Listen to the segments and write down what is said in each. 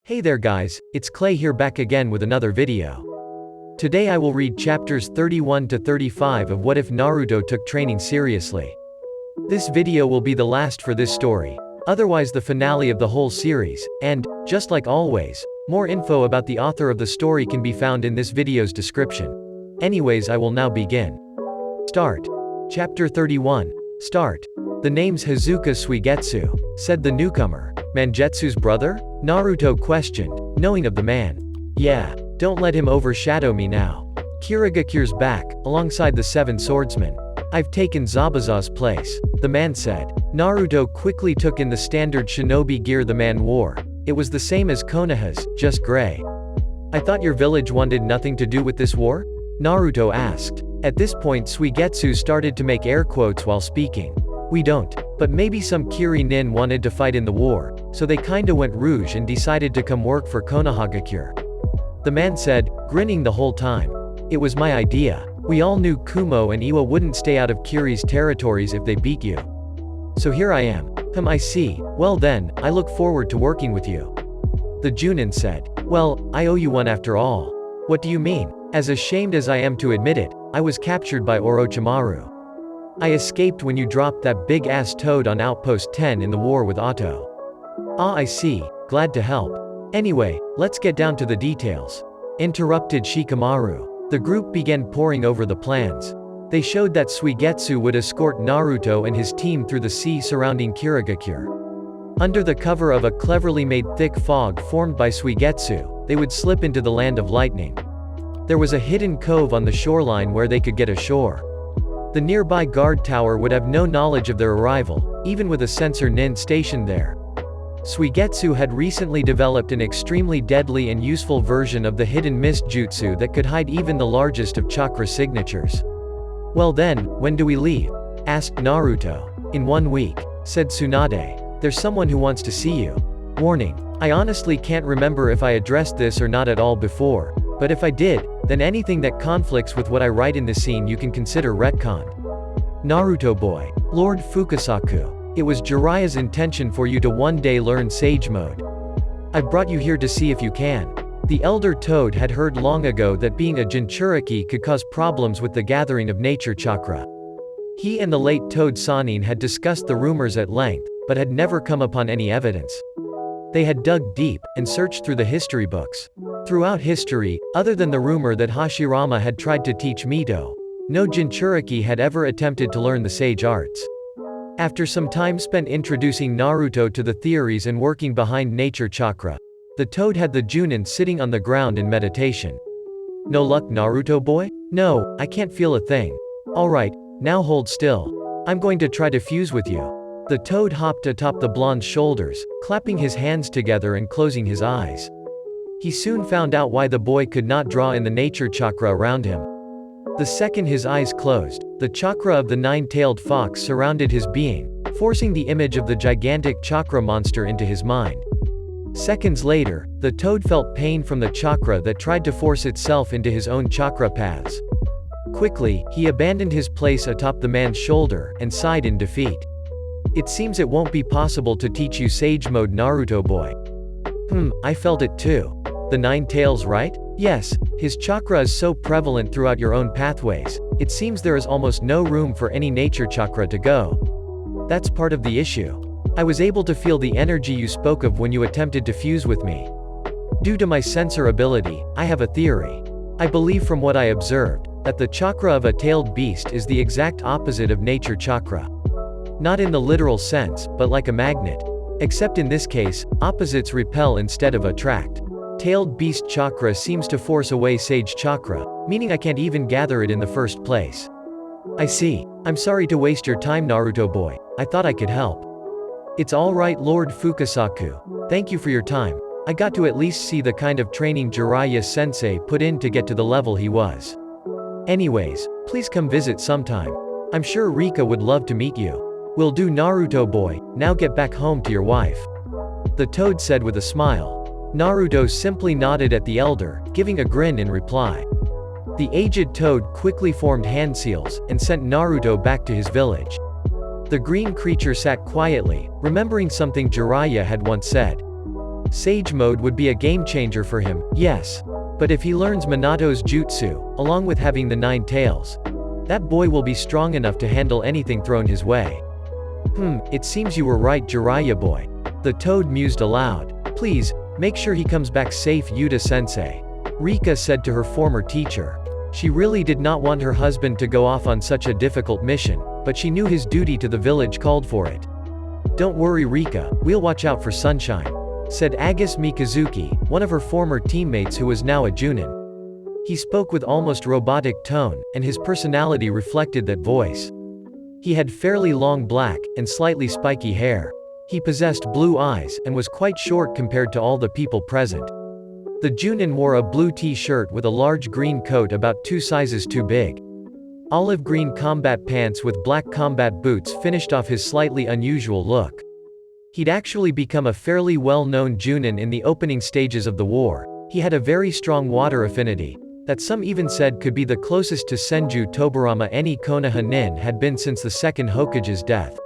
Hey there guys, it's Klay here back again with another video. Today I will read chapters 31 to 35 of What If Naruto Took Training Seriously. This video will be the last for this story, otherwise the finale of the whole series, and, just like always, more info about the author of the story can be found in this video's description. Anyways, I will now begin. Start. Chapter 31. Start. The name's Hazuka Suigetsu, said the newcomer. Mangetsu's brother? Naruto questioned, knowing of the man. Yeah, don't let him overshadow me now. Kirigakure's back, alongside the 7 swordsmen. I've taken Zabuza's place, the man said. Naruto quickly took in the standard shinobi gear the man wore. It was the same as Konoha's, just gray. I thought your village wanted nothing to do with this war? Naruto asked. At this point Suigetsu started to make air quotes while speaking. We don't. But maybe some Kiri nin wanted to fight in the war, so they kinda went rouge and decided to come work for Konohagakure. The man said, grinning the whole time. It was my idea. We all knew Kumo and Iwa wouldn't stay out of Kiri's territories if they beat you. So here I am. I see. Well then, I look forward to working with you. The Junin said. Well, I owe you one after all. What do you mean? As ashamed as I am to admit it, I was captured by Orochimaru. I escaped when you dropped that big-ass toad on Outpost 10 in the war with Otto. Ah, I see. Glad to help. Anyway, let's get down to the details. Interrupted Shikamaru. The group began poring over the plans. They showed that Suigetsu would escort Naruto and his team through the sea surrounding Kirigakure. Under the cover of a cleverly made thick fog formed by Suigetsu, they would slip into the land of lightning. There was a hidden cove on the shoreline where they could get ashore. The nearby guard tower would have no knowledge of their arrival, even with a sensor nin stationed there. Suigetsu had recently developed an extremely deadly and useful version of the hidden mist jutsu that could hide even the largest of chakra signatures. Well then, when do we leave? Asked Naruto. In 1 week, said Tsunade. There's someone who wants to see you. Warning. I honestly can't remember if I addressed this or not at all before, but if I did, then anything that conflicts with what I write in the scene you can consider retconned. Naruto boy. Lord Fukasaku. It was Jiraiya's intention for you to one day learn Sage Mode. I brought you here to see if you can. The Elder Toad had heard long ago that being a Jinchuriki could cause problems with the gathering of nature chakra. He and the late Toad Sannin had discussed the rumors at length, but had never come upon any evidence. They had dug deep, and searched through the history books. Throughout history, other than the rumor that Hashirama had tried to teach Mito, no Jinchuriki had ever attempted to learn the sage arts. After some time spent introducing Naruto to the theories and working behind nature chakra, the toad had the Junin sitting on the ground in meditation. No luck, Naruto boy? No, I can't feel a thing. Alright, now hold still. I'm going to try to fuse with you. The toad hopped atop the blonde's shoulders, clapping his hands together and closing his eyes. He soon found out why the boy could not draw in the nature chakra around him. The second his eyes closed, the chakra of the 9-tailed fox surrounded his being, forcing the image of the gigantic chakra monster into his mind. Seconds later, the toad felt pain from the chakra that tried to force itself into his own chakra paths. Quickly, he abandoned his place atop the man's shoulder, and sighed in defeat. It seems it won't be possible to teach you Sage Mode, Naruto boy. I felt it too. The 9 tails, right? Yes, his chakra is so prevalent throughout your own pathways, it seems there is almost no room for any nature chakra to go. That's part of the issue. I was able to feel the energy you spoke of when you attempted to fuse with me. Due to my sensor ability, I have a theory. I believe from what I observed, that the chakra of a tailed beast is the exact opposite of nature chakra. Not in the literal sense, but like a magnet. Except in this case, opposites repel instead of attract. Tailed beast chakra seems to force away sage chakra, meaning I can't even gather it in the first place. I see. I'm sorry to waste your time, Naruto boy. I thought I could help. It's alright, Lord Fukasaku. Thank you for your time. I got to at least see the kind of training Jiraiya-sensei put in to get to the level he was. Anyways, please come visit sometime. I'm sure Rika would love to meet you. Will do, Naruto boy. Now get back home to your wife. The toad said with a smile. Naruto simply nodded at the elder, giving a grin in reply. The aged toad quickly formed hand seals, and sent Naruto back to his village. The green creature sat quietly, remembering something Jiraiya had once said. Sage mode would be a game changer for him, yes. But if he learns Minato's jutsu, along with having the 9 tails, that boy will be strong enough to handle anything thrown his way. It seems you were right, Jiraiya boy. The toad mused aloud. Please, make sure he comes back safe, Yuta-sensei. Rika said to her former teacher. She really did not want her husband to go off on such a difficult mission, but she knew his duty to the village called for it. Don't worry Rika, we'll watch out for Sunshine, said Agus Mikazuki, one of her former teammates who was now a Junin. He spoke with almost robotic tone, and his personality reflected that voice. He had fairly long black, and slightly spiky hair. He possessed blue eyes, and was quite short compared to all the people present. The Junin wore a blue t-shirt with a large green coat about 2 sizes too big. Olive green combat pants with black combat boots finished off his slightly unusual look. He'd actually become a fairly well-known Junin in the opening stages of the war. He had a very strong water affinity, that some even said could be the closest to Senju Tobarama any Konoha nin had been since the second Hokage's death.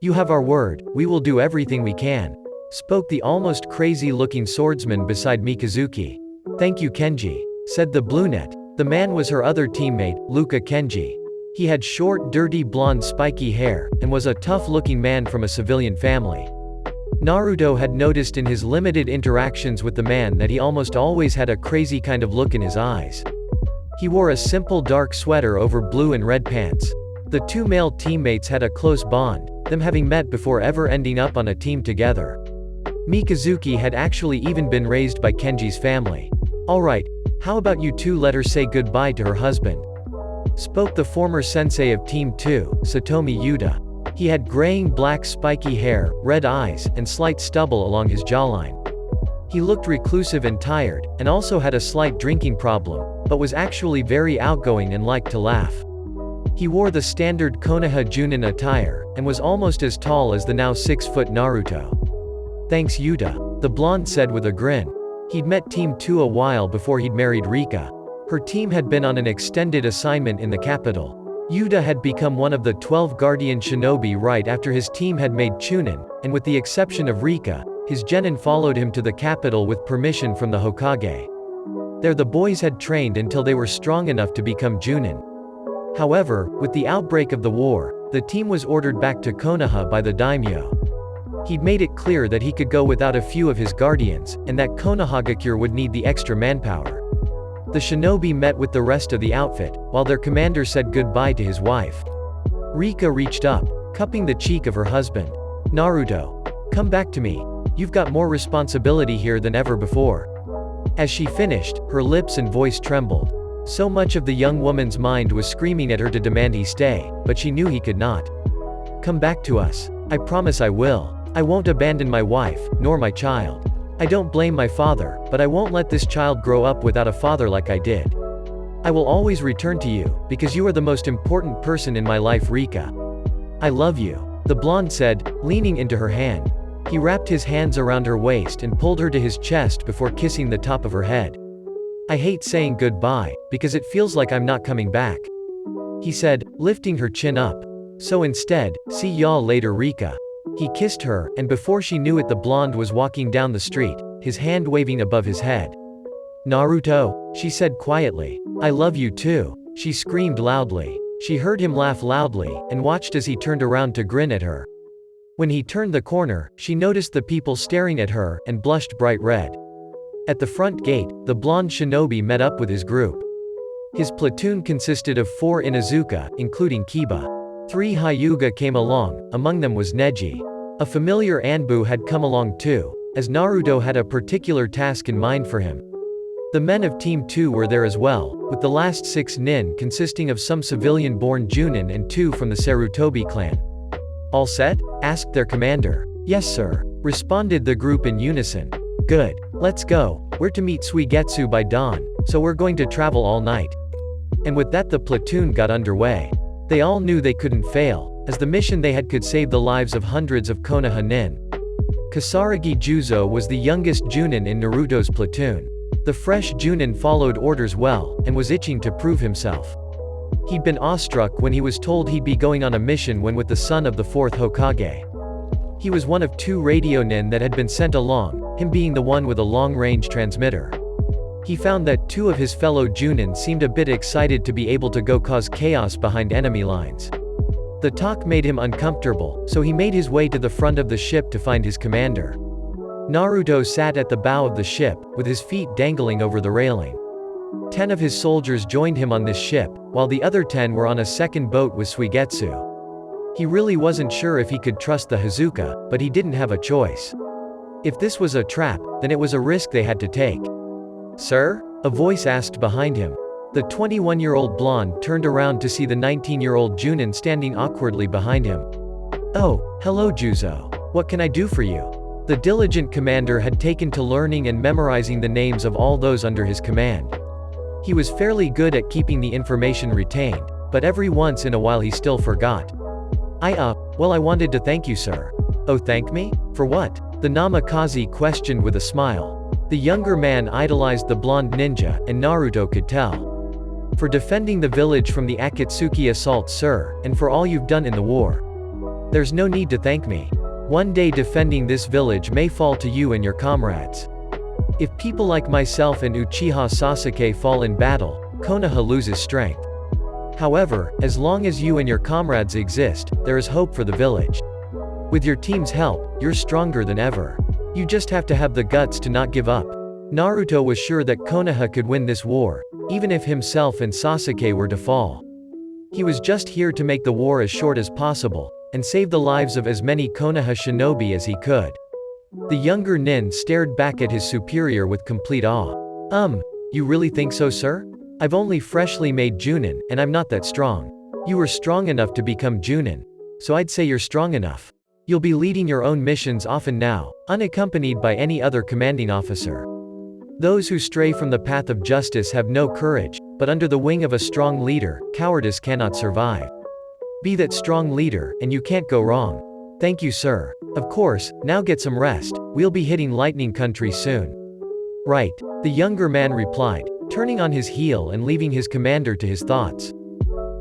You have our word, we will do everything we can, spoke the almost crazy-looking swordsman beside Mikazuki. Thank you Kenji, said the brunette. The man was her other teammate, Luka Kenji. He had short, dirty blonde spiky hair, and was a tough-looking man from a civilian family. Naruto had noticed in his limited interactions with the man that he almost always had a crazy kind of look in his eyes. He wore a simple dark sweater over blue and red pants. The 2 male teammates had a close bond, them having met before ever ending up on a team together. Mikazuki had actually even been raised by Kenji's family. Alright, how about you 2 let her say goodbye to her husband? Spoke the former sensei of Team 2, Satomi Yuta. He had graying black spiky hair, red eyes, and slight stubble along his jawline. He looked reclusive and tired, and also had a slight drinking problem, but was actually very outgoing and liked to laugh. He wore the standard Konoha Junin attire, and was almost as tall as the now 6-foot Naruto. Thanks Yuta, the blonde said with a grin. He'd met Team 2 a while before he'd married Rika. Her team had been on an extended assignment in the capital. Yuta had become one of the 12 guardian shinobi right after his team had made Chunin, and with the exception of Rika, his genin followed him to the capital with permission from the Hokage. There the boys had trained until they were strong enough to become Junin. However, with the outbreak of the war, the team was ordered back to Konoha by the daimyo. He'd made it clear that he could go without a few of his guardians, and that Konohagakure would need the extra manpower. The shinobi met with the rest of the outfit, while their commander said goodbye to his wife. Rika reached up, cupping the cheek of her husband. Naruto, come back to me. You've got more responsibility here than ever before. As she finished, her lips and voice trembled. So much of the young woman's mind was screaming at her to demand he stay, but she knew he could not. Come back to us. I promise I will. I won't abandon my wife, nor my child. I don't blame my father, but I won't let this child grow up without a father like I did. I will always return to you, because you are the most important person in my life Rika. I love you, the blonde said, leaning into her hand. He wrapped his hands around her waist and pulled her to his chest before kissing the top of her head. I hate saying goodbye, because it feels like I'm not coming back, he said, lifting her chin up. So instead, see y'all later Rika. He kissed her, and before she knew it the blonde was walking down the street, his hand waving above his head. Naruto, she said quietly. I love you too, she screamed loudly. She heard him laugh loudly, and watched as he turned around to grin at her. When he turned the corner, she noticed the people staring at her, and blushed bright red. At the front gate, the blonde shinobi met up with his group. His platoon consisted of 4 Inuzuka, including Kiba. 3 Hyuga came along, among them was Neji. A familiar Anbu had come along too, as Naruto had a particular task in mind for him. The men of Team 2 were there as well, with the last 6 nin consisting of some civilian-born Junin and 2 from the Sarutobi clan. All set? Asked their commander. Yes sir, responded the group in unison. Good. Let's go. We're to meet Suigetsu by dawn, so we're going to travel all night. And with that the platoon got underway. They all knew they couldn't fail, as the mission they had could save the lives of hundreds of Konoha nin. Kasaragi Juzo was the youngest Junin in Naruto's platoon. The fresh Junin followed orders well, and was itching to prove himself. He'd been awestruck when he was told he'd be going on a mission when with the son of the 4th Hokage. He was one of 2 radio nin that had been sent along, him being the one with a long-range transmitter. He found that 2 of his fellow Junin seemed a bit excited to be able to go cause chaos behind enemy lines. The talk made him uncomfortable, so he made his way to the front of the ship to find his commander. Naruto sat at the bow of the ship, with his feet dangling over the railing. 10 of his soldiers joined him on this ship, while the other 10 were on a second boat with Suigetsu. He really wasn't sure if he could trust the Hazuka, but he didn't have a choice. If this was a trap, then it was a risk they had to take. "Sir?" a voice asked behind him. The 21-year-old blonde turned around to see the 19-year-old Junin standing awkwardly behind him. "Oh, hello Juzo. What can I do for you?" The diligent commander had taken to learning and memorizing the names of all those under his command. He was fairly good at keeping the information retained, but every once in a while he still forgot. Well I wanted to thank you sir." "Oh thank me? For what?" the Namikaze questioned with a smile. The younger man idolized the blonde ninja, and Naruto could tell. "For defending the village from the Akatsuki assault sir, and for all you've done in the war. There's no need to thank me. One day defending this village may fall to you and your comrades. If people like myself and Uchiha Sasuke fall in battle, Konoha loses strength. However, as long as you and your comrades exist, there is hope for the village. With your team's help, you're stronger than ever. You just have to have the guts to not give up." Naruto was sure that Konoha could win this war, even if himself and Sasuke were to fall. He was just here to make the war as short as possible, and save the lives of as many Konoha shinobi as he could. The younger nin stared back at his superior with complete awe. You really think so sir? I've only freshly made Junin, and I'm not that strong. You were strong enough to become Junin. So I'd say you're strong enough. You'll be leading your own missions often now, unaccompanied by any other commanding officer. Those who stray from the path of justice have no courage, but under the wing of a strong leader, cowardice cannot survive. Be that strong leader, and you can't go wrong. Thank you sir. Of course, now get some rest, we'll be hitting Lightning Country soon. Right, the younger man replied, turning on his heel and leaving his commander to his thoughts.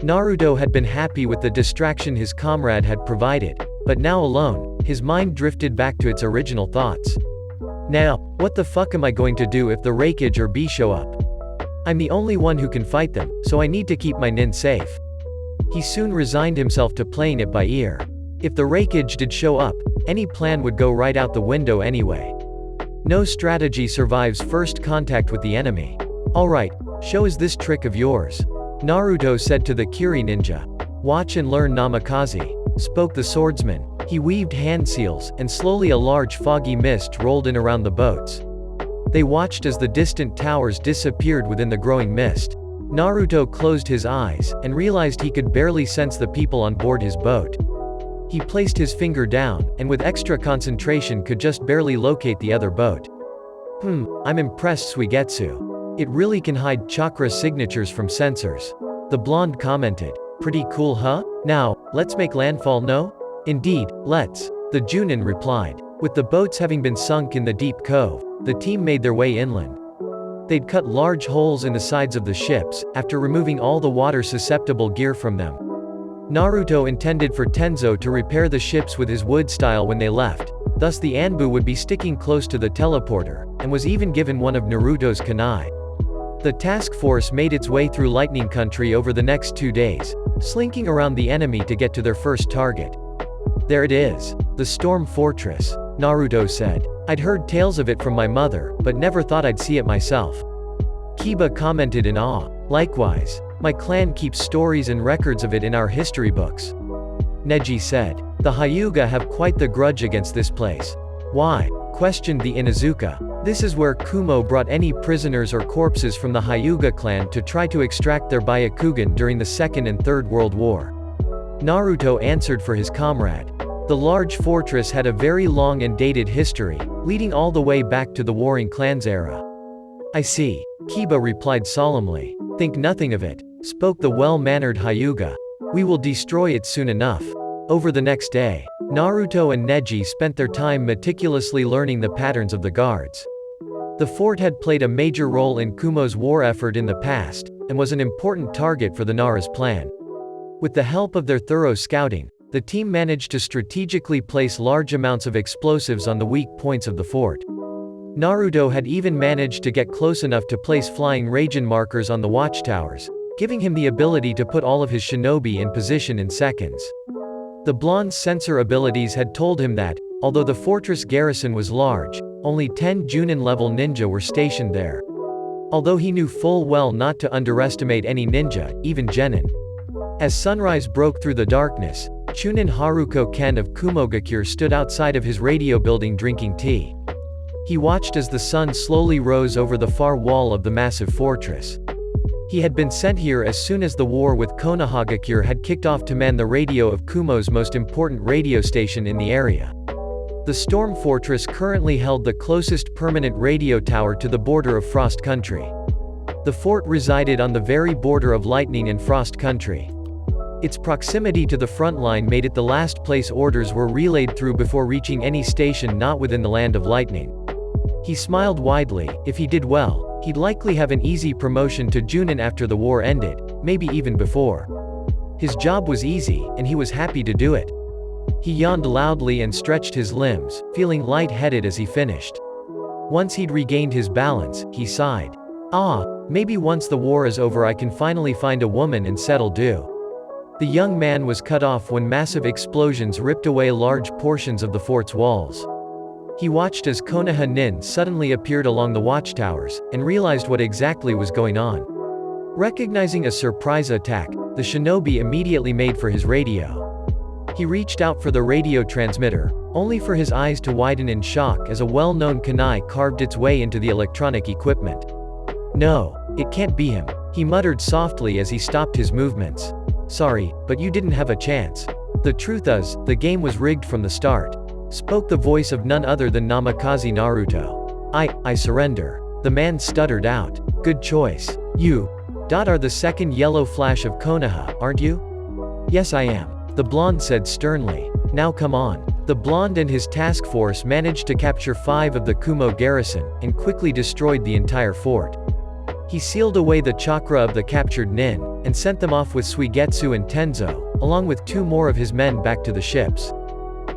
Naruto had been happy with the distraction his comrade had provided, but now alone, his mind drifted back to its original thoughts. Now, what the fuck am I going to do if the Raikage or B show up? I'm the only one who can fight them, so I need to keep my nin safe. He soon resigned himself to playing it by ear. If the Raikage did show up, any plan would go right out the window anyway. No strategy survives first contact with the enemy. Alright, show us this trick of yours. Naruto said to the Kiri ninja. Watch and learn Namikaze, spoke the swordsman. He weaved hand seals, and slowly a large foggy mist rolled in around the boats. They watched as the distant towers disappeared within the growing mist. Naruto closed his eyes, and realized he could barely sense the people on board his boat. He placed his finger down, and with extra concentration could just barely locate the other boat. I'm impressed Suigetsu. It really can hide chakra signatures from sensors. The blonde commented. Pretty cool huh? Now, let's make landfall no? Indeed, let's. The Junin replied. With the boats having been sunk in the deep cove, the team made their way inland. They'd cut large holes in the sides of the ships, after removing all the water-susceptible gear from them. Naruto intended for Tenzo to repair the ships with his wood style when they left, thus the Anbu would be sticking close to the teleporter, and was even given one of Naruto's kunai. The task force made its way through Lightning Country over the next 2 days, slinking around the enemy to get to their first target. There it is. The Storm Fortress, Naruto said. I'd heard tales of it from my mother, but never thought I'd see it myself. Kiba commented in awe. Likewise. My clan keeps stories and records of it in our history books. Neji said. The Hyuga have quite the grudge against this place. Why? Questioned the Inuzuka. This is where Kumo brought any prisoners or corpses from the Hyuga clan to try to extract their Byakugan during the Second and Third World War. Naruto answered for his comrade. The large fortress had a very long and dated history, leading all the way back to the Warring Clans era. I see. Kiba replied solemnly. Think nothing of it, spoke the well-mannered Hyuga. We will destroy it soon enough. Over the next day, Naruto and Neji spent their time meticulously learning the patterns of the guards. The fort had played a major role in Kumo's war effort in the past, and was an important target for the Nara's plan. With the help of their thorough scouting, the team managed to strategically place large amounts of explosives on the weak points of the fort. Naruto had even managed to get close enough to place flying Raijin markers on the watchtowers, giving him the ability to put all of his shinobi in position in seconds. The blonde's sensor abilities had told him that, although the fortress garrison was large, only 10 Junin-level ninja were stationed there. Although he knew full well not to underestimate any ninja, even genin. As sunrise broke through the darkness, Chunin Haruko Ken of Kumogakure stood outside of his radio building drinking tea. He watched as the sun slowly rose over the far wall of the massive fortress. He had been sent here as soon as the war with Konohagakure had kicked off to man the radio of Kumo's most important radio station in the area. The Storm Fortress currently held the closest permanent radio tower to the border of Frost Country. The fort resided on the very border of Lightning and Frost Country. Its proximity to the front line made it the last place orders were relayed through before reaching any station not within the Land of Lightning. He smiled widely. If he did well, he'd likely have an easy promotion to Junin after the war ended, maybe even before. His job was easy, and he was happy to do it. He yawned loudly and stretched his limbs, feeling light-headed as he finished. Once he'd regained his balance, he sighed. Maybe once the war is over I can finally find a woman and settle due. The young man was cut off when massive explosions ripped away large portions of the fort's walls. He watched as Konoha Nin suddenly appeared along the watchtowers, and realized what exactly was going on. Recognizing a surprise attack, the shinobi immediately made for his radio. He reached out for the radio transmitter, only for his eyes to widen in shock as a well-known kunai carved its way into the electronic equipment. No, it can't be him, he muttered softly as he stopped his movements. Sorry, but you didn't have a chance. The truth is, the game was rigged from the start. Spoke the voice of none other than Namikaze Naruto. I surrender. The man stuttered out. Good choice. You are the second yellow flash of Konoha, aren't you? Yes I am. The blonde said sternly. Now come on. The blonde and his task force managed to capture 5 of the Kumo garrison, and quickly destroyed the entire fort. He sealed away the chakra of the captured nin, and sent them off with Suigetsu and Tenzo, along with 2 more of his men back to the ships.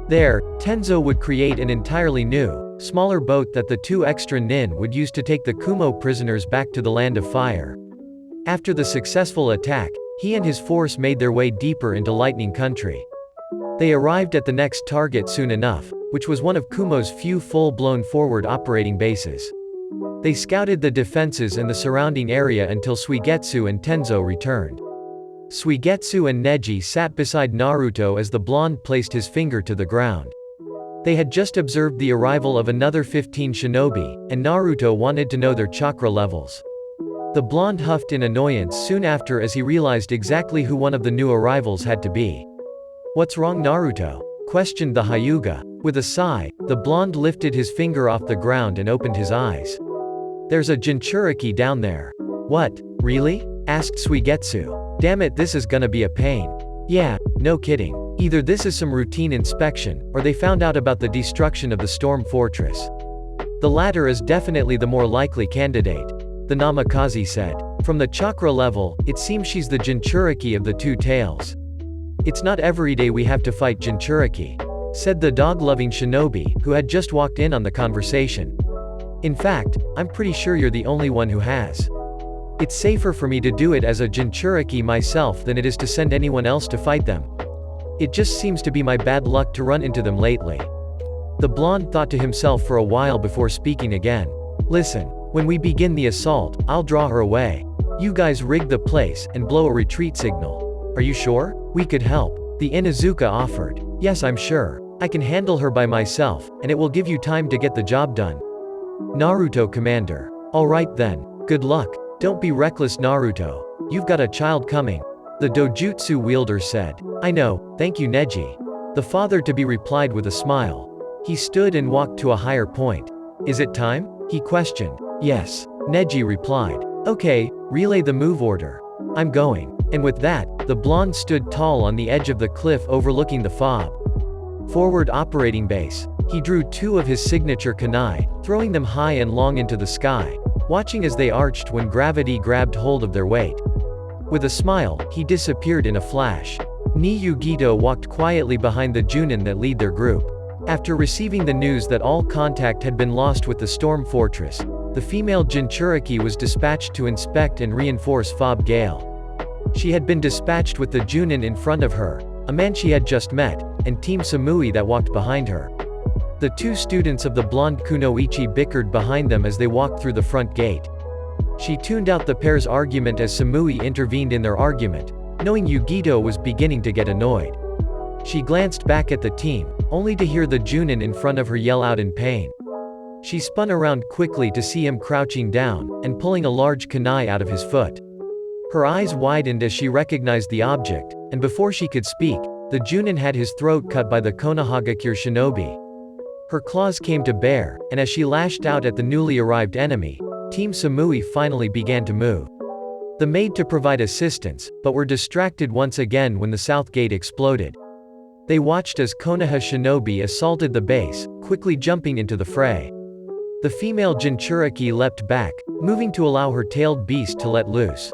There, Tenzo would create an entirely new, smaller boat that the 2 extra nin would use to take the Kumo prisoners back to the Land of Fire. After the successful attack, he and his force made their way deeper into Lightning Country. They arrived at the next target soon enough, which was one of Kumo's few full-blown forward operating bases. They scouted the defenses and the surrounding area until Suigetsu and Tenzo returned. Suigetsu and Neji sat beside Naruto as the blonde placed his finger to the ground. They had just observed the arrival of another 15 shinobi, and Naruto wanted to know their chakra levels. The blonde huffed in annoyance soon after as he realized exactly who one of the new arrivals had to be. What's wrong, Naruto? Questioned the Hyuga. With a sigh, the blonde lifted his finger off the ground and opened his eyes. There's a Jinchuriki down there. What, really? Asked Suigetsu. Damn it, this is gonna be a pain. Yeah, no kidding. Either this is some routine inspection, or they found out about the destruction of the Storm Fortress. The latter is definitely the more likely candidate, the Namikaze said. From the chakra level, it seems she's the Jinchuriki of the 2 tails. It's not every day we have to fight Jinchuriki, said the dog-loving shinobi, who had just walked in on the conversation. In fact, I'm pretty sure you're the only one who has. It's safer for me to do it as a Jinchuriki myself than it is to send anyone else to fight them. It just seems to be my bad luck to run into them lately. The blonde thought to himself for a while before speaking again. Listen, when we begin the assault, I'll draw her away. You guys rig the place, and blow a retreat signal. Are you sure? We could help. The Inuzuka offered. Yes, I'm sure. I can handle her by myself, and it will give you time to get the job done. Naruto commander. Alright then. Good luck. Don't be reckless, Naruto. You've got a child coming. The dojutsu wielder said. I know, thank you, Neji. The father-to-be replied with a smile. He stood and walked to a higher point. Is it time? He questioned. Yes. Neji replied. Okay, relay the move order. I'm going. And with that, the blonde stood tall on the edge of the cliff overlooking the fob. Forward operating base. He drew 2 of his signature kunai, throwing them high and long into the sky, watching as they arched when gravity grabbed hold of their weight. With a smile, he disappeared in a flash. Ni Yugito walked quietly behind the Junin that lead their group. After receiving the news that all contact had been lost with the storm fortress, the female Jinchuriki was dispatched to inspect and reinforce Fob Gale. She had been dispatched with the Junin in front of her, a man she had just met, and Team Samui that walked behind her. The two students of the blonde Kunoichi bickered behind them as they walked through the front gate. She tuned out the pair's argument as Samui intervened in their argument, knowing Yugito was beginning to get annoyed. She glanced back at the team, only to hear the Junin in front of her yell out in pain. She spun around quickly to see him crouching down, and pulling a large kunai out of his foot. Her eyes widened as she recognized the object, and before she could speak, the Junin had his throat cut by the Konohagakure shinobi. Her claws came to bear, and as she lashed out at the newly arrived enemy, Team Samui finally began to move. They made to provide assistance, but were distracted once again when the south gate exploded. They watched as Konoha shinobi assaulted the base, quickly jumping into the fray. The female Jinchuriki leapt back, moving to allow her tailed beast to let loose.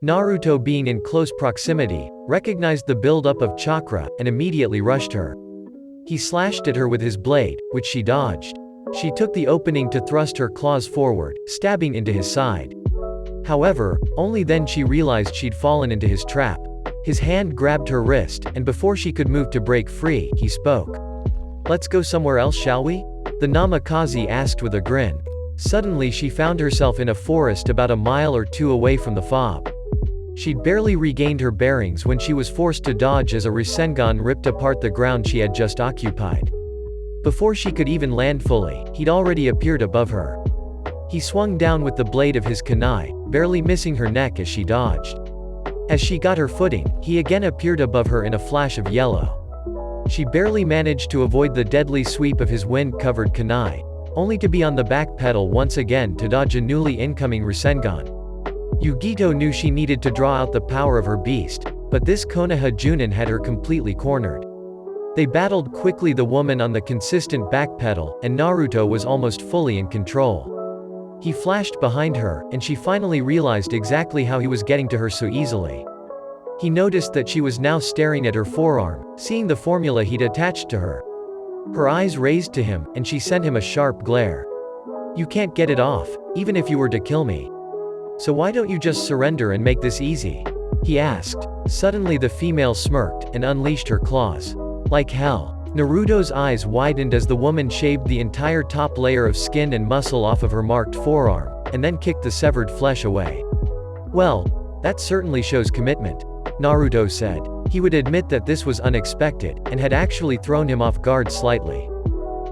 Naruto, being in close proximity, recognized the build-up of chakra, and immediately rushed her. He slashed at her with his blade, which she dodged. She took the opening to thrust her claws forward, stabbing into his side. However, only then she realized she'd fallen into his trap. His hand grabbed her wrist, and before she could move to break free, he spoke. "Let's go somewhere else, shall we?" the Namikaze asked with a grin. Suddenly she found herself in a forest about a mile or two away from the fob. She'd barely regained her bearings when she was forced to dodge as a Rasengan ripped apart the ground she had just occupied. Before she could even land fully, he'd already appeared above her. He swung down with the blade of his kunai, barely missing her neck as she dodged. As she got her footing, he again appeared above her in a flash of yellow. She barely managed to avoid the deadly sweep of his wind-covered kunai, only to be on the back pedal once again to dodge a newly incoming Rasengan. Yugito knew she needed to draw out the power of her beast, but this Konoha Junin had her completely cornered. They battled quickly, the woman on the consistent back pedal, and Naruto was almost fully in control. He flashed behind her, and she finally realized exactly how he was getting to her so easily. He noticed that she was now staring at her forearm, seeing the formula he'd attached to her. Her eyes raised to him, and she sent him a sharp glare. "You can't get it off, even if you were to kill me. So why don't you just surrender and make this easy?" he asked. Suddenly the female smirked, and unleashed her claws. Like hell. Naruto's eyes widened as the woman shaved the entire top layer of skin and muscle off of her marked forearm, and then kicked the severed flesh away. "Well, that certainly shows commitment," Naruto said. He would admit that this was unexpected, and had actually thrown him off guard slightly.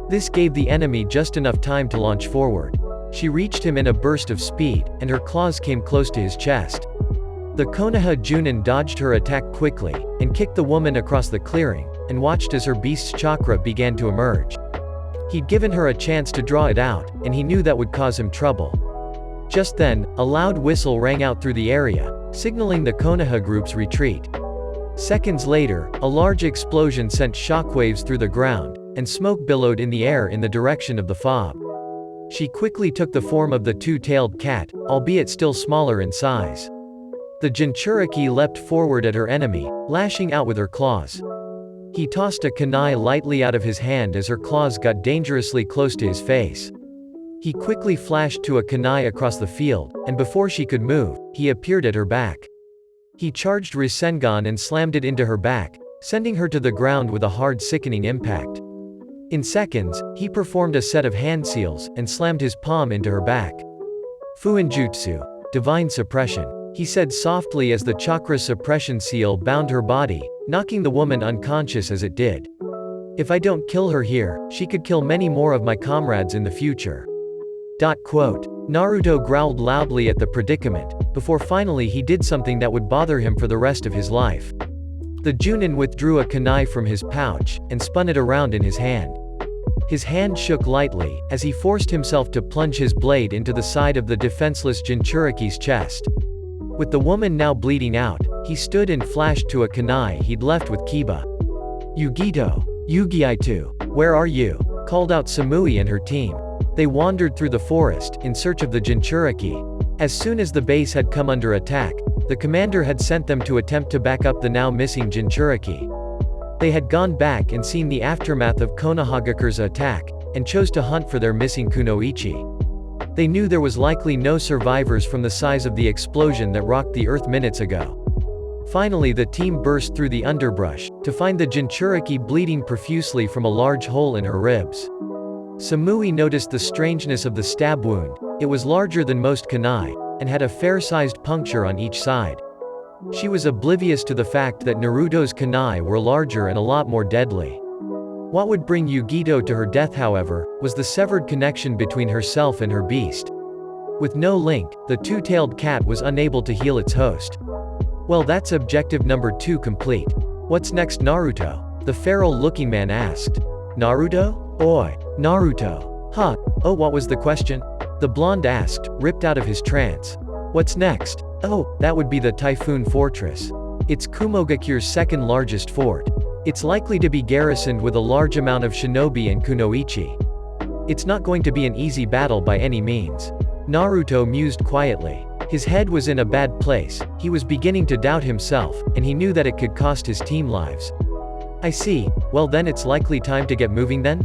This gave the enemy just enough time to launch forward. She reached him in a burst of speed, and her claws came close to his chest. The Konoha Junin dodged her attack quickly, and kicked the woman across the clearing, and watched as her beast's chakra began to emerge. He'd given her a chance to draw it out, and he knew that would cause him trouble. Just then, a loud whistle rang out through the area, signaling the Konoha group's retreat. Seconds later, a large explosion sent shockwaves through the ground, and smoke billowed in the air in the direction of the fob. She quickly took the form of the two-tailed cat, albeit still smaller in size. The Jinchuriki leapt forward at her enemy, lashing out with her claws. He tossed a kunai lightly out of his hand as her claws got dangerously close to his face. He quickly flashed to a kunai across the field, and before she could move, he appeared at her back. He charged Rasengan and slammed it into her back, sending her to the ground with a hard, sickening impact. In seconds, he performed a set of hand seals, and slammed his palm into her back. "Fuinjutsu, divine suppression," he said softly as the chakra suppression seal bound her body, knocking the woman unconscious as it did. "If I don't kill her here, she could kill many more of my comrades in the future." Naruto growled loudly at the predicament, before finally he did something that would bother him for the rest of his life. The Junin withdrew a kunai from his pouch, and spun it around in his hand. His hand shook lightly, as he forced himself to plunge his blade into the side of the defenseless Jinchuriki's chest. With the woman now bleeding out, he stood and flashed to a kunai he'd left with Kiba. "Yugito! Yugiitu! Where are you?" called out Samui and her team. They wandered through the forest, in search of the Jinchuriki. As soon as the base had come under attack, the commander had sent them to attempt to back up the now missing Jinchuriki. They had gone back and seen the aftermath of Konohagakure's attack, and chose to hunt for their missing kunoichi. They knew there was likely no survivors from the size of the explosion that rocked the earth minutes ago. Finally the team burst through the underbrush, to find the Jinchuriki bleeding profusely from a large hole in her ribs. Samui noticed the strangeness of the stab wound. It was larger than most kunai, and had a fair-sized puncture on each side. She was oblivious to the fact that Naruto's kunai were larger and a lot more deadly. What would bring Yugito to her death, however, was the severed connection between herself and her beast. With no link, the two-tailed cat was unable to heal its host. Well, that's objective number 2 complete. What's next, Naruto? The feral-looking man asked. Naruto? Oi, Naruto. Huh, oh, what was the question? The blonde asked, ripped out of his trance. What's next? Oh, that would be the Typhoon Fortress. It's Kumogakure's second largest fort. It's likely to be garrisoned with a large amount of shinobi and kunoichi. It's not going to be an easy battle by any means. Naruto mused quietly. His head was in a bad place, he was beginning to doubt himself, and he knew that it could cost his team lives. I see, well then it's likely time to get moving then?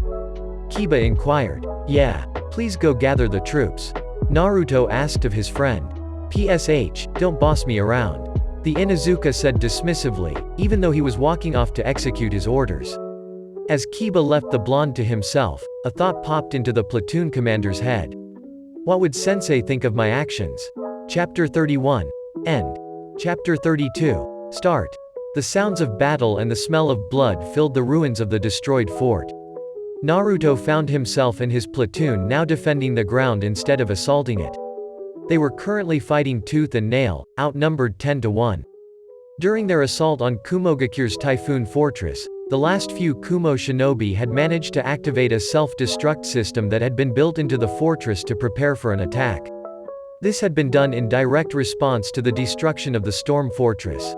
Kiba inquired. Yeah, please go gather the troops. Naruto asked of his friend. PSH, don't boss me around. The Inuzuka said dismissively, even though he was walking off to execute his orders. As Kiba left the blonde to himself, a thought popped into the platoon commander's head. What would Sensei think of my actions? Chapter 31. End. Chapter 32. Start. The sounds of battle and the smell of blood filled the ruins of the destroyed fort. Naruto found himself and his platoon now defending the ground instead of assaulting it. They were currently fighting tooth and nail, outnumbered 10-1. During their assault on Kumogakure's Typhoon Fortress, the last few Kumo shinobi had managed to activate a self-destruct system that had been built into the fortress to prepare for an attack. This had been done in direct response to the destruction of the Storm Fortress.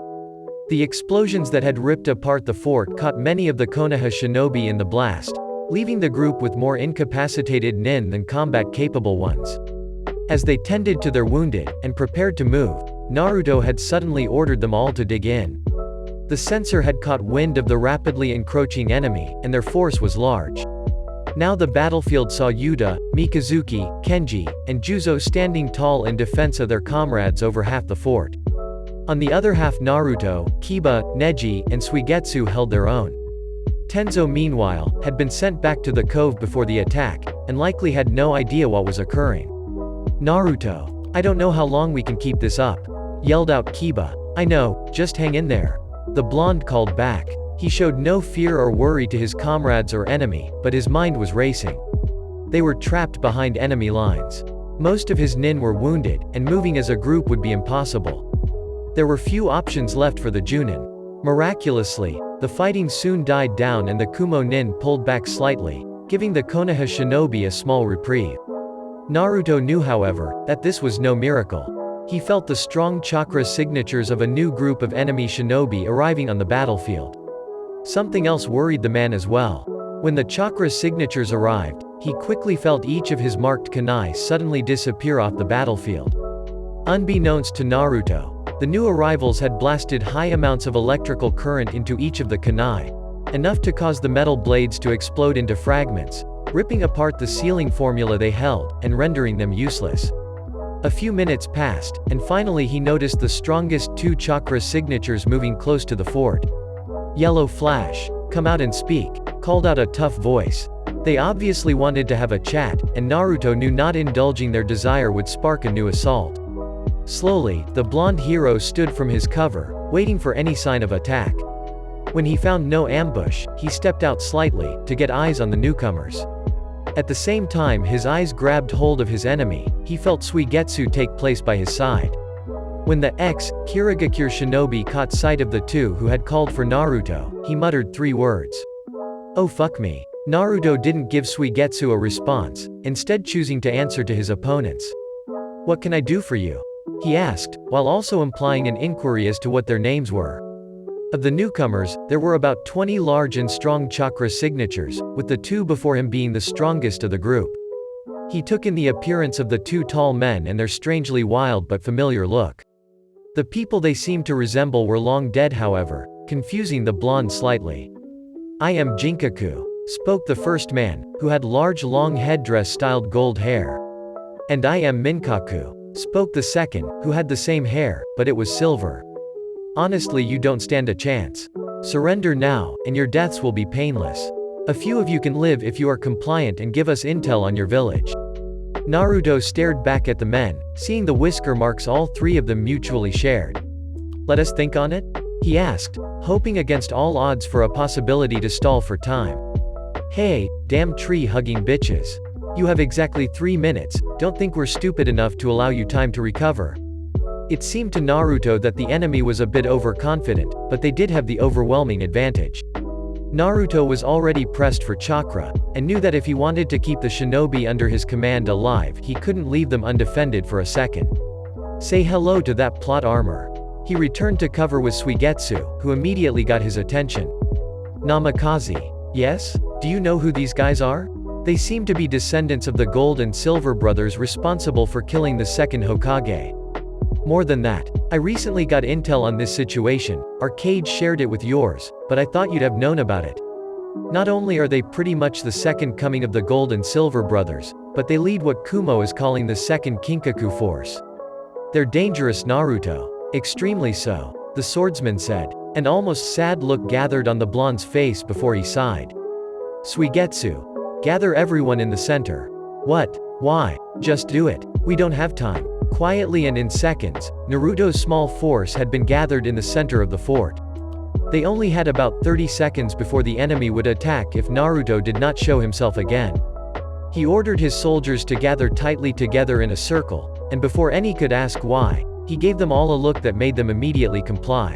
The explosions that had ripped apart the fort caught many of the Konoha shinobi in the blast, leaving the group with more incapacitated nin than combat-capable ones. As they tended to their wounded, and prepared to move, Naruto had suddenly ordered them all to dig in. The censor had caught wind of the rapidly encroaching enemy, and their force was large. Now the battlefield saw Yuta, Mikazuki, Kenji, and Juzo standing tall in defense of their comrades over half the fort. On the other half Naruto, Kiba, Neji, and Suigetsu held their own. Tenzo meanwhile, had been sent back to the cove before the attack, and likely had no idea what was occurring. Naruto. I don't know how long we can keep this up. Yelled out Kiba. I know, just hang in there. The blonde called back. He showed no fear or worry to his comrades or enemy, but his mind was racing. They were trapped behind enemy lines. Most of his nin were wounded, and moving as a group would be impossible. There were few options left for the Junin. Miraculously, the fighting soon died down and the Kumo nin pulled back slightly, giving the Konoha shinobi a small reprieve. Naruto knew, however, that this was no miracle. He felt the strong chakra signatures of a new group of enemy shinobi arriving on the battlefield. Something else worried the man as well. When the chakra signatures arrived, he quickly felt each of his marked kunai suddenly disappear off the battlefield. Unbeknownst to Naruto, the new arrivals had blasted high amounts of electrical current into each of the kunai, enough to cause the metal blades to explode into fragments, ripping apart the sealing formula they held, and rendering them useless. A few minutes passed, and finally he noticed the strongest two chakra signatures moving close to the fort. Yellow Flash, come out and speak, called out a tough voice. They obviously wanted to have a chat, and Naruto knew not indulging their desire would spark a new assault. Slowly, the blonde hero stood from his cover, waiting for any sign of attack. When he found no ambush, he stepped out slightly, to get eyes on the newcomers. At the same time his eyes grabbed hold of his enemy, he felt Suigetsu take place by his side. When the Kirigakure shinobi caught sight of the two who had called for Naruto, he muttered 3 words. Oh fuck me. Naruto didn't give Suigetsu a response, instead choosing to answer to his opponents. What can I do for you? He asked, while also implying an inquiry as to what their names were. Of the newcomers, there were about 20 large and strong chakra signatures, with the two before him being the strongest of the group. He took in the appearance of the 2 tall men and their strangely wild but familiar look. The people they seemed to resemble were long dead, however, confusing the blonde slightly. I am Jinkaku, spoke the first man, who had large long headdress-styled gold hair. And I am Minkaku, spoke the second, who had the same hair, but it was silver. Honestly, you don't stand a chance. Surrender now, and your deaths will be painless. A few of you can live if you are compliant and give us intel on your village. Naruto stared back at the men, seeing the whisker marks all three of them mutually shared. Let us think on it? He asked, hoping against all odds for a possibility to stall for time. Hey, damn tree-hugging bitches. You have exactly 3 minutes, don't think we're stupid enough to allow you time to recover. It seemed to Naruto that the enemy was a bit overconfident, but they did have the overwhelming advantage. Naruto was already pressed for chakra, and knew that if he wanted to keep the shinobi under his command alive he couldn't leave them undefended for a second. Say hello to that plot armor. He returned to cover with Suigetsu, who immediately got his attention. Namikaze. Yes? Do you know who these guys are? They seem to be descendants of the Gold and Silver brothers responsible for killing the second Hokage. More than that, I recently got intel on this situation, Arcade shared it with yours, but I thought you'd have known about it. Not only are they pretty much the second coming of the Gold and Silver brothers, but they lead what Kumo is calling the second Kinkaku force. They're dangerous, Naruto. Extremely so, the swordsman said. An almost sad look gathered on the blonde's face before he sighed. Suigetsu. Gather everyone in the center. What? Why? Just do it. We don't have time. Quietly and in seconds, Naruto's small force had been gathered in the center of the fort. They only had about 30 seconds before the enemy would attack if Naruto did not show himself again. He ordered his soldiers to gather tightly together in a circle, and before any could ask why, he gave them all a look that made them immediately comply.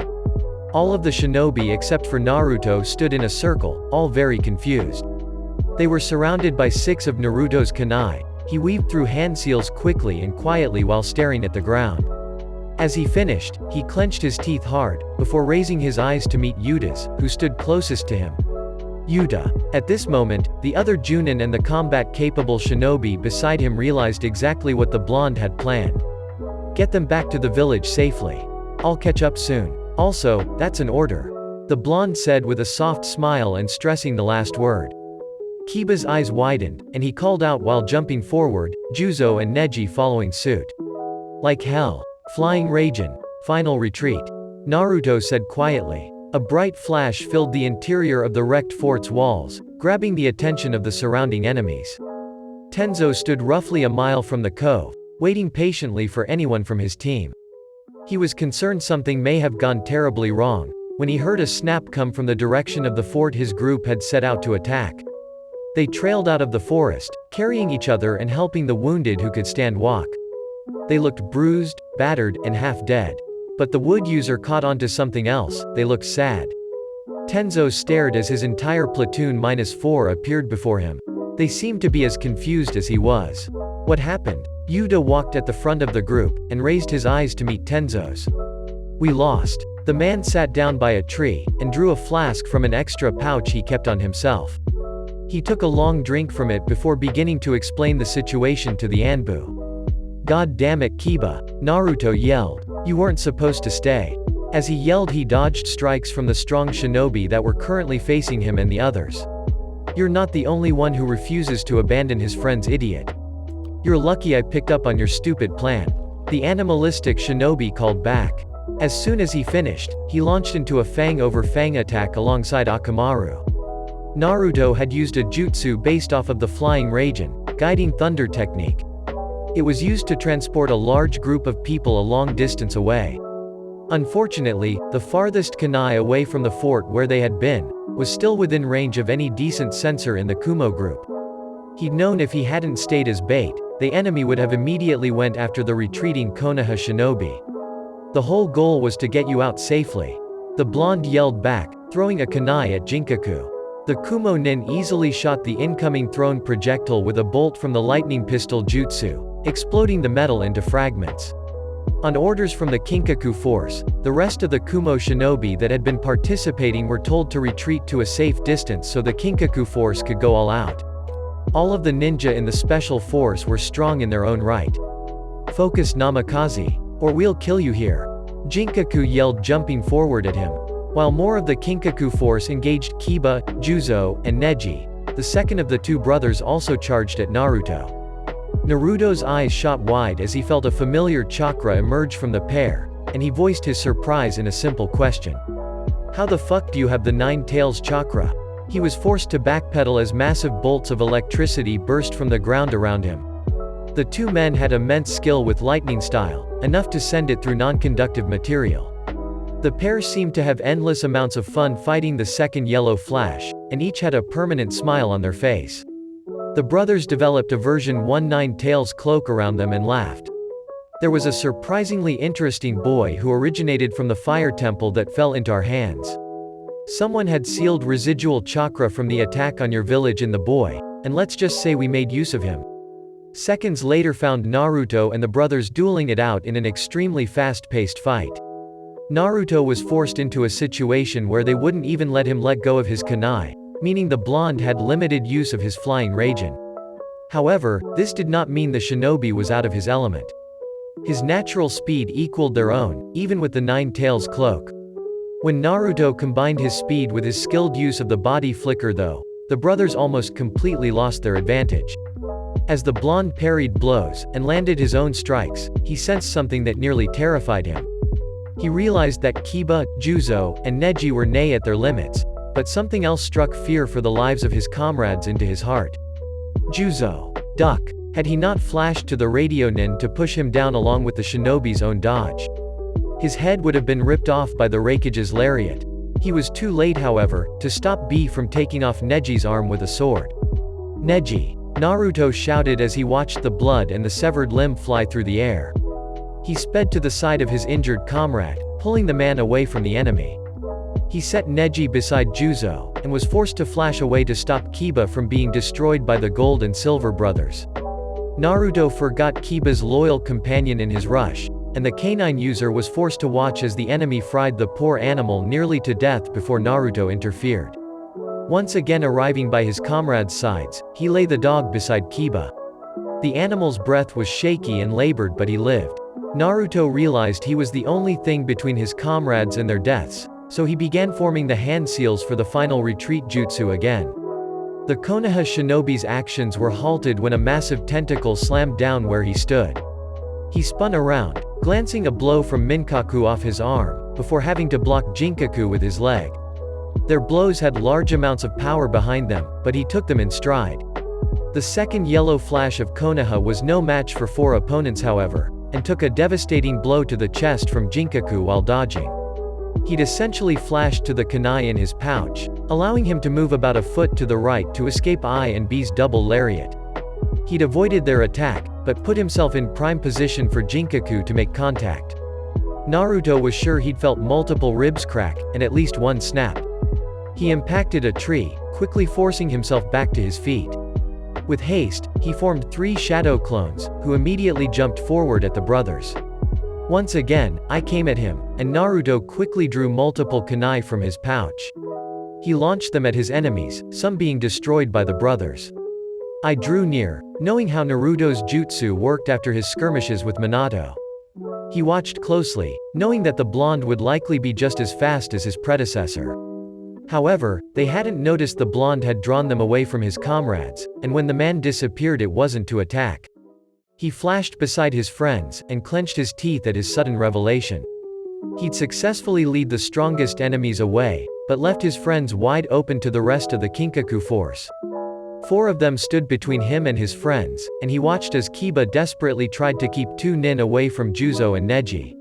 All of the shinobi except for Naruto stood in a circle, all very confused. They were surrounded by 6 of Naruto's kunai. He weaved through hand seals quickly and quietly while staring at the ground. As he finished, he clenched his teeth hard, before raising his eyes to meet Yuta's, who stood closest to him. Yuta. At this moment, the other Junin and the combat-capable shinobi beside him realized exactly what the blonde had planned. Get them back to the village safely. I'll catch up soon. Also, that's an order. The blonde said with a soft smile and stressing the last word. Kiba's eyes widened, and he called out while jumping forward, Juzo and Neji following suit. Like hell. Flying Raijin. Final retreat. Naruto said quietly. A bright flash filled the interior of the wrecked fort's walls, grabbing the attention of the surrounding enemies. Tenzo stood roughly a mile from the cove, waiting patiently for anyone from his team. He was concerned something may have gone terribly wrong, when he heard a snap come from the direction of the fort his group had set out to attack. They trailed out of the forest, carrying each other and helping the wounded who could stand walk. They looked bruised, battered, and half dead. But the wood user caught onto something else, they looked sad. Tenzo stared as his entire platoon -4 appeared before him. They seemed to be as confused as he was. What happened? Yuta walked at the front of the group, and raised his eyes to meet Tenzo's. We lost. The man sat down by a tree, and drew a flask from an extra pouch he kept on himself. He took a long drink from it before beginning to explain the situation to the Anbu. God damn it, Kiba, Naruto yelled. You weren't supposed to stay. As he yelled, he dodged strikes from the strong shinobi that were currently facing him and the others. You're not the only one who refuses to abandon his friend's idiot. You're lucky I picked up on your stupid plan. The animalistic shinobi called back. As soon as he finished, he launched into a fang over fang attack alongside Akamaru. Naruto had used a jutsu based off of the Flying Raijin, Guiding Thunder technique. It was used to transport a large group of people a long distance away. Unfortunately, the farthest kunai away from the fort where they had been, was still within range of any decent sensor in the Kumo group. He'd known if he hadn't stayed as bait, the enemy would have immediately went after the retreating Konoha shinobi. The whole goal was to get you out safely. The blonde yelled back, throwing a kunai at Jinkaku. The Kumo nin easily shot the incoming thrown projectile with a bolt from the lightning pistol jutsu, exploding the metal into fragments. On orders from the Kinkaku force, the rest of the Kumo shinobi that had been participating were told to retreat to a safe distance so the Kinkaku force could go all out. All of the ninja in the special force were strong in their own right. Focus Namikaze, or we'll kill you here. Jinkaku yelled, jumping forward at him. While more of the Kinkaku force engaged Kiba, Juzo, and Neji, the second of the two brothers also charged at Naruto. Naruto's eyes shot wide as he felt a familiar chakra emerge from the pair, and he voiced his surprise in a simple question. "How the fuck do you have the Nine Tails chakra?" He was forced to backpedal as massive bolts of electricity burst from the ground around him. The two men had immense skill with lightning style, enough to send it through non-conductive material. The pair seemed to have endless amounts of fun fighting the second yellow flash, and each had a permanent smile on their face. The brothers developed a version 1 Nine Tails cloak around them and laughed. There was a surprisingly interesting boy who originated from the fire temple that fell into our hands. Someone had sealed residual chakra from the attack on your village in the boy, and let's just say we made use of him. Seconds later found Naruto and the brothers dueling it out in an extremely fast-paced fight. Naruto was forced into a situation where they wouldn't even let him let go of his kunai, meaning the blonde had limited use of his flying Raijin. However, this did not mean the shinobi was out of his element. His natural speed equaled their own, even with the Nine Tails cloak. When Naruto combined his speed with his skilled use of the body flicker though, the brothers almost completely lost their advantage. As the blonde parried blows, and landed his own strikes, he sensed something that nearly terrified him. He realized that Kiba, Juzo, and Neji were nay at their limits, but something else struck fear for the lives of his comrades into his heart. Juzo. Duck. Had he not flashed to the radio nin to push him down along with the shinobi's own dodge? His head would have been ripped off by the Raikage's lariat. He was too late however, to stop B from taking off Neji's arm with a sword. "Neji!" Naruto shouted as he watched the blood and the severed limb fly through the air. He sped to the side of his injured comrade, pulling the man away from the enemy. He set Neji beside Juzo, and was forced to flash away to stop Kiba from being destroyed by the Gold and Silver brothers. Naruto forgot Kiba's loyal companion in his rush, and the canine user was forced to watch as the enemy fried the poor animal nearly to death before Naruto interfered. Once again arriving by his comrades' sides, he lay the dog beside Kiba. The animal's breath was shaky and labored but he lived. Naruto realized he was the only thing between his comrades and their deaths, so he began forming the hand seals for the final retreat jutsu again. The Konoha shinobi's actions were halted when a massive tentacle slammed down where he stood. He spun around, glancing a blow from Minkaku off his arm, before having to block Jinkaku with his leg. Their blows had large amounts of power behind them, but he took them in stride. The second yellow flash of Konoha was no match for four opponents however, and took a devastating blow to the chest from Jinkaku while dodging. He'd essentially flashed to the kunai in his pouch, allowing him to move about a foot to the right to escape I and B's double lariat. He'd avoided their attack, but put himself in prime position for Jinkaku to make contact. Naruto was sure he'd felt multiple ribs crack, and at least one snap. He impacted a tree, quickly forcing himself back to his feet. With haste, he formed 3 shadow clones, who immediately jumped forward at the brothers. Once again, I came at him, and Naruto quickly drew multiple kunai from his pouch. He launched them at his enemies, some being destroyed by the brothers. I drew near, knowing how Naruto's jutsu worked after his skirmishes with Minato. He watched closely, knowing that the blonde would likely be just as fast as his predecessor. However, they hadn't noticed the blonde had drawn them away from his comrades, and when the man disappeared it wasn't to attack. He flashed beside his friends, and clenched his teeth at his sudden revelation. He'd successfully lead the strongest enemies away, but left his friends wide open to the rest of the Kinkaku force. 4 of them stood between him and his friends, and he watched as Kiba desperately tried to keep 2 nin away from Juzo and Neji.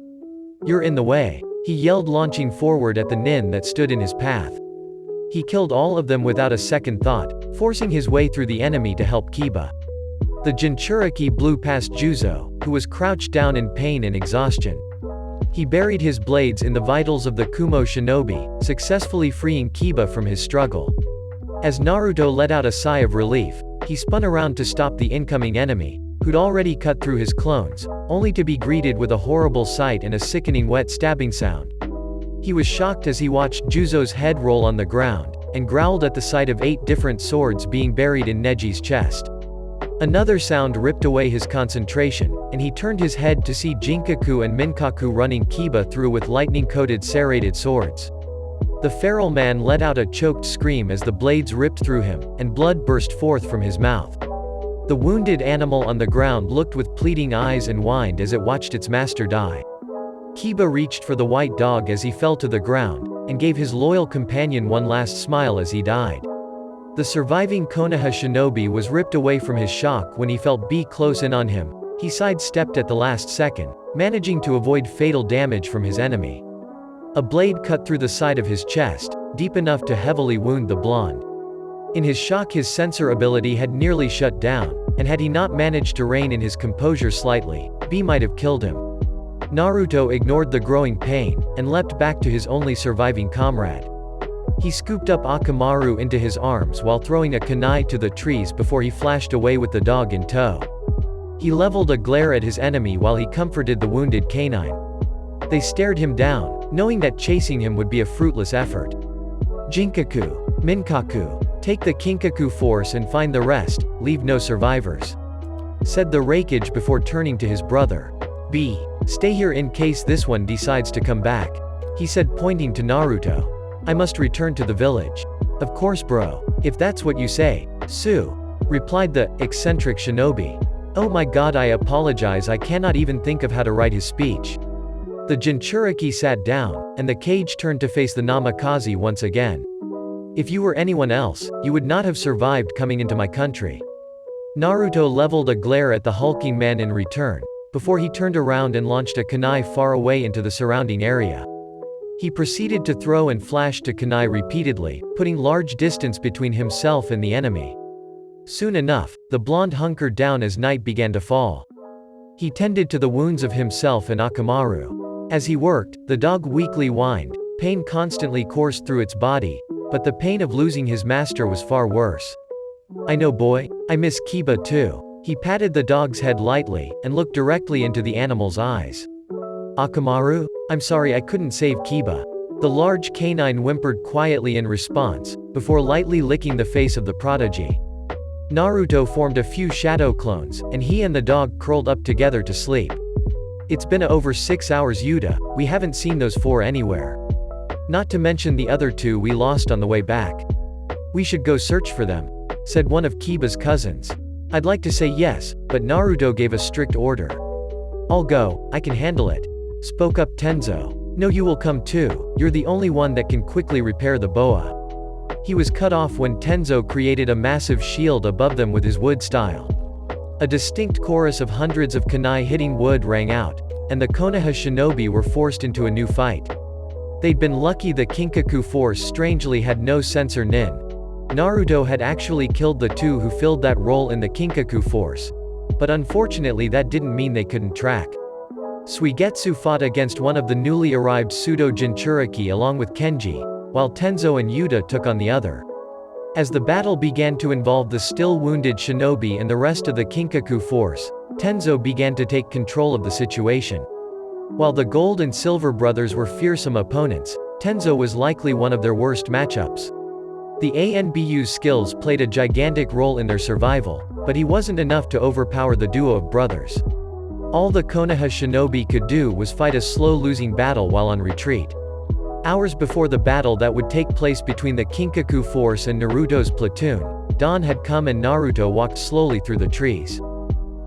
"You're in the way," he yelled, launching forward at the nin that stood in his path. He killed all of them without a second thought, forcing his way through the enemy to help Kiba. The Jinchuriki blew past Juzo, who was crouched down in pain and exhaustion. He buried his blades in the vitals of the Kumo shinobi, successfully freeing Kiba from his struggle. As Naruto let out a sigh of relief, he spun around to stop the incoming enemy, who'd already cut through his clones, only to be greeted with a horrible sight and a sickening wet stabbing sound. He was shocked as he watched Juzo's head roll on the ground, and growled at the sight of 8 different swords being buried in Neji's chest. Another sound ripped away his concentration, and he turned his head to see Jinkaku and Minkaku running Kiba through with lightning-coated serrated swords. The feral man let out a choked scream as the blades ripped through him, and blood burst forth from his mouth. The wounded animal on the ground looked with pleading eyes and whined as it watched its master die. Kiba reached for the white dog as he fell to the ground, and gave his loyal companion one last smile as he died. The surviving Konoha shinobi was ripped away from his shock when he felt B close in on him. He sidestepped at the last second, managing to avoid fatal damage from his enemy. A blade cut through the side of his chest, deep enough to heavily wound the blonde. In his shock, his sensor ability had nearly shut down, and had he not managed to rein in his composure slightly, B might have killed him. Naruto ignored the growing pain, and leapt back to his only surviving comrade. He scooped up Akamaru into his arms while throwing a kunai to the trees before he flashed away with the dog in tow. He leveled a glare at his enemy while he comforted the wounded canine. They stared him down, knowing that chasing him would be a fruitless effort. "Jinkaku, Minkaku, take the Kinkaku force and find the rest, leave no survivors," said the Raikage before turning to his brother. "B, stay here in case this one decides to come back," he said, pointing to Naruto. "I must return to the village." "Of course bro, if that's what you say, Su," replied the eccentric shinobi. "Oh my god, I apologize, I cannot even think of how to write his speech." The Jinchuriki sat down, and the cage turned to face the Namikaze once again. "If you were anyone else, you would not have survived coming into my country." Naruto leveled a glare at the hulking man in return, before he turned around and launched a kunai far away into the surrounding area. He proceeded to throw and flash to kunai repeatedly, putting large distance between himself and the enemy. Soon enough, the blonde hunkered down as night began to fall. He tended to the wounds of himself and Akamaru. As he worked, the dog weakly whined. Pain constantly coursed through its body, but the pain of losing his master was far worse. "I know boy, I miss Kiba too." He patted the dog's head lightly, and looked directly into the animal's eyes. "Akamaru, I'm sorry I couldn't save Kiba." The large canine whimpered quietly in response, before lightly licking the face of the prodigy. Naruto formed a few shadow clones, and he and the dog curled up together to sleep. "It's been over 6 hours Yuta, we haven't seen those 4 anywhere. Not to mention the other 2 we lost on the way back. We should go search for them," said one of Kiba's cousins. "I'd like to say yes, but Naruto gave a strict order." "I'll go, I can handle it," spoke up Tenzo. "No, you will come too, you're the only one that can quickly repair the boa." He was cut off when Tenzo created a massive shield above them with his wood style. A distinct chorus of hundreds of kunai hitting wood rang out, and the Konoha shinobi were forced into a new fight. They'd been lucky the Kinkaku force strangely had no sensor nin. Naruto had actually killed the 2 who filled that role in the Kinkaku force. But unfortunately that didn't mean they couldn't track. Suigetsu fought against one of the newly arrived pseudo-Jinchuriki along with Kenji, while Tenzo and Yuta took on the other. As the battle began to involve the still wounded shinobi and the rest of the Kinkaku force, Tenzo began to take control of the situation. While the Gold and Silver brothers were fearsome opponents, Tenzo was likely one of their worst matchups. The ANBU's skills played a gigantic role in their survival, but he wasn't enough to overpower the duo of brothers. All the Konoha shinobi could do was fight a slow-losing battle while on retreat. Hours before the battle that would take place between the Kinkaku force and Naruto's platoon, dawn had come and Naruto walked slowly through the trees.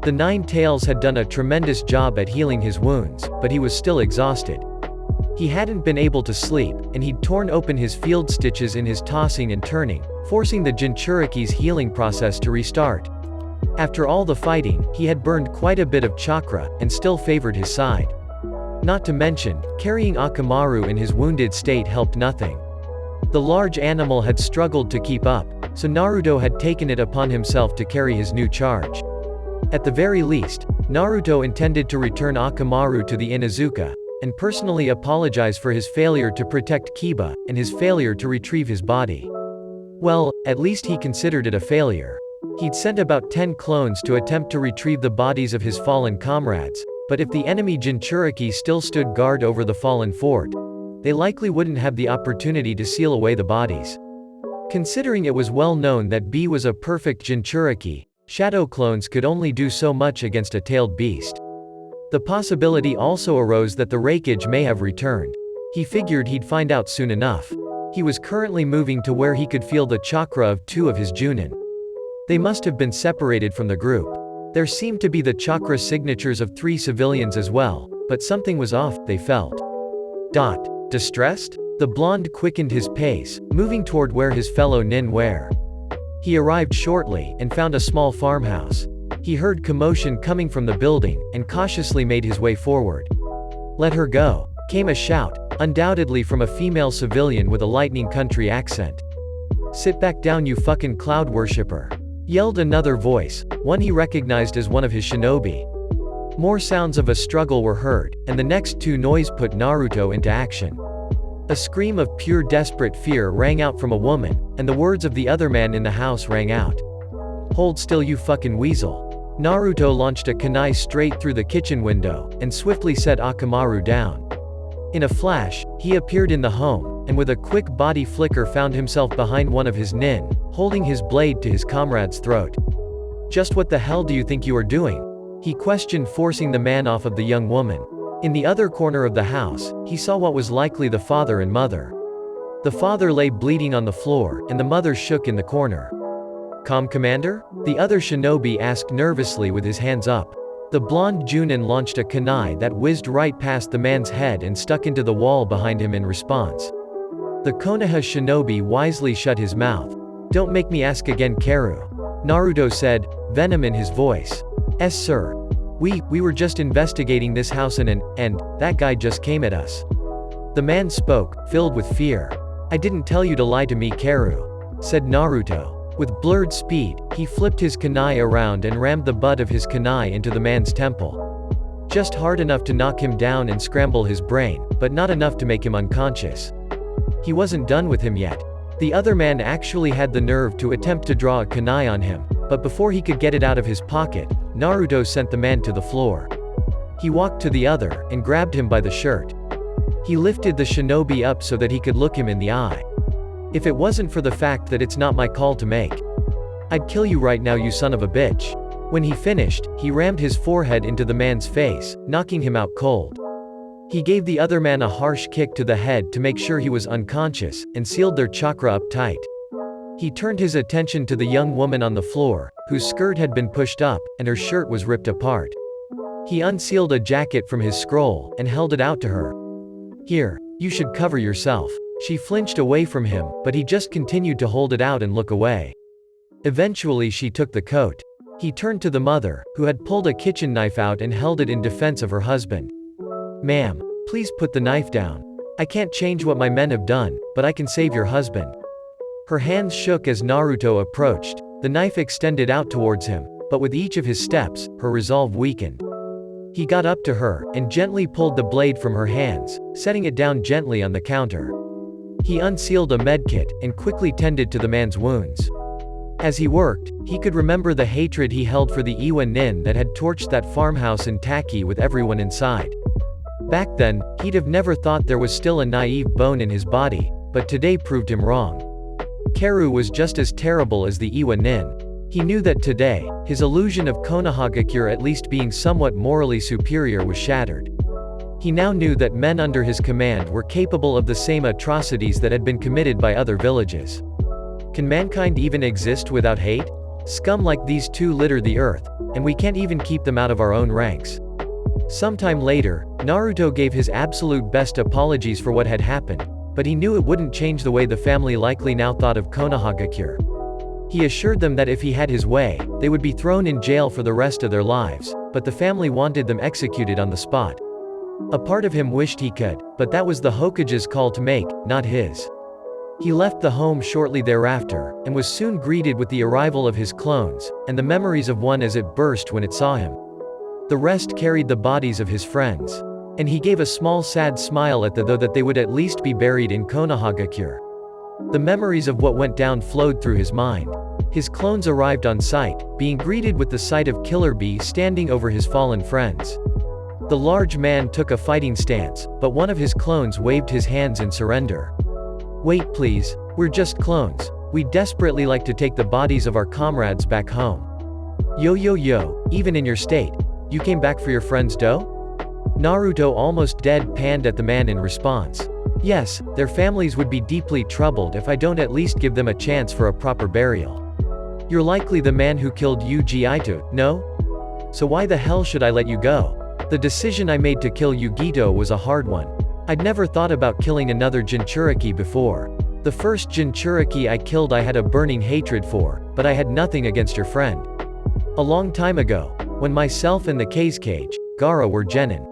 The Nine Tails had done a tremendous job at healing his wounds, but he was still exhausted. He hadn't been able to sleep, and he'd torn open his field stitches in his tossing and turning, forcing the Jinchuriki's healing process to restart. After all the fighting, he had burned quite a bit of chakra, and still favored his side. Not to mention, carrying Akamaru in his wounded state helped nothing. The large animal had struggled to keep up, so Naruto had taken it upon himself to carry his new charge. At the very least, Naruto intended to return Akamaru to the Inuzuka, and personally apologize for his failure to protect Kiba, and his failure to retrieve his body. Well, at least he considered it a failure. He'd sent about 10 clones to attempt to retrieve the bodies of his fallen comrades, but if the enemy Jinchuriki still stood guard over the fallen fort, they likely wouldn't have the opportunity to seal away the bodies. Considering it was well known that B was a perfect Jinchuriki, shadow clones could only do so much against a tailed beast. The possibility also arose that the Raikage may have returned. He figured he'd find out soon enough. He was currently moving to where he could feel the chakra of 2 of his Junin. They must have been separated from the group. There seemed to be the chakra signatures of 3 civilians as well, but something was off, they felt. Distressed? The blonde quickened his pace, moving toward where his fellow nin were. He arrived shortly, and found a small farmhouse. He heard commotion coming from the building, and cautiously made his way forward. "Let her go," came a shout, undoubtedly from a female civilian with a lightning country accent. "Sit back down, you fucking cloud worshipper," yelled another voice, one he recognized as one of his shinobi. More sounds of a struggle were heard, and the next 2 noise put Naruto into action. A scream of pure desperate fear rang out from a woman, and the words of the other man in the house rang out. "Hold still, you fucking weasel." Naruto launched a kunai straight through the kitchen window, and swiftly set Akamaru down. In a flash, he appeared in the home, and with a quick body flicker found himself behind one of his nin, holding his blade to his comrade's throat. "Just what the hell do you think you are doing?" he questioned, forcing the man off of the young woman. In the other corner of the house, he saw what was likely the father and mother. The father lay bleeding on the floor, and the mother shook in the corner. "Calm, Commander?" the other shinobi asked nervously with his hands up. The blonde Junin launched a kunai that whizzed right past the man's head and stuck into the wall behind him in response. The Konoha shinobi wisely shut his mouth. "Don't make me ask again, Karu," Naruto said, venom in his voice. "Yes, sir. We were just investigating this house and that guy just came at us." The man spoke, filled with fear. "I didn't tell you to lie to me, Karu," said Naruto. With blurred speed, he flipped his kunai around and rammed the butt of his kunai into the man's temple. Just hard enough to knock him down and scramble his brain, but not enough to make him unconscious. He wasn't done with him yet. The other man actually had the nerve to attempt to draw a kunai on him, but before he could get it out of his pocket, Naruto sent the man to the floor. He walked to the other, and grabbed him by the shirt. He lifted the shinobi up so that he could look him in the eye. "If it wasn't for the fact that it's not my call to make, I'd kill you right now, you son of a bitch." When he finished, he rammed his forehead into the man's face, knocking him out cold. He gave the other man a harsh kick to the head to make sure he was unconscious, and sealed their chakra up tight. He turned his attention to the young woman on the floor, whose skirt had been pushed up, and her shirt was ripped apart. He unsealed a jacket from his scroll, and held it out to her. "Here, you should cover yourself." She flinched away from him, but he just continued to hold it out and look away. Eventually she took the coat. He turned to the mother, who had pulled a kitchen knife out and held it in defense of her husband. "Ma'am, please put the knife down. I can't change what my men have done, but I can save your husband." Her hands shook as Naruto approached, the knife extended out towards him, but with each of his steps, her resolve weakened. He got up to her, and gently pulled the blade from her hands, setting it down gently on the counter. He unsealed a medkit, and quickly tended to the man's wounds. As he worked, he could remember the hatred he held for the Iwa nin that had torched that farmhouse in Taki with everyone inside. Back then, he'd have never thought there was still a naive bone in his body, but today proved him wrong. Karu was just as terrible as the Iwa nin. He knew that today, his illusion of Konohagakure at least being somewhat morally superior was shattered. He now knew that men under his command were capable of the same atrocities that had been committed by other villages. Can mankind even exist without hate? Scum like these two litter the earth, and we can't even keep them out of our own ranks. Sometime later, Naruto gave his absolute best apologies for what had happened, but he knew it wouldn't change the way the family likely now thought of Konohagakure. He assured them that if he had his way, they would be thrown in jail for the rest of their lives, but the family wanted them executed on the spot. A part of him wished he could, but that was the Hokage's call to make, not his. He left the home shortly thereafter, and was soon greeted with the arrival of his clones, and the memories of one as it burst when it saw him. The rest carried the bodies of his friends. And he gave a small sad smile at the though that they would at least be buried in Konohagakure. The memories of what went down flowed through his mind. His clones arrived on site, being greeted with the sight of Killer Bee standing over his fallen friends. The large man took a fighting stance, but one of his clones waved his hands in surrender. "Wait please, we're just clones. We'd desperately like to take the bodies of our comrades back home." Yo, even in your state, you came back for your friend's dough?" Naruto almost deadpanned at the man in response. Yes, their families would be deeply troubled if I don't at least give them a chance for a proper burial. You're likely the man who killed Yuji Ito, no? So why the hell should I let you go? The decision I made to kill Yugito was a hard one. I'd never thought about killing another Jinchuriki before. The first Jinchuriki I killed I had a burning hatred for, but I had nothing against your friend. A long time ago, when myself and the Kazekage, Gaara were genin,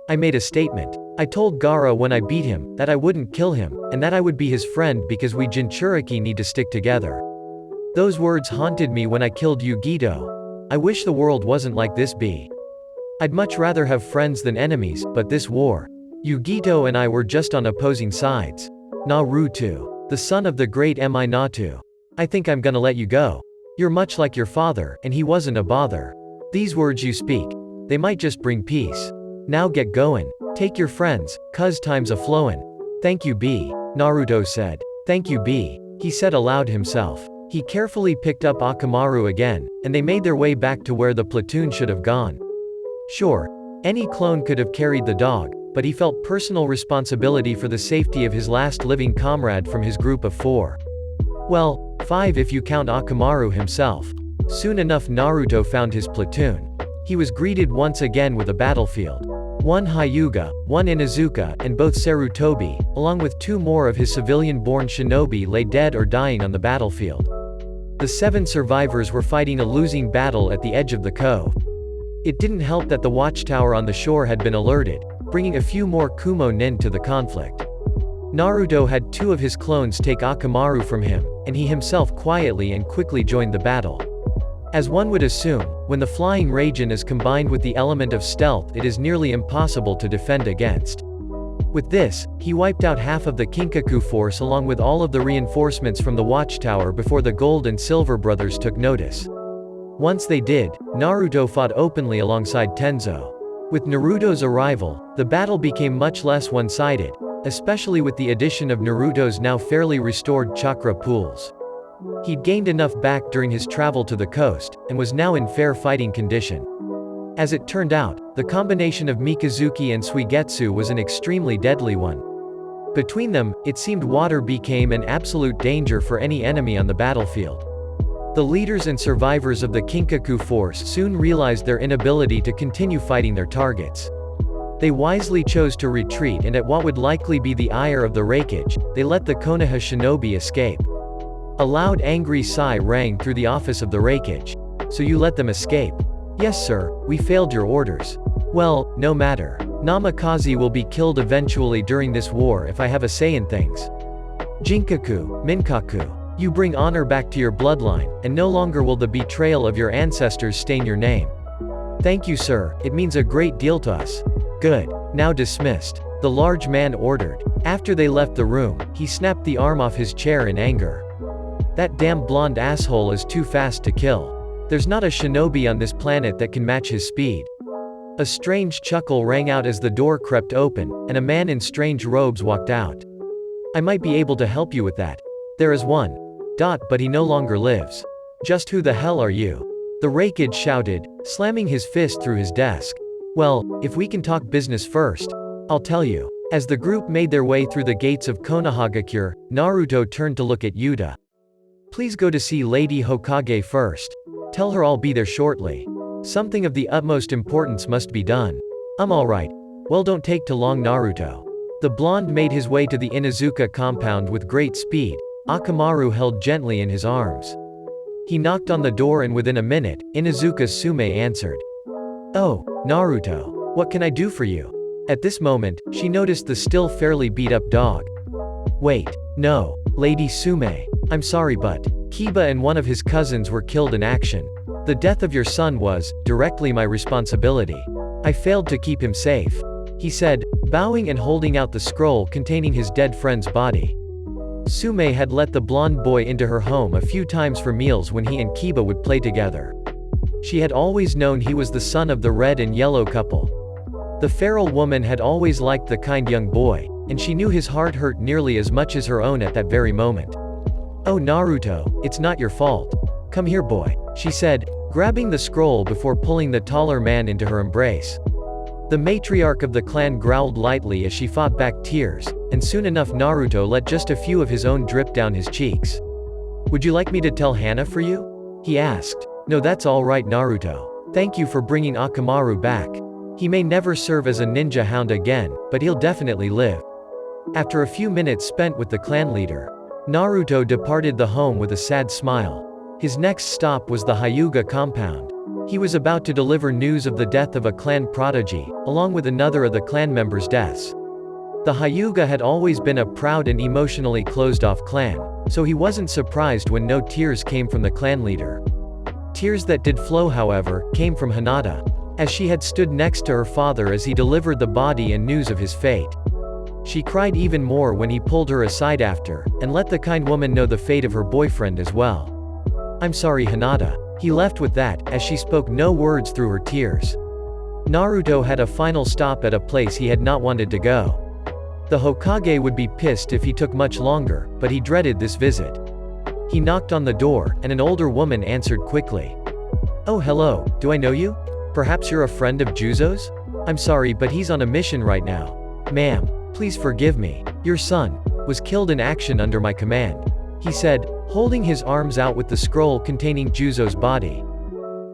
I made a statement. I told Gaara when I beat him, that I wouldn't kill him, and that I would be his friend because we Jinchuriki need to stick together. Those words haunted me when I killed Yugito. I wish the world wasn't like this be. I'd much rather have friends than enemies, but this war. Yugito and I were just on opposing sides. Naruto, the son of the great Minato. I think I'm gonna let you go. You're much like your father, and he wasn't a bother. These words you speak, they might just bring peace. Now get going. Take your friends, cuz time's a flowin'. Thank you B. Naruto said. Thank you B. He said aloud himself. He carefully picked up Akamaru again, and they made their way back to where the platoon should have gone. Sure, any clone could have carried the dog, but he felt personal responsibility for the safety of his last living comrade from his group of 4. Well, 5 if you count Akamaru himself. Soon enough Naruto found his platoon. He was greeted once again with a battlefield. 1 Hyuga, 1 Inuzuka, and both Sarutobi, along with 2 more of his civilian-born shinobi lay dead or dying on the battlefield. The 7 survivors were fighting a losing battle at the edge of the cove. It didn't help that the watchtower on the shore had been alerted, bringing a few more Kumo nin to the conflict. Naruto had 2 of his clones take Akamaru from him, and he himself quietly and quickly joined the battle. As one would assume, when the flying Raijin is combined with the element of stealth it is nearly impossible to defend against. With this, he wiped out half of the Kinkaku force along with all of the reinforcements from the watchtower before the Gold and Silver brothers took notice. Once they did, Naruto fought openly alongside Tenzo. With Naruto's arrival, the battle became much less one-sided, especially with the addition of Naruto's now fairly restored chakra pools. He'd gained enough back during his travel to the coast, and was now in fair fighting condition. As it turned out, the combination of Mikazuki and Suigetsu was an extremely deadly one. Between them, it seemed water became an absolute danger for any enemy on the battlefield. The leaders and survivors of the Kinkaku force soon realized their inability to continue fighting their targets. They wisely chose to retreat, and at what would likely be the ire of the Raikage, they let the Konoha shinobi escape. A loud angry sigh rang through the office of the Raikage. So you let them escape? Yes sir, we failed your orders. Well, no matter. Namikaze will be killed eventually during this war if I have a say in things. Jinkaku, Minkaku. You bring honor back to your bloodline, and no longer will the betrayal of your ancestors stain your name. Thank you sir, it means a great deal to us. Good. Now dismissed. The large man ordered. After they left the room, he snapped the arm off his chair in anger. That damn blonde asshole is too fast to kill. There's not a shinobi on this planet that can match his speed. A strange chuckle rang out as the door crept open, and a man in strange robes walked out. I might be able to help you with that. There is one. But he no longer lives. Just who the hell are you? The Raikage shouted, slamming his fist through his desk. Well, if we can talk business first, I'll tell you. As the group made their way through the gates of Konohagakure, Naruto turned to look at Yuta. Please go to see Lady Hokage first. Tell her I'll be there shortly. Something of the utmost importance must be done. I'm alright. Well, don't take too long, Naruto. The blonde made his way to the Inuzuka compound with great speed, Akamaru held gently in his arms. He knocked on the door and within a minute, Inuzuka Sume answered. Oh, Naruto. What can I do for you? At this moment, she noticed the still fairly beat-up dog. Wait. No. Lady Sume. I'm sorry but, Kiba and one of his cousins were killed in action. The death of your son was, directly my responsibility. I failed to keep him safe. He said, bowing and holding out the scroll containing his dead friend's body. Sume had let the blonde boy into her home a few times for meals when he and Kiba would play together. She had always known he was the son of the red and yellow couple. The feral woman had always liked the kind young boy, and she knew his heart hurt nearly as much as her own at that very moment. Oh Naruto, it's not your fault. Come here boy, she said, grabbing the scroll before pulling the taller man into her embrace. The matriarch of the clan growled lightly as she fought back tears, and soon enough Naruto let just a few of his own drip down his cheeks. "Would you like me to tell Hana for you?" he asked. "No, that's all right, Naruto. Thank you for bringing Akamaru back. He may never serve as a ninja hound again, but he'll definitely live." After a few minutes spent with the clan leader, Naruto departed the home with a sad smile. His next stop was the Hyuga compound. He was about to deliver news of the death of a clan prodigy, along with another of the clan members' deaths. The Hyuga had always been a proud and emotionally closed-off clan, so he wasn't surprised when no tears came from the clan leader. Tears that did flow, however, came from Hinata, as she had stood next to her father as he delivered the body and news of his fate. She cried even more when he pulled her aside after, and let the kind woman know the fate of her boyfriend as well. "I'm sorry, Hinata," he left with that, as she spoke no words through her tears. Naruto had a final stop at a place he had not wanted to go. The Hokage would be pissed if he took much longer, but he dreaded this visit. He knocked on the door, and an older woman answered quickly. "Oh, hello, do I know you? Perhaps you're a friend of Juzo's? I'm sorry, but he's on a mission right now. Ma'am, please forgive me. Your son was killed in action under my command," he said, holding his arms out with the scroll containing Juzo's body.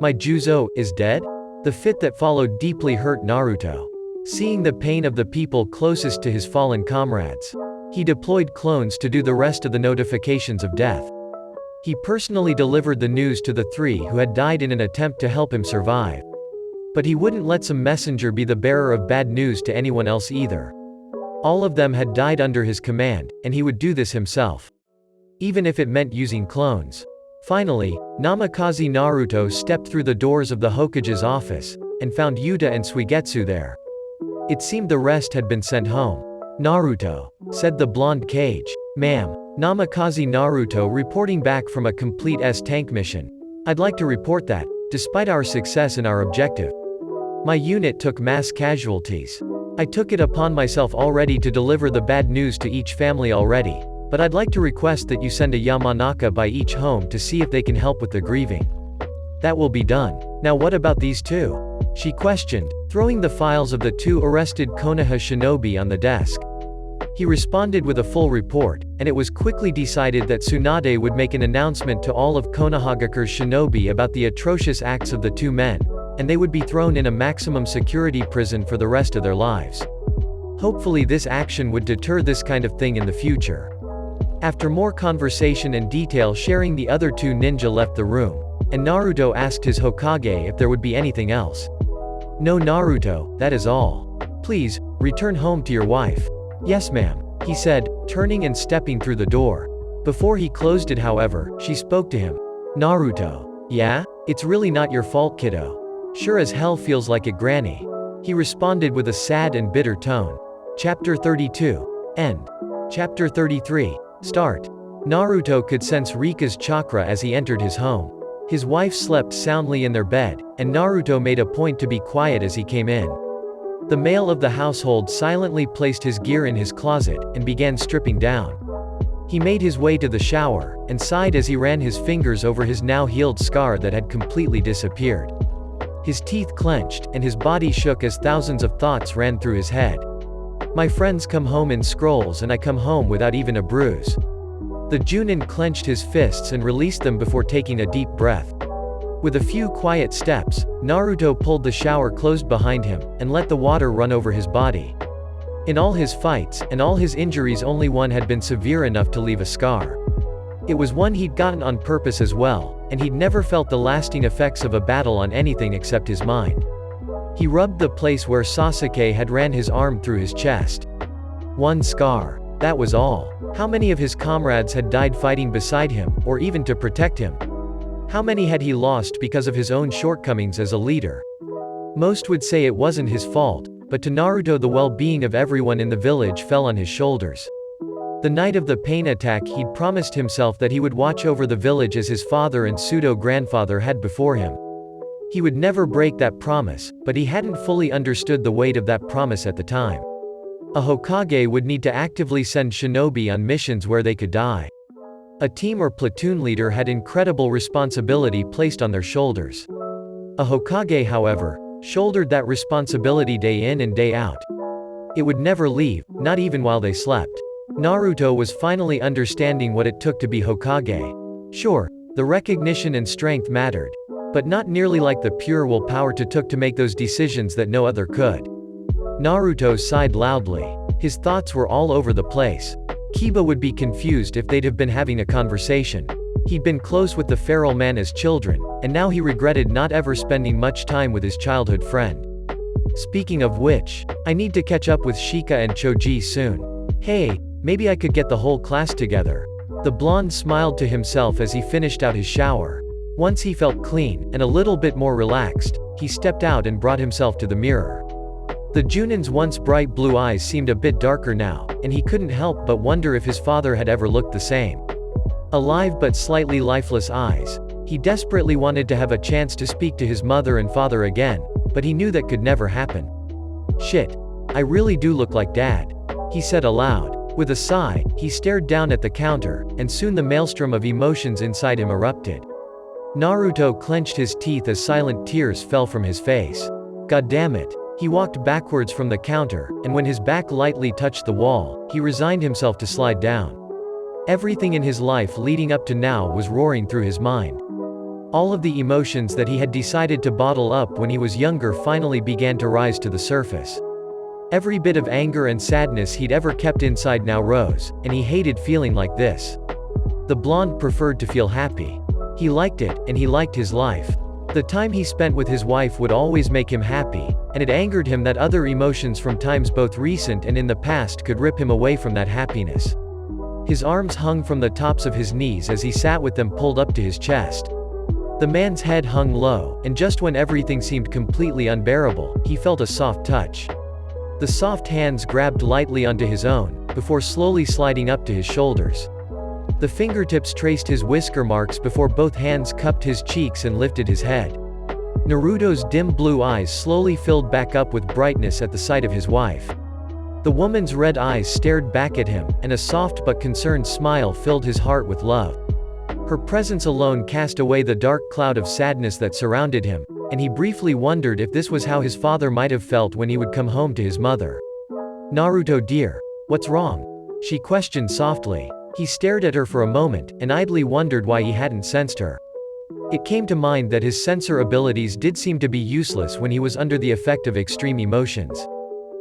"My Juzo is dead?" The fit that followed deeply hurt Naruto. Seeing the pain of the people closest to his fallen comrades, he deployed clones to do the rest of the notifications of death. He personally delivered the news to the three who had died in an attempt to help him survive. But he wouldn't let some messenger be the bearer of bad news to anyone else either. All of them had died under his command, and he would do this himself, even if it meant using clones. Finally, Namikaze Naruto stepped through the doors of the Hokage's office, and found Yuta and Suigetsu there. It seemed the rest had been sent home. "Naruto," said the blonde Kage. "Ma'am, Namikaze Naruto reporting back from a complete S-tank mission. I'd like to report that, despite our success in our objective, my unit took mass casualties. I took it upon myself already to deliver the bad news to each family already, but I'd like to request that you send a Yamanaka by each home to see if they can help with the grieving." "That will be done. Now what about these two?" she questioned, throwing the files of the two arrested Konoha shinobi on the desk. He responded with a full report, and it was quickly decided that Tsunade would make an announcement to all of Konohagakure's shinobi about the atrocious acts of the two men, and they would be thrown in a maximum security prison for the rest of their lives. Hopefully this action would deter this kind of thing in the future. After more conversation and detail sharing, the other two ninja left the room, and Naruto asked his Hokage if there would be anything else. "No, Naruto, that is all. Please, return home to your wife." "Yes, ma'am," he said, turning and stepping through the door. Before he closed it, however, she spoke to him. "Naruto. Yeah? It's really not your fault, kiddo. Sure as hell feels like it, granny." He responded with a sad and bitter tone. Chapter 32. End. Chapter 33. Start. Naruto could sense Rika's chakra as he entered his home. His wife slept soundly in their bed, and Naruto made a point to be quiet as he came in. The male of the household silently placed his gear in his closet, and began stripping down. He made his way to the shower, and sighed as he ran his fingers over his now healed scar that had completely disappeared. His teeth clenched, and his body shook as thousands of thoughts ran through his head. My friends come home in scrolls and I come home without even a bruise. The Junin clenched his fists and released them before taking a deep breath. With a few quiet steps, Naruto pulled the shower closed behind him, and let the water run over his body. In all his fights, and all his injuries, only one had been severe enough to leave a scar. It was one he'd gotten on purpose as well, and he'd never felt the lasting effects of a battle on anything except his mind. He rubbed the place where Sasuke had ran his arm through his chest. One scar. That was all. How many of his comrades had died fighting beside him, or even to protect him? How many had he lost because of his own shortcomings as a leader? Most would say it wasn't his fault, but to Naruto the well-being of everyone in the village fell on his shoulders. The night of the pain attack, he'd promised himself that he would watch over the village as his father and pseudo-grandfather had before him. He would never break that promise, but he hadn't fully understood the weight of that promise at the time. A Hokage would need to actively send shinobi on missions where they could die. A team or platoon leader had incredible responsibility placed on their shoulders. A Hokage, however, shouldered that responsibility day in and day out. It would never leave, not even while they slept. Naruto was finally understanding what it took to be Hokage. Sure, the recognition and strength mattered, but not nearly like the pure willpower it took to make those decisions that no other could. Naruto sighed loudly. His thoughts were all over the place. Kiba would be confused if they'd have been having a conversation. He'd been close with the feral man as children, and now he regretted not ever spending much time with his childhood friend. Speaking of which, I need to catch up with Shika and Choji soon. Hey, maybe I could get the whole class together. The blonde smiled to himself as he finished out his shower. Once he felt clean, and a little bit more relaxed, he stepped out and brought himself to the mirror. The Junin's once bright blue eyes seemed a bit darker now, and he couldn't help but wonder if his father had ever looked the same. Alive but slightly lifeless eyes. He desperately wanted to have a chance to speak to his mother and father again, but he knew that could never happen. Shit. I really do look like Dad, he said aloud. With a sigh, he stared down at the counter, and soon the maelstrom of emotions inside him erupted. Naruto clenched his teeth as silent tears fell from his face. God damn it. He walked backwards from the counter, and when his back lightly touched the wall, he resigned himself to slide down. Everything in his life leading up to now was roaring through his mind. All of the emotions that he had decided to bottle up when he was younger finally began to rise to the surface. Every bit of anger and sadness he'd ever kept inside now rose, and he hated feeling like this. The blonde preferred to feel happy. He liked it, and he liked his life. The time he spent with his wife would always make him happy, and it angered him that other emotions from times both recent and in the past could rip him away from that happiness. His arms hung from the tops of his knees as he sat with them pulled up to his chest. The man's head hung low, and just when everything seemed completely unbearable, he felt a soft touch. The soft hands grabbed lightly onto his own, before slowly sliding up to his shoulders. The fingertips traced his whisker marks before both hands cupped his cheeks and lifted his head. Naruto's dim blue eyes slowly filled back up with brightness at the sight of his wife. The woman's red eyes stared back at him, and a soft but concerned smile filled his heart with love. Her presence alone cast away the dark cloud of sadness that surrounded him, and he briefly wondered if this was how his father might have felt when he would come home to his mother. "Naruto dear, what's wrong?" she questioned softly. He stared at her for a moment, and idly wondered why he hadn't sensed her. It came to mind that his sensor abilities did seem to be useless when he was under the effect of extreme emotions.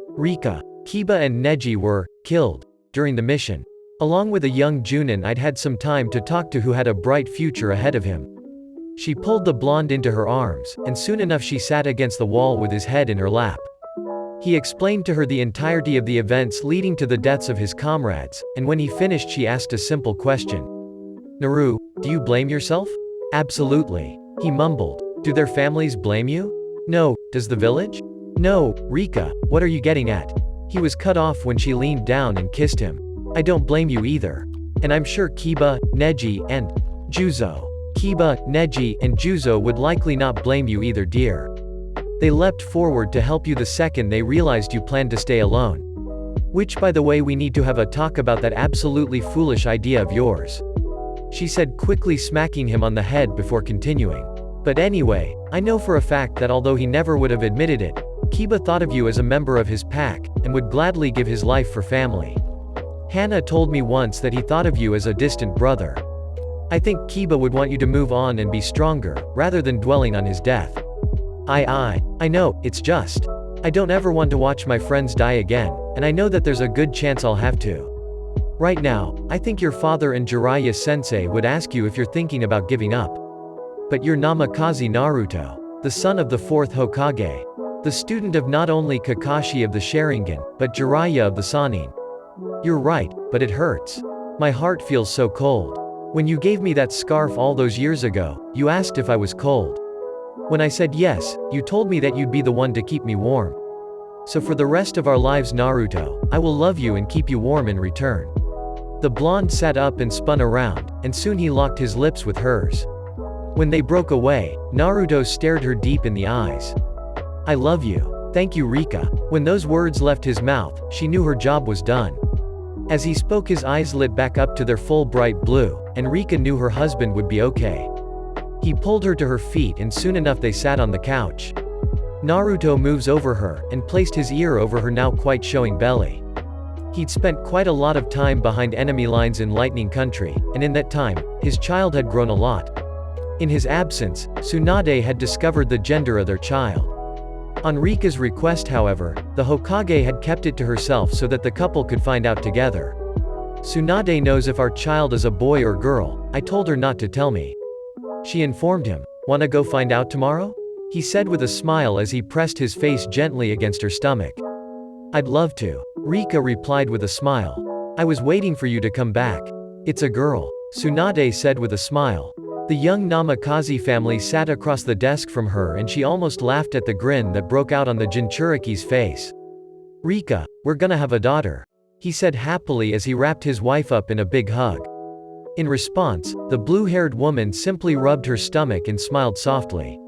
Rika, Kiba and Neji were killed during the mission. Along with a young Junin I'd had some time to talk to who had a bright future ahead of him. She pulled the blonde into her arms, and soon enough she sat against the wall with his head in her lap. He explained to her the entirety of the events leading to the deaths of his comrades, and when he finished she asked a simple question. "Naru, do you blame yourself?" "Absolutely," he mumbled. "Do their families blame you?" "No, does the village?" "No, Rika, what are you getting at?" He was cut off when she leaned down and kissed him. "I don't blame you either. And I'm sure Kiba, Neji, and Juzo. Kiba, Neji, and Juzo would likely not blame you either dear. They leapt forward to help you the second they realized you planned to stay alone. Which by the way we need to have a talk about that absolutely foolish idea of yours," she said quickly smacking him on the head before continuing. "But anyway, I know for a fact that although he never would have admitted it, Kiba thought of you as a member of his pack, and would gladly give his life for family. Hana told me once that he thought of you as a distant brother. I think Kiba would want you to move on and be stronger, rather than dwelling on his death. I know, it's just. I don't ever want to watch my friends die again, and I know that there's a good chance I'll have to. Right now, I think your father and Jiraiya-sensei would ask you if you're thinking about giving up. But you're Namikaze Naruto, the son of the 4th Hokage. The student of not only Kakashi of the Sharingan, but Jiraiya of the Sannin. You're right, but it hurts. My heart feels so cold. When you gave me that scarf all those years ago, you asked if I was cold. When I said yes, you told me that you'd be the one to keep me warm. So for the rest of our lives Naruto, I will love you and keep you warm in return." The blonde sat up and spun around, and soon he locked his lips with hers. When they broke away, Naruto stared her deep in the eyes. "I love you. Thank you Rika." When those words left his mouth, she knew her job was done. As he spoke his eyes lit back up to their full bright blue, and Rika knew her husband would be okay. He pulled her to her feet and soon enough they sat on the couch. Naruto moves over her, and placed his ear over her now quite showing belly. He'd spent quite a lot of time behind enemy lines in Lightning Country, and in that time, his child had grown a lot. In his absence, Tsunade had discovered the gender of their child. On Rika's request however, the Hokage had kept it to herself so that the couple could find out together. Tsunade knows if our child is a boy or girl, I told her not to tell me. She informed him. Wanna go find out tomorrow? He said with a smile as he pressed his face gently against her stomach. I'd love to. Rika replied with a smile. I was waiting for you to come back. It's a girl. Tsunade said with a smile. The young Namikaze family sat across the desk from her and she almost laughed at the grin that broke out on the Jinchuriki's face. Rika, we're gonna have a daughter, he said happily as he wrapped his wife up in a big hug. In response, the blue-haired woman simply rubbed her stomach and smiled softly.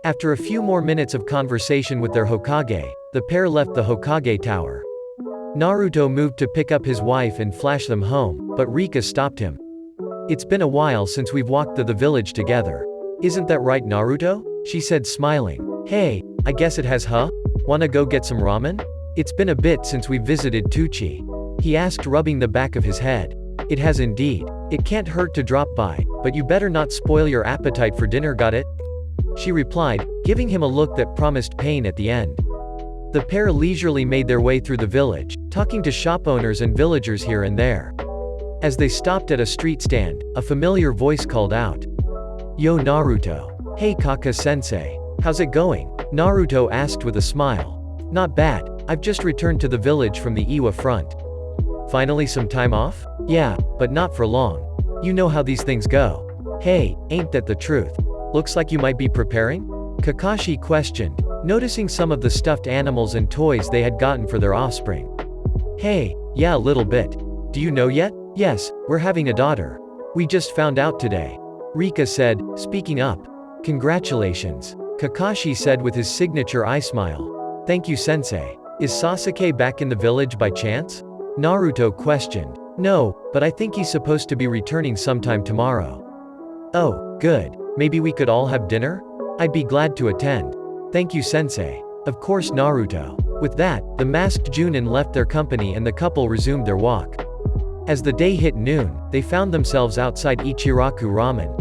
After a few more minutes of conversation with their Hokage, the pair left the Hokage tower. Naruto moved to pick up his wife and flash them home, but Rika stopped him. It's been a while since we've walked to the village together. Isn't that right, Naruto? She said smiling. Hey, I guess it has, huh? Wanna go get some ramen? It's been a bit since we visited Tucci. He asked, rubbing the back of his head. It has indeed. It can't hurt to drop by, but you better not spoil your appetite for dinner, got it? She replied, giving him a look that promised pain at the end. The pair leisurely made their way through the village, talking to shop owners and villagers here and there. As they stopped at a street stand, a familiar voice called out. Yo Naruto. Hey Kaka-sensei. How's it going? Naruto asked with a smile. Not bad, I've just returned to the village from the Iwa front. Finally some time off? Yeah, but not for long. You know how these things go. Hey, ain't that the truth? Looks like you might be preparing? Kakashi questioned, noticing some of the stuffed animals and toys they had gotten for their offspring. Hey, yeah, a little bit. Do you know yet? Yes, we're having a daughter. We just found out today. Rika said, speaking up. Congratulations. Kakashi said with his signature eye smile. Thank you, sensei. Is Sasuke back in the village by chance? Naruto questioned. No, but I think he's supposed to be returning sometime tomorrow. Oh, good. Maybe we could all have dinner? I'd be glad to attend. Thank you, sensei. Of course, Naruto. With that, the masked Junin left their company and the couple resumed their walk. As the day hit noon, they found themselves outside Ichiraku Ramen.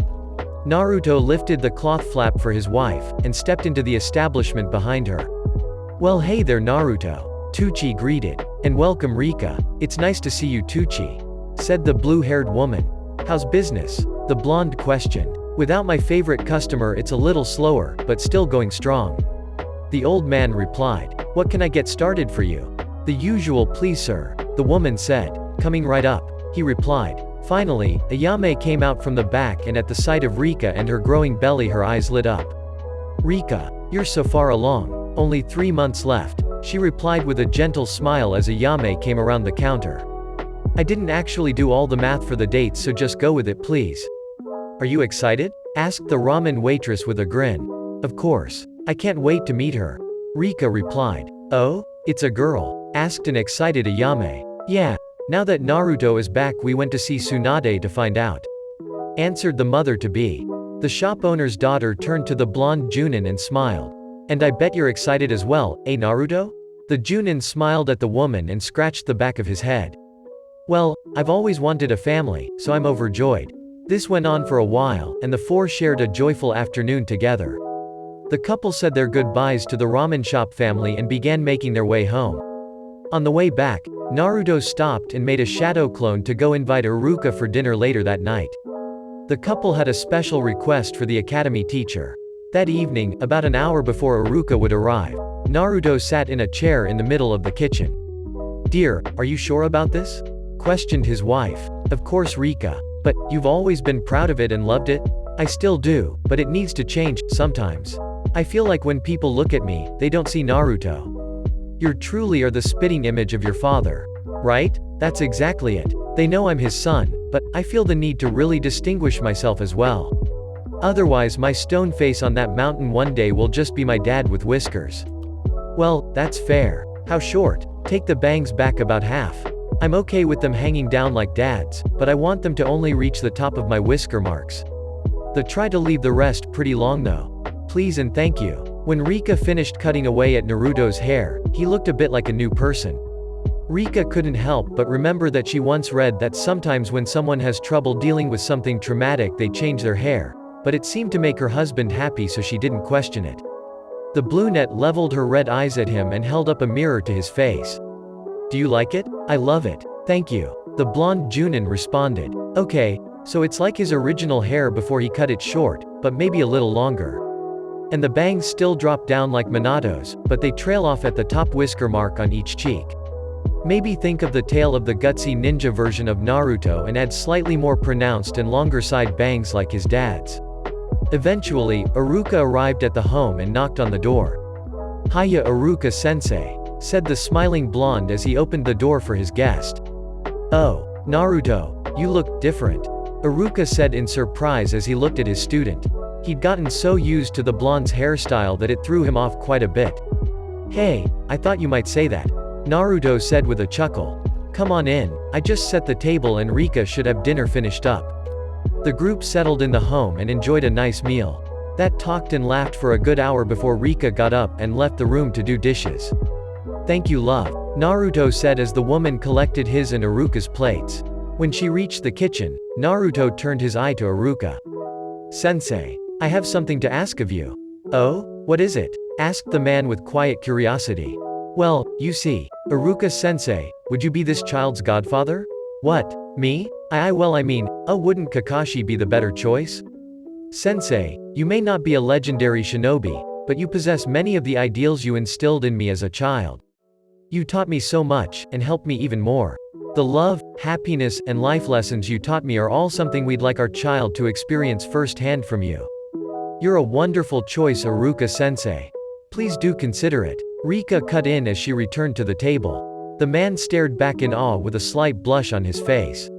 Naruto lifted the cloth flap for his wife, and stepped into the establishment behind her. Well, hey there, Naruto. Tucci greeted. And welcome, Rika. It's nice to see you, Tucci, said the blue-haired woman. How's business? The blonde questioned. Without my favorite customer it's a little slower, but still going strong. The old man replied. What can I get started for you? The usual, please, sir, the woman said. Coming right up, he replied. Finally, Ayame came out from the back and at the sight of Rika and her growing belly her eyes lit up. Rika, you're so far along. Only 3 months left, she replied with a gentle smile as Ayame came around the counter. I didn't actually do all the math for the dates, so just go with it, please. Are you excited? Asked the ramen waitress with a grin. Of course. I can't wait to meet her. Rika replied. Oh? It's a girl? Asked an excited Ayame. Yeah. Now that Naruto is back we went to see Tsunade to find out. Answered the mother-to-be. The shop owner's daughter turned to the blonde Junin and smiled. And I bet you're excited as well, eh Naruto? The Junin smiled at the woman and scratched the back of his head. Well, I've always wanted a family, so I'm overjoyed. This went on for a while, and the four shared a joyful afternoon together. The couple said their goodbyes to the ramen shop family and began making their way home. On the way back, Naruto stopped and made a shadow clone to go invite Iruka for dinner later that night. The couple had a special request for the academy teacher. That evening, about an hour before Iruka would arrive, Naruto sat in a chair in the middle of the kitchen. Dear, are you sure about this? Questioned his wife. Of course, Rika. But, you've always been proud of it and loved it? I still do, but it needs to change, sometimes. I feel like when people look at me, they don't see Naruto. You truly are the spitting image of your father. Right? That's exactly it. They know I'm his son, but I feel the need to really distinguish myself as well. Otherwise my stone face on that mountain one day will just be my dad with whiskers. Well, that's fair. How short? Take the bangs back about half. I'm okay with them hanging down like dad's, but I want them to only reach the top of my whisker marks. Try to leave the rest pretty long though. Please and thank you. When Rika finished cutting away at Naruto's hair, he looked a bit like a new person. Rika couldn't help but remember that she once read that sometimes when someone has trouble dealing with something traumatic they change their hair, but it seemed to make her husband happy so she didn't question it. The brunette leveled her red eyes at him and held up a mirror to his face. "Do you like it? I love it. Thank you." The blonde Junin responded. "Okay, so it's like his original hair before he cut it short, but maybe a little longer. And the bangs still drop down like Minato's, but they trail off at the top whisker mark on each cheek. Maybe think of the tail of the gutsy ninja version of Naruto and add slightly more pronounced and longer side bangs like his dad's." Eventually, Iruka arrived at the home and knocked on the door. "Hiya Iruka-sensei," said the smiling blonde as he opened the door for his guest. "Oh, Naruto, you look different," Iruka said in surprise as he looked at his student. He'd gotten so used to the blonde's hairstyle that it threw him off quite a bit. "Hey, I thought you might say that," Naruto said with a chuckle. "Come on in, I just set the table and Rika should have dinner finished up." The group settled in the home and enjoyed a nice meal. That talked and laughed for a good hour before Rika got up and left the room to do dishes. "Thank you, love," Naruto said as the woman collected his and Iruka's plates. When she reached the kitchen, Naruto turned his eye to Iruka. "Sensei, I have something to ask of you." "Oh? What is it?" asked the man with quiet curiosity. "Well, you see, Iruka-sensei, would you be this child's godfather?" "What? Me? Wouldn't Kakashi be the better choice?" "Sensei, you may not be a legendary shinobi, but you possess many of the ideals you instilled in me as a child. You taught me so much, and helped me even more. The love, happiness, and life lessons you taught me are all something we'd like our child to experience firsthand from you. You're a wonderful choice, Iruka-sensei. Please do consider it." Rika cut in as she returned to the table. The man stared back in awe with a slight blush on his face.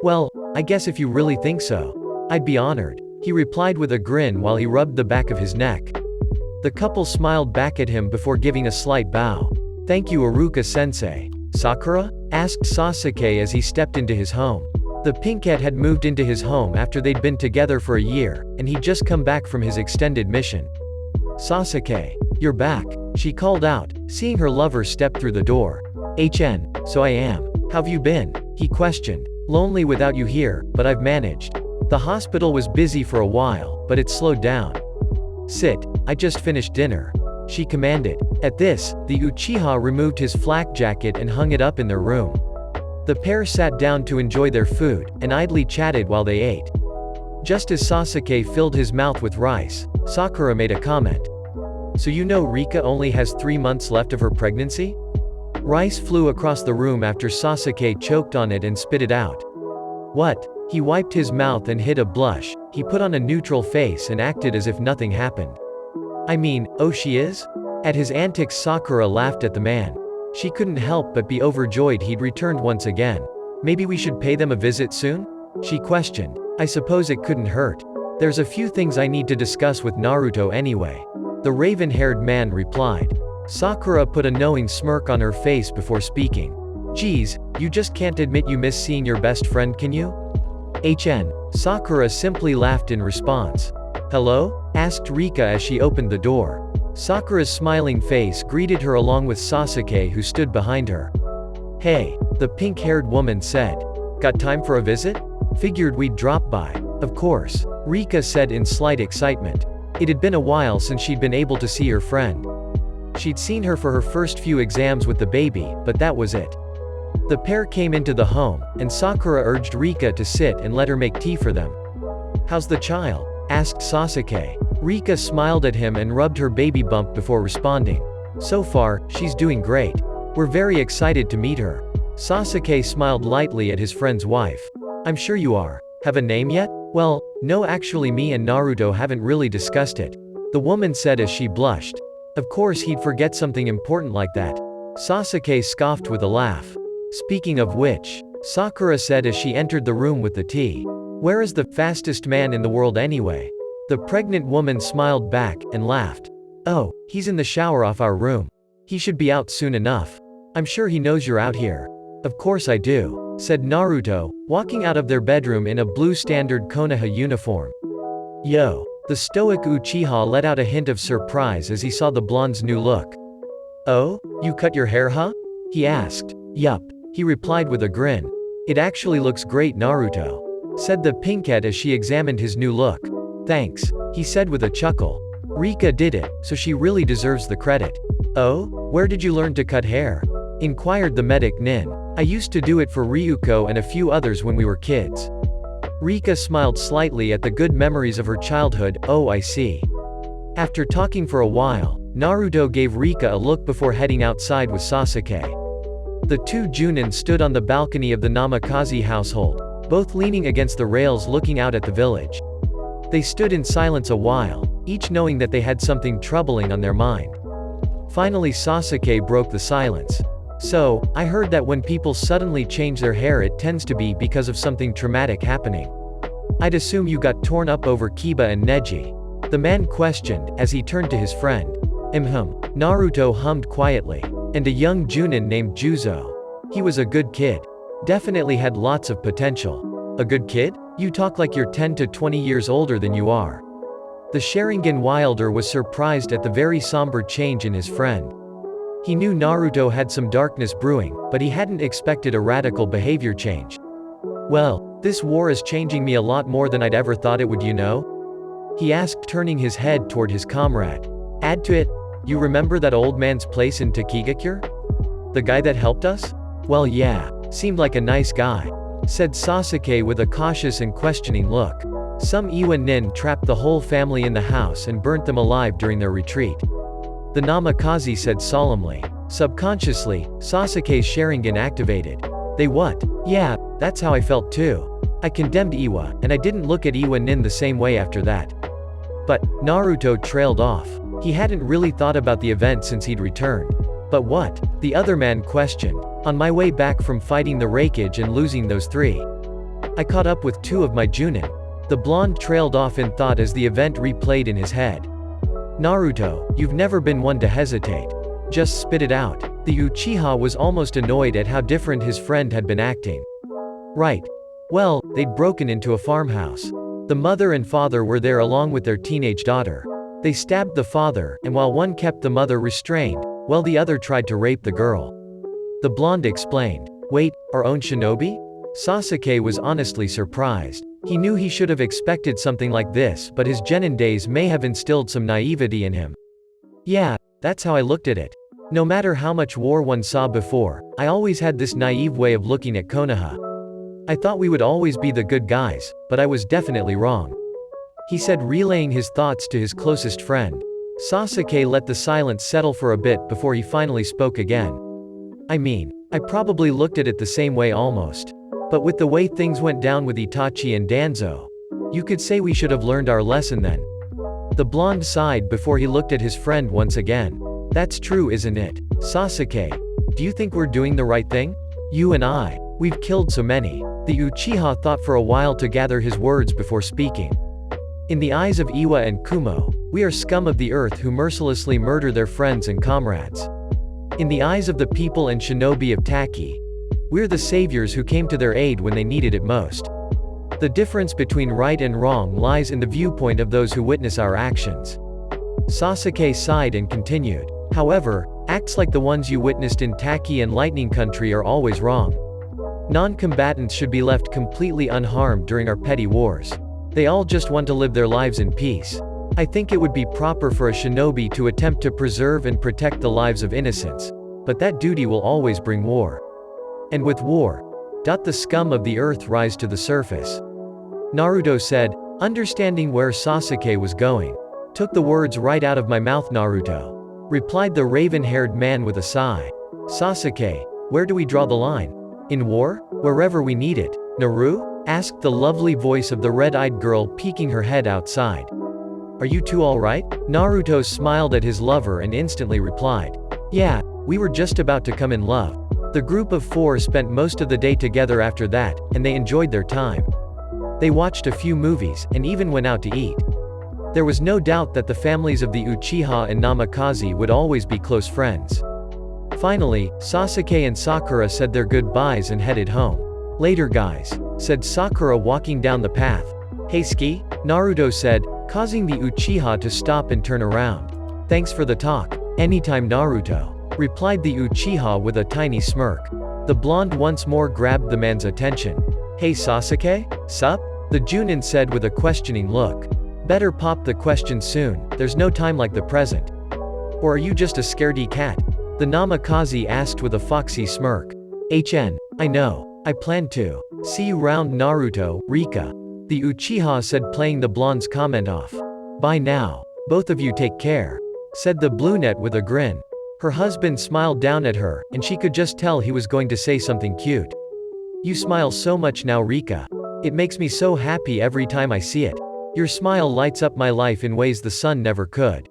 "Well, I guess if you really think so, I'd be honored," he replied with a grin while he rubbed the back of his neck. The couple smiled back at him before giving a slight bow. "Thank you, Iruka-sensei." "Sakura?" asked Sasuke as he stepped into his home. The pinkette had moved into his home after they'd been together for a year, and he'd just come back from his extended mission. "Sasuke, you're back," she called out, seeing her lover step through the door. So I am. How've you been?" he questioned. "Lonely without you here, but I've managed. The hospital was busy for a while, but it's slowed down." "Sit, I just finished dinner," she commanded. At this, the Uchiha removed his flak jacket and hung it up in their room. The pair sat down to enjoy their food, and idly chatted while they ate. Just as Sasuke filled his mouth with rice, Sakura made a comment. "So you know Rika only has 3 months left of her pregnancy?" Rice flew across the room after Sasuke choked on it and spit it out. "What?" He wiped his mouth and hid a blush. He put on a neutral face and acted as if nothing happened. "Oh, she is?" At his antics, Sakura laughed at the man. She couldn't help but be overjoyed he'd returned once again. "Maybe we should pay them a visit soon?" she questioned. "I suppose it couldn't hurt. There's a few things I need to discuss with Naruto anyway," the raven-haired man replied. Sakura put a knowing smirk on her face before speaking. "Geez, you just can't admit you miss seeing your best friend, can you?" Sakura simply laughed in response. "Hello?" asked Rika as she opened the door. Sakura's smiling face greeted her along with Sasuke, who stood behind her. "Hey," the pink-haired woman said. "Got time for a visit? Figured we'd drop by." "Of course," Rika said in slight excitement. It had been a while since she'd been able to see her friend. She'd seen her for her first few exams with the baby, but that was it. The pair came into the home, and Sakura urged Rika to sit and let her make tea for them. "How's the child?" asked Sasuke. Rika smiled at him and rubbed her baby bump before responding. "So far, she's doing great. We're very excited to meet her." Sasuke smiled lightly at his friend's wife. "I'm sure you are. Have a name yet?" "Well, no, actually me and Naruto haven't really discussed it," the woman said as she blushed. Of course he'd forget something important like that. Sasuke scoffed with a laugh. "Speaking of which," Sakura said as she entered the room with the tea. "Where is the fastest man in the world anyway?" The pregnant woman smiled back, and laughed. "Oh, he's in the shower off our room. He should be out soon enough. I'm sure he knows you're out here." "Of course I do," said Naruto, walking out of their bedroom in a blue standard Konoha uniform. "Yo, The stoic Uchiha let out a hint of surprise as he saw the blonde's new look. "Oh? You cut your hair, huh?" he asked. "Yup," he replied with a grin. "It actually looks great, Naruto," said the pinkette as she examined his new look. "Thanks," he said with a chuckle. "Rika did it, so she really deserves the credit." "Oh? Where did you learn to cut hair?" inquired the medic Nin. "I used to do it for Ryuko and a few others when we were kids." Rika smiled slightly at the good memories of her childhood. "Oh, I see." After talking for a while, Naruto gave Rika a look before heading outside with Sasuke. The two Junin stood on the balcony of the Namikaze household, both leaning against the rails looking out at the village. They stood in silence a while, each knowing that they had something troubling on their mind. Finally Sasuke broke the silence. "So, I heard that when people suddenly change their hair it tends to be because of something traumatic happening. I'd assume you got torn up over Kiba and Neji." The man questioned, as he turned to his friend. Naruto hummed quietly. "And a young Junin named Juzo. He was a good kid. Definitely had lots of potential." "A good kid? You talk like you're 10 to 20 years older than you are." The Sharingan wielder was surprised at the very somber change in his friend. He knew Naruto had some darkness brewing, but he hadn't expected a radical behavior change. "Well, this war is changing me a lot more than I'd ever thought it would, you know?" he asked, turning his head toward his comrade. "Add to it, you remember that old man's place in Takigakure? The guy that helped us? Well, yeah, seemed like a nice guy," said Sasuke with a cautious and questioning look. "Some Iwa nin trapped the whole family in the house and burnt them alive during their retreat," the Namikaze said solemnly. Subconsciously, Sasuke's Sharingan activated. "They what? Yeah, that's how I felt too. I condemned Iwa, and I didn't look at Iwa nin the same way after that." But Naruto trailed off. He hadn't really thought about the event since he'd returned. "But what?" the other man questioned. "On my way back from fighting the Raikage and losing those three, I caught up with two of my Junin." The blonde trailed off in thought as the event replayed in his head. "Naruto, you've never been one to hesitate. Just spit it out." The Uchiha was almost annoyed at how different his friend had been acting. "Right. Well, they'd broken into a farmhouse. The mother and father were there along with their teenage daughter. They stabbed the father, and while one kept the mother restrained, while the other tried to rape the girl," the blonde explained. "Wait, our own shinobi?" Sasuke was honestly surprised. He knew he should have expected something like this, but his genin days may have instilled some naivety in him. "Yeah, that's how I looked at it. No matter how much war one saw before, I always had this naive way of looking at Konoha. I thought we would always be the good guys, but I was definitely wrong," he said, relaying his thoughts to his closest friend. Sasuke let the silence settle for a bit before he finally spoke again. "I mean, I probably looked at it the same way almost. But with the way things went down with Itachi and Danzo, you could say we should have learned our lesson then." The blonde sighed before he looked at his friend once again. "That's true, isn't it? Sasuke, do you think we're doing the right thing? You and I, we've killed so many." The Uchiha thought for a while to gather his words before speaking. "In the eyes of Iwa and Kumo, we are scum of the earth who mercilessly murder their friends and comrades. In the eyes of the people and shinobi of Taki, we're the saviors who came to their aid when they needed it most. The difference between right and wrong lies in the viewpoint of those who witness our actions." Sasuke sighed and continued. "However, acts like the ones you witnessed in Taki and Lightning Country are always wrong. Non-combatants should be left completely unharmed during our petty wars. They all just want to live their lives in peace. I think it would be proper for a shinobi to attempt to preserve and protect the lives of innocents. But that duty will always bring war. And with war, the scum of the earth rise to the surface." Naruto said, understanding where Sasuke was going. "Took the words right out of my mouth, Naruto," replied the raven-haired man with a sigh. "Sasuke, where do we draw the line? In war? Wherever we need it. Naru?" asked the lovely voice of the red-eyed girl peeking her head outside. "Are you two alright?" Naruto smiled at his lover and instantly replied. "Yeah, we were just about to come in love." The group of four spent most of the day together after that, and they enjoyed their time. They watched a few movies, and even went out to eat. There was no doubt that the families of the Uchiha and Namikaze would always be close friends. Finally, Sasuke and Sakura said their goodbyes and headed home. "Later guys," said Sakura walking down the path. "Hey Ski," Naruto said, causing the Uchiha to stop and turn around. "Thanks for the talk. Anytime, Naruto," replied the Uchiha with a tiny smirk. The blonde once more grabbed the man's attention. "Hey Sasuke? Sup?" the Junin said with a questioning look. "Better pop the question soon, there's no time like the present. Or are you just a scaredy cat?" the Namikaze asked with a foxy smirk. I know. I plan to. See you round Naruto, Rika," the Uchiha said, playing the blonde's comment off. "Bye now. Both of you take care," said the brunette with a grin. Her husband smiled down at her, and she could just tell he was going to say something cute. "You smile so much now, Rika. It makes me so happy every time I see it. Your smile lights up my life in ways the sun never could.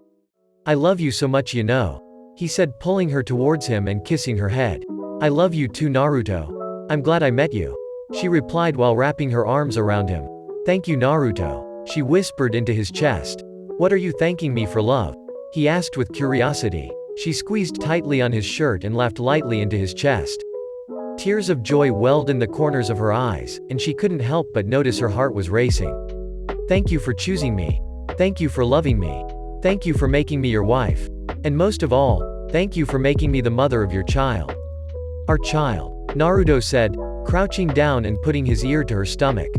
I love you so much, you know," he said, pulling her towards him and kissing her head. "I love you too, Naruto. I'm glad I met you," she replied while wrapping her arms around him. "Thank you, Naruto," she whispered into his chest. "What are you thanking me for, love?" he asked with curiosity. She squeezed tightly on his shirt and laughed lightly into his chest. Tears of joy welled in the corners of her eyes, and she couldn't help but notice her heart was racing. "Thank you for choosing me. Thank you for loving me. Thank you for making me your wife. And most of all, thank you for making me the mother of your child." "Our child," Naruto said, crouching down and putting his ear to her stomach.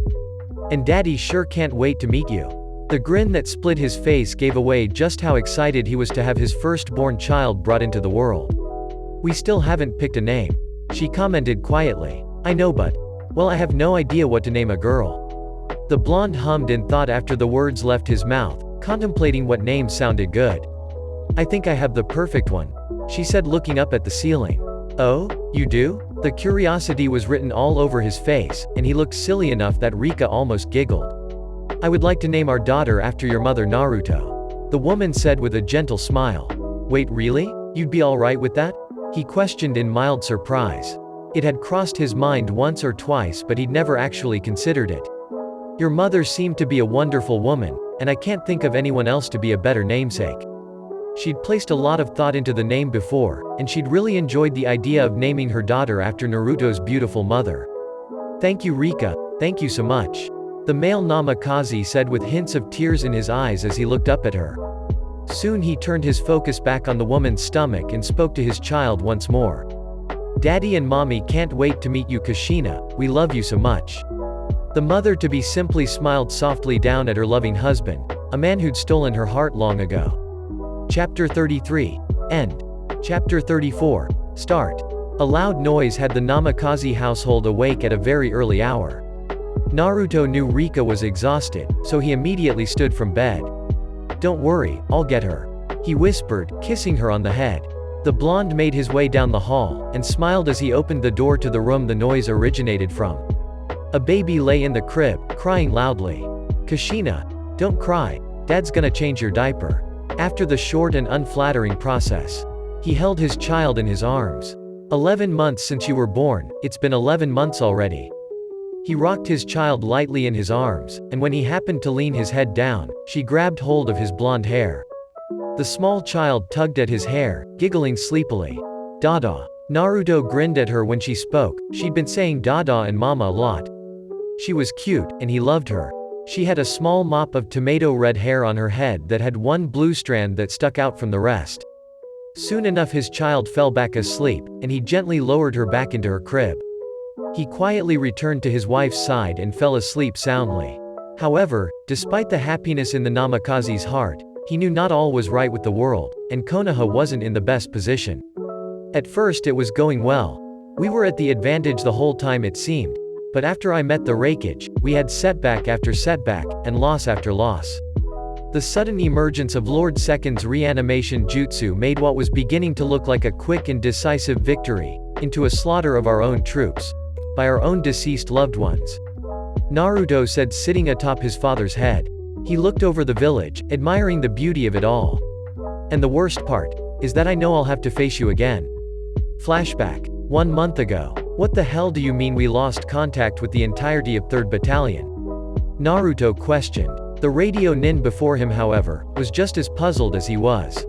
"And Daddy sure can't wait to meet you." The grin that split his face gave away just how excited he was to have his firstborn child brought into the world. "We still haven't picked a name," she commented quietly. "I know, but, well, I have no idea what to name a girl." The blonde hummed in thought after the words left his mouth, contemplating what name sounded good. "I think I have the perfect one," she said, looking up at the ceiling. "Oh, you do?" The curiosity was written all over his face, and he looked silly enough that Rika almost giggled. "I would like to name our daughter after your mother, Naruto," the woman said with a gentle smile. "Wait, really? You'd be alright with that?" he questioned in mild surprise. It had crossed his mind once or twice, but he'd never actually considered it. "Your mother seemed to be a wonderful woman, and I can't think of anyone else to be a better namesake." She'd placed a lot of thought into the name before, and she'd really enjoyed the idea of naming her daughter after Naruto's beautiful mother. "Thank you, Rika, thank you so much," the male Namikaze said with hints of tears in his eyes as he looked up at her. Soon he turned his focus back on the woman's stomach and spoke to his child once more. "Daddy and Mommy can't wait to meet you, Kushina, we love you so much." The mother-to-be simply smiled softly down at her loving husband, a man who'd stolen her heart long ago. Chapter 33. End. Chapter 34. Start. A loud noise had the Namikaze household awake at a very early hour. Naruto knew Rika was exhausted, so he immediately stood from bed. "Don't worry, I'll get her," he whispered, kissing her on the head. The blonde made his way down the hall, and smiled as he opened the door to the room the noise originated from. A baby lay in the crib, crying loudly. "Kushina, don't cry, Dad's gonna change your diaper." After the short and unflattering process, he held his child in his arms. 11 months since you were born, it's been 11 months already." He rocked his child lightly in his arms, and when he happened to lean his head down, she grabbed hold of his blonde hair. The small child tugged at his hair, giggling sleepily. "Dada." Naruto grinned at her when she spoke. She'd been saying Dada and Mama a lot. She was cute, and he loved her. She had a small mop of tomato red hair on her head that had one blue strand that stuck out from the rest. Soon enough his child fell back asleep, and he gently lowered her back into her crib. He quietly returned to his wife's side and fell asleep soundly. However, despite the happiness in the Namikaze's heart, he knew not all was right with the world, and Konoha wasn't in the best position. At first it was going well. We were at the advantage the whole time it seemed. But after I met the Raikage, we had setback after setback, and loss after loss. The sudden emergence of Lord Second's reanimation jutsu made what was beginning to look like a quick and decisive victory, into a slaughter of our own troops. By our own deceased loved ones. Naruto said, sitting atop his father's head. He looked over the village, admiring the beauty of it all. "And the worst part, is that I know I'll have to face you again." Flashback. 1 month ago. "What the hell do you mean we lost contact with the entirety of 3rd Battalion?" Naruto questioned. The radio nin before him, however, was just as puzzled as he was.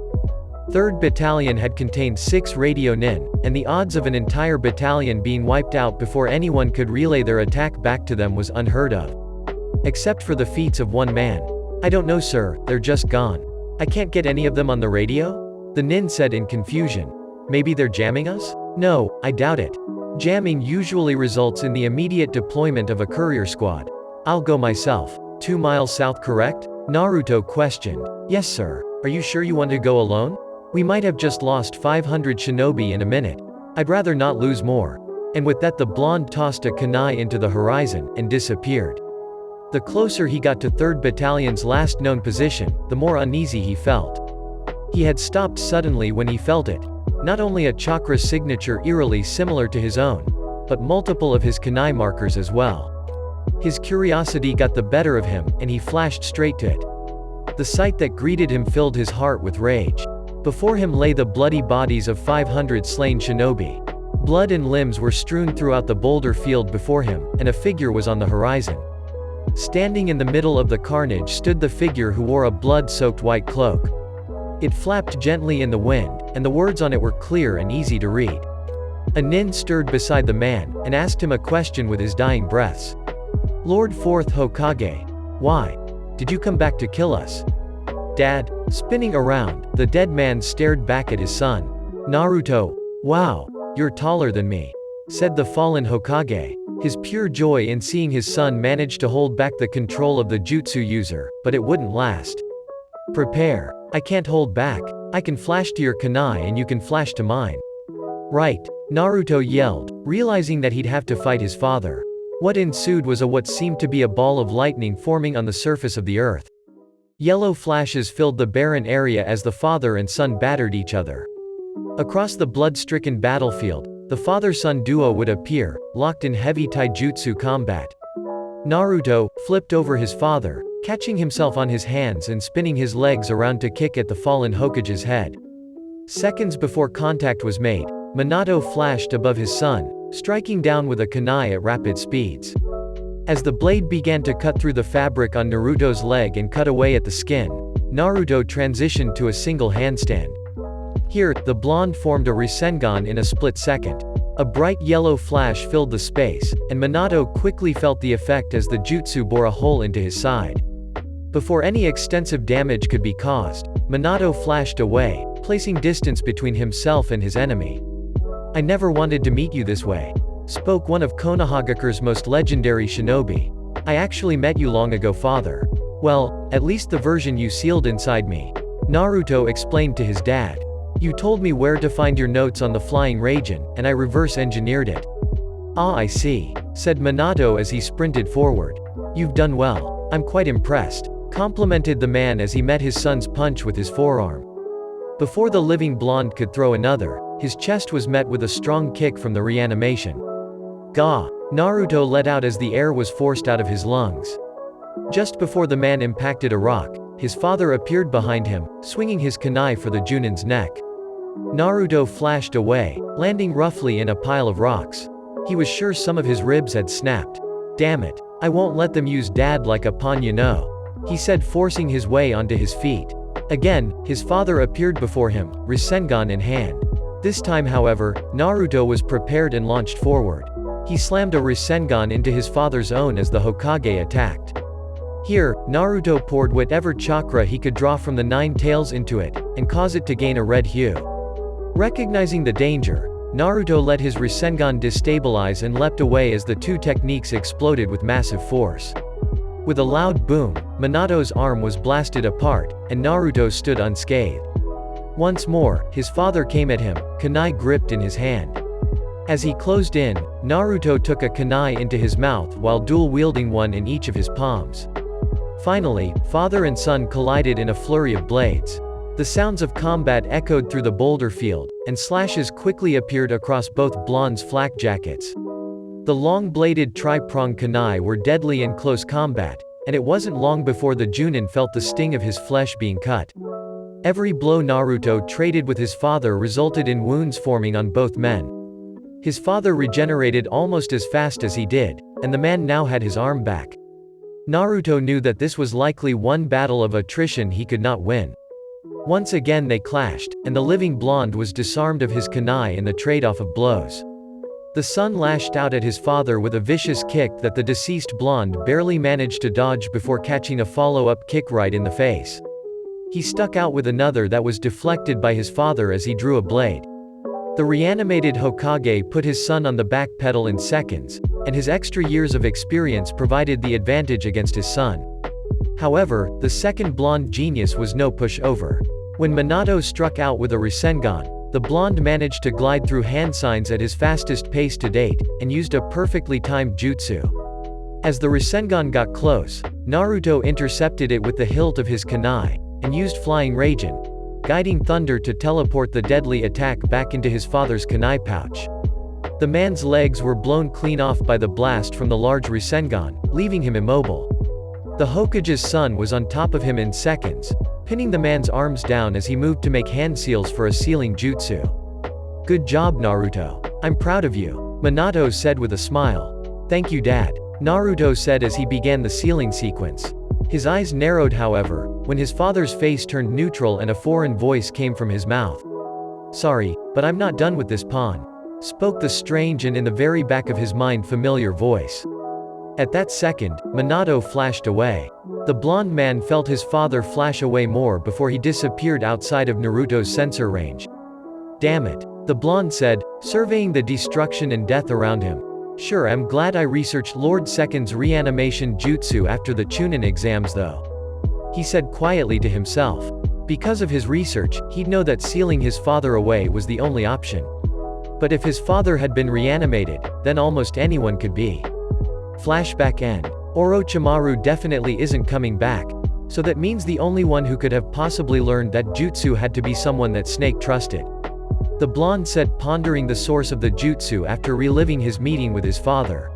3rd Battalion had contained 6 radio nin, and the odds of an entire battalion being wiped out before anyone could relay their attack back to them was unheard of. Except for the feats of one man. I don't know, sir, they're just gone. I can't get any of them on the radio? The nin said in confusion. Maybe they're jamming us? No, I doubt it. Jamming usually results in the immediate deployment of a courier squad. I'll go myself. 2 miles south, correct? Naruto questioned. Yes, sir. Are you sure you want to go alone? We might have just lost 500 shinobi in a minute. I'd rather not lose more. And with that, the blonde tossed a kunai into the horizon and disappeared. The closer he got to 3rd Battalion's last known position, the more uneasy he felt. He had stopped suddenly when he felt it. Not only a chakra signature eerily similar to his own, but multiple of his kunai markers as well. His curiosity got the better of him, and he flashed straight to it. The sight that greeted him filled his heart with rage. Before him lay the bloody bodies of 500 slain shinobi. Blood and limbs were strewn throughout the boulder field before him, and a figure was on the horizon. Standing in the middle of the carnage stood the figure who wore a blood-soaked white cloak. It flapped gently in the wind, and the words on it were clear and easy to read. A nin stirred beside the man, and asked him a question with his dying breaths. Lord 4th Hokage. Why? Did you come back to kill us? Dad? Spinning around, the dead man stared back at his son. Naruto. Wow, you're taller than me, said the fallen Hokage. His pure joy in seeing his son managed to hold back the control of the jutsu user, but it wouldn't last. Prepare. I can't hold back. I can flash to your kunai and you can flash to mine. Right, Naruto yelled, realizing that he'd have to fight his father. What ensued was what seemed to be a ball of lightning forming on the surface of the earth. Yellow flashes filled the barren area as the father and son battered each other. Across the blood-stricken battlefield, the father-son duo would appear, locked in heavy taijutsu combat. Naruto flipped over his father, catching himself on his hands and spinning his legs around to kick at the fallen Hokage's head. Seconds before contact was made, Minato flashed above his son, striking down with a kunai at rapid speeds. As the blade began to cut through the fabric on Naruto's leg and cut away at the skin, Naruto transitioned to a single handstand. Here, the blonde formed a Rasengan in a split second. A bright yellow flash filled the space, and Minato quickly felt the effect as the jutsu bore a hole into his side. Before any extensive damage could be caused, Minato flashed away, placing distance between himself and his enemy. I never wanted to meet you this way, spoke one of Konohagakure's most legendary shinobi. I actually met you long ago, father. Well, at least the version you sealed inside me. Naruto explained to his dad. You told me where to find your notes on the flying Raijin, and I reverse engineered it. Ah, I see, said Minato as he sprinted forward. You've done well. I'm quite impressed, complimented the man as he met his son's punch with his forearm. Before the living blonde could throw another, his chest was met with a strong kick from the reanimation. Gah! Naruto let out as the air was forced out of his lungs. Just before the man impacted a rock, his father appeared behind him, swinging his kunai for the Junin's neck. Naruto flashed away, landing roughly in a pile of rocks. He was sure some of his ribs had snapped. Damn it, I won't let them use dad like a pawn, you know, he said, forcing his way onto his feet. Again, his father appeared before him, Rasengan in hand. This time, however, Naruto was prepared and launched forward. He slammed a Rasengan into his father's own as the Hokage attacked. Here, Naruto poured whatever chakra he could draw from the 9 tails into it, and cause it to gain a red hue. Recognizing the danger, Naruto let his Rasengan destabilize and leapt away as the two techniques exploded with massive force. With a loud boom, Minato's arm was blasted apart, and Naruto stood unscathed. Once more, his father came at him, kunai gripped in his hand. As he closed in, Naruto took a kunai into his mouth while dual-wielding one in each of his palms. Finally, father and son collided in a flurry of blades. The sounds of combat echoed through the boulder field, and slashes quickly appeared across both blonde's flak jackets. The long-bladed tri-prong kunai were deadly in close combat, and it wasn't long before the Junin felt the sting of his flesh being cut. Every blow Naruto traded with his father resulted in wounds forming on both men. His father regenerated almost as fast as he did, and the man now had his arm back. Naruto knew that this was likely one battle of attrition he could not win. Once again they clashed, and the living blonde was disarmed of his kunai in the trade-off of blows. The son lashed out at his father with a vicious kick that the deceased blonde barely managed to dodge before catching a follow-up kick right in the face. He stuck out with another that was deflected by his father as he drew a blade. The reanimated Hokage put his son on the back pedal in seconds, and his extra years of experience provided the advantage against his son. However, the second blonde genius was no pushover. When Minato struck out with a Rasengan, the blonde managed to glide through hand signs at his fastest pace to date, and used a perfectly timed jutsu. As the Rasengan got close, Naruto intercepted it with the hilt of his kunai, and used Flying Raijin, guiding thunder to teleport the deadly attack back into his father's kunai pouch. The man's legs were blown clean off by the blast from the large Rasengan, leaving him immobile. The Hokage's son was on top of him in seconds, pinning the man's arms down as he moved to make hand seals for a sealing jutsu. "Good job, Naruto. I'm proud of you," Minato said with a smile. "Thank you, Dad," Naruto said as he began the sealing sequence. His eyes narrowed, however, when his father's face turned neutral and a foreign voice came from his mouth. "Sorry, but I'm not done with this pawn," spoke the strange and in the very back of his mind familiar voice. At that second, Minato flashed away. The blonde man felt his father flash away more before he disappeared outside of Naruto's sensor range. "Damn it," the blonde said, surveying the destruction and death around him. "Sure, I'm glad I researched Lord Second's reanimation jutsu after the Chunin exams though," he said quietly to himself. Because of his research, he'd know that sealing his father away was the only option. But if his father had been reanimated, then almost anyone could be. Flashback end. Orochimaru definitely isn't coming back, so that means the only one who could have possibly learned that jutsu had to be someone that Snake trusted. The blonde said, pondering the source of the jutsu after reliving his meeting with his father.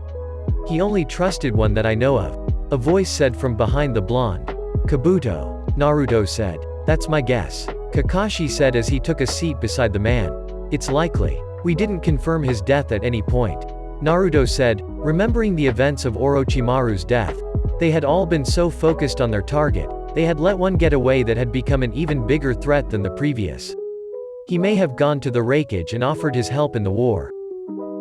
"He only trusted one that I know of," a voice said from behind the blonde. "Kabuto," Naruto said. "That's my guess," Kakashi said as he took a seat beside the man. "It's likely. We didn't confirm his death at any point," Naruto said, remembering the events of Orochimaru's death. They had all been so focused on their target, they had let one get away that had become an even bigger threat than the previous. He may have gone to the Raikage and offered his help in the war.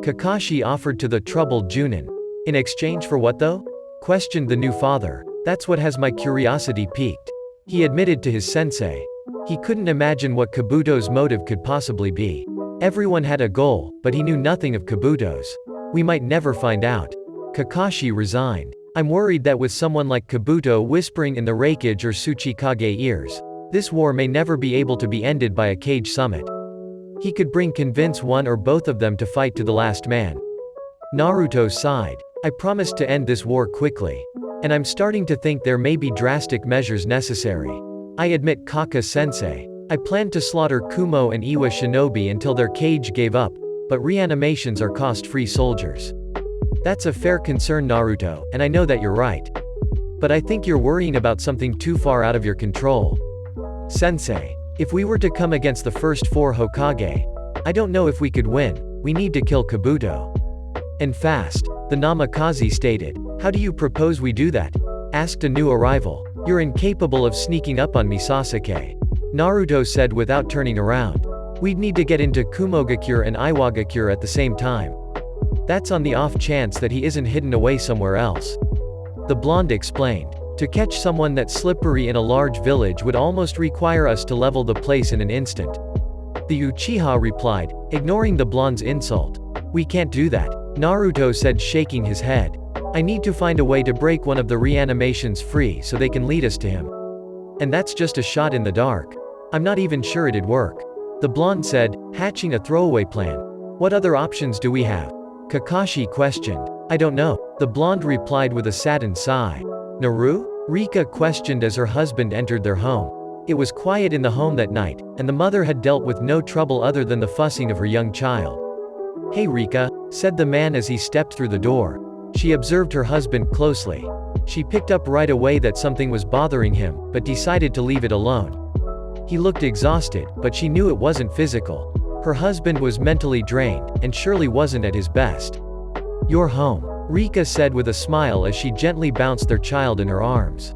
Kakashi offered to the troubled Junin. "In exchange for what though?" questioned the new father. "That's what has my curiosity piqued," he admitted to his sensei. He couldn't imagine what Kabuto's motive could possibly be. Everyone had a goal, but he knew nothing of Kabuto's. "We might never find out." Kakashi resigned. "I'm worried that with someone like Kabuto whispering in the Raikage or Tsuchikage ears, this war may never be able to be ended by a cage summit. He could convince one or both of them to fight to the last man." Naruto sighed. "I promised to end this war quickly. And I'm starting to think there may be drastic measures necessary. I admit, Kaka-sensei. I planned to slaughter Kumo and Iwa Shinobi until their cage gave up, but reanimations are cost-free soldiers." "That's a fair concern, Naruto, and I know that you're right. But I think you're worrying about something too far out of your control. Sensei, if we were to come against the first 4 Hokage, I don't know if we could win. We need to kill Kabuto. And fast," the Namikaze stated. "How do you propose we do that?" asked a new arrival. "You're incapable of sneaking up on me, Sasuke," Naruto said without turning around. "We'd need to get into Kumogakure and Iwagakure at the same time. That's on the off chance that he isn't hidden away somewhere else," the blonde explained. "To catch someone that slippery in a large village would almost require us to level the place in an instant," the Uchiha replied, ignoring the blonde's insult. "We can't do that," Naruto said, shaking his head. "I need to find a way to break one of the reanimations free so they can lead us to him. And that's just a shot in the dark. I'm not even sure it'd work," the blonde said, hatching a throwaway plan. "What other options do we have?" Kakashi questioned. "I don't know," the blonde replied with a saddened sigh. "Naru?" Rika questioned as her husband entered their home. It was quiet in the home that night, and the mother had dealt with no trouble other than the fussing of her young child. "Hey Rika," said the man as he stepped through the door. She observed her husband closely. She picked up right away that something was bothering him, but decided to leave it alone. He looked exhausted, but she knew it wasn't physical. Her husband was mentally drained, and surely wasn't at his best. "You're home," Rika said with a smile as she gently bounced their child in her arms.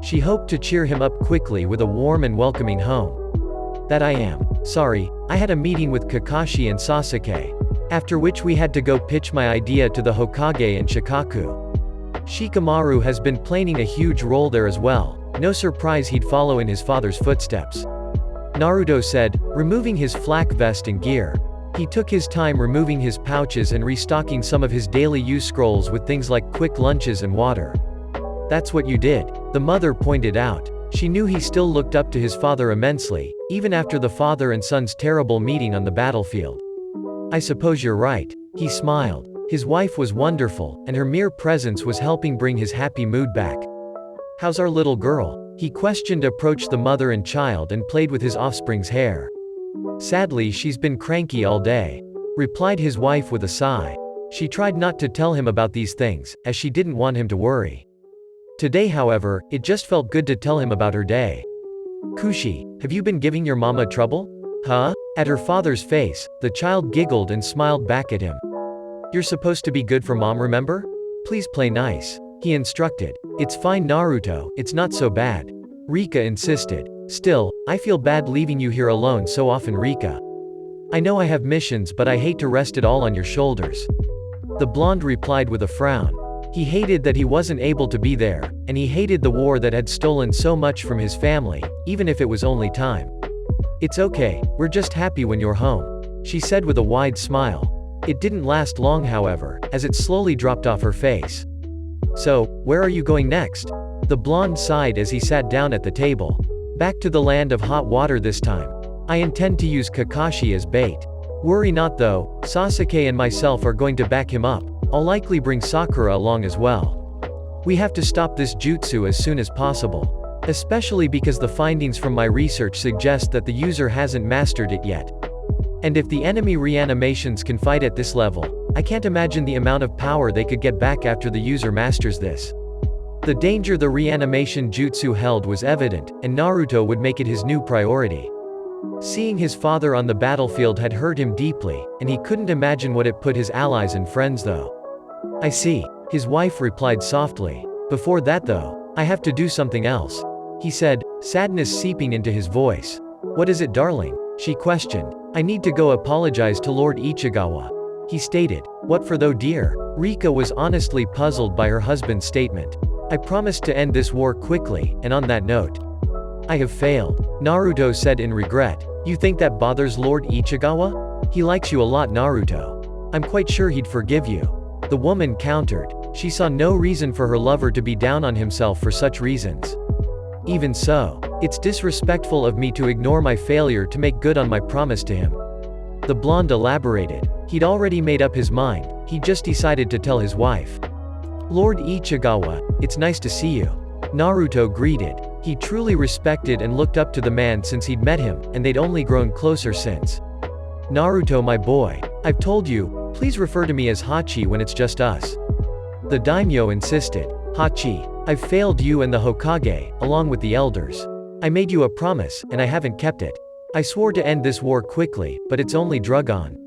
She hoped to cheer him up quickly with a warm and welcoming home. "That I am. Sorry, I had a meeting with Kakashi and Sasuke. After which we had to go pitch my idea to the Hokage and Shikaku. Shikamaru has been playing a huge role there as well, no surprise he'd follow in his father's footsteps. Naruto said, removing his flak vest and gear. He took his time removing his pouches and restocking some of his daily use scrolls with things like quick lunches and water. That's what you did, the mother pointed out. She knew he still looked up to his father immensely, even after the father and son's terrible meeting on the battlefield. I suppose you're right. He smiled. His wife was wonderful, and her mere presence was helping bring his happy mood back. How's our little girl? He questioned, approached the mother and child and played with his offspring's hair. Sadly, she's been cranky all day, replied his wife with a sigh. She tried not to tell him about these things, as she didn't want him to worry. Today, however, it just felt good to tell him about her day. Kushi, have you been giving your mama trouble? Huh? At her father's face, the child giggled and smiled back at him. You're supposed to be good for mom, remember? Please play nice, he instructed. It's fine Naruto, it's not so bad. Rika insisted. Still, I feel bad leaving you here alone so often Rika. I know I have missions but I hate to rest it all on your shoulders. The blonde replied with a frown. He hated that he wasn't able to be there, and he hated the war that had stolen so much from his family, even if it was only time. It's okay, we're just happy when you're home, she said with a wide smile. It didn't last long however, as it slowly dropped off her face. So, where are you going next? The blonde sighed as he sat down at the table. Back to the land of hot water this time. I intend to use Kakashi as bait. Worry not though, Sasuke and myself are going to back him up. I'll likely bring Sakura along as well. We have to stop this jutsu as soon as possible. Especially because the findings from my research suggest that the user hasn't mastered it yet. And if the enemy reanimations can fight at this level, I can't imagine the amount of power they could get back after the user masters this. The danger the reanimation jutsu held was evident, and Naruto would make it his new priority. Seeing his father on the battlefield had hurt him deeply, and he couldn't imagine what it put his allies and friends though. I see, his wife replied softly. Before that though, I have to do something else, he said, sadness seeping into his voice. What is it darling? She questioned. I need to go apologize to Lord Ichigawa, he stated. What for though dear? Rika was honestly puzzled by her husband's statement. I promised to end this war quickly, and on that note, I have failed, Naruto said in regret. You think that bothers Lord Ichigawa? He likes you a lot Naruto. I'm quite sure he'd forgive you. The woman countered. She saw no reason for her lover to be down on himself for such reasons. Even so, it's disrespectful of me to ignore my failure to make good on my promise to him. The blonde elaborated. He'd already made up his mind, he just decided to tell his wife. Lord Ichigawa, it's nice to see you. Naruto greeted. He truly respected and looked up to the man since he'd met him, and they'd only grown closer since. Naruto my boy, I've told you, please refer to me as Hachi when it's just us. The daimyo insisted. Hachi, I've failed you and the Hokage, along with the elders. I made you a promise, and I haven't kept it. I swore to end this war quickly, but it's only drug on.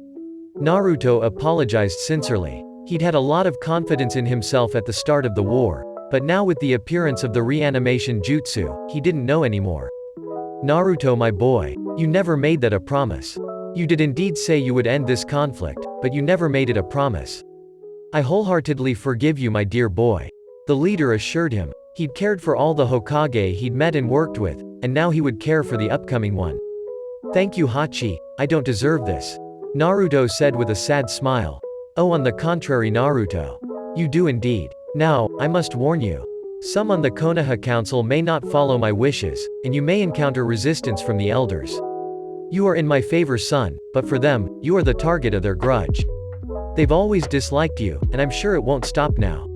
Naruto apologized sincerely. He'd had a lot of confidence in himself at the start of the war, but now with the appearance of the reanimation jutsu, he didn't know anymore. Naruto my boy, you never made that a promise. You did indeed say you would end this conflict, but you never made it a promise. I wholeheartedly forgive you my dear boy. The leader assured him. He'd cared for all the Hokage he'd met and worked with, and now he would care for the upcoming one. Thank you Hachi, I don't deserve this, Naruto said with a sad smile. Oh on the contrary Naruto. You do indeed. Now, I must warn you. Some on the Konoha Council may not follow my wishes, and you may encounter resistance from the elders. You are in my favor son, but for them, you are the target of their grudge. They've always disliked you, and I'm sure it won't stop now.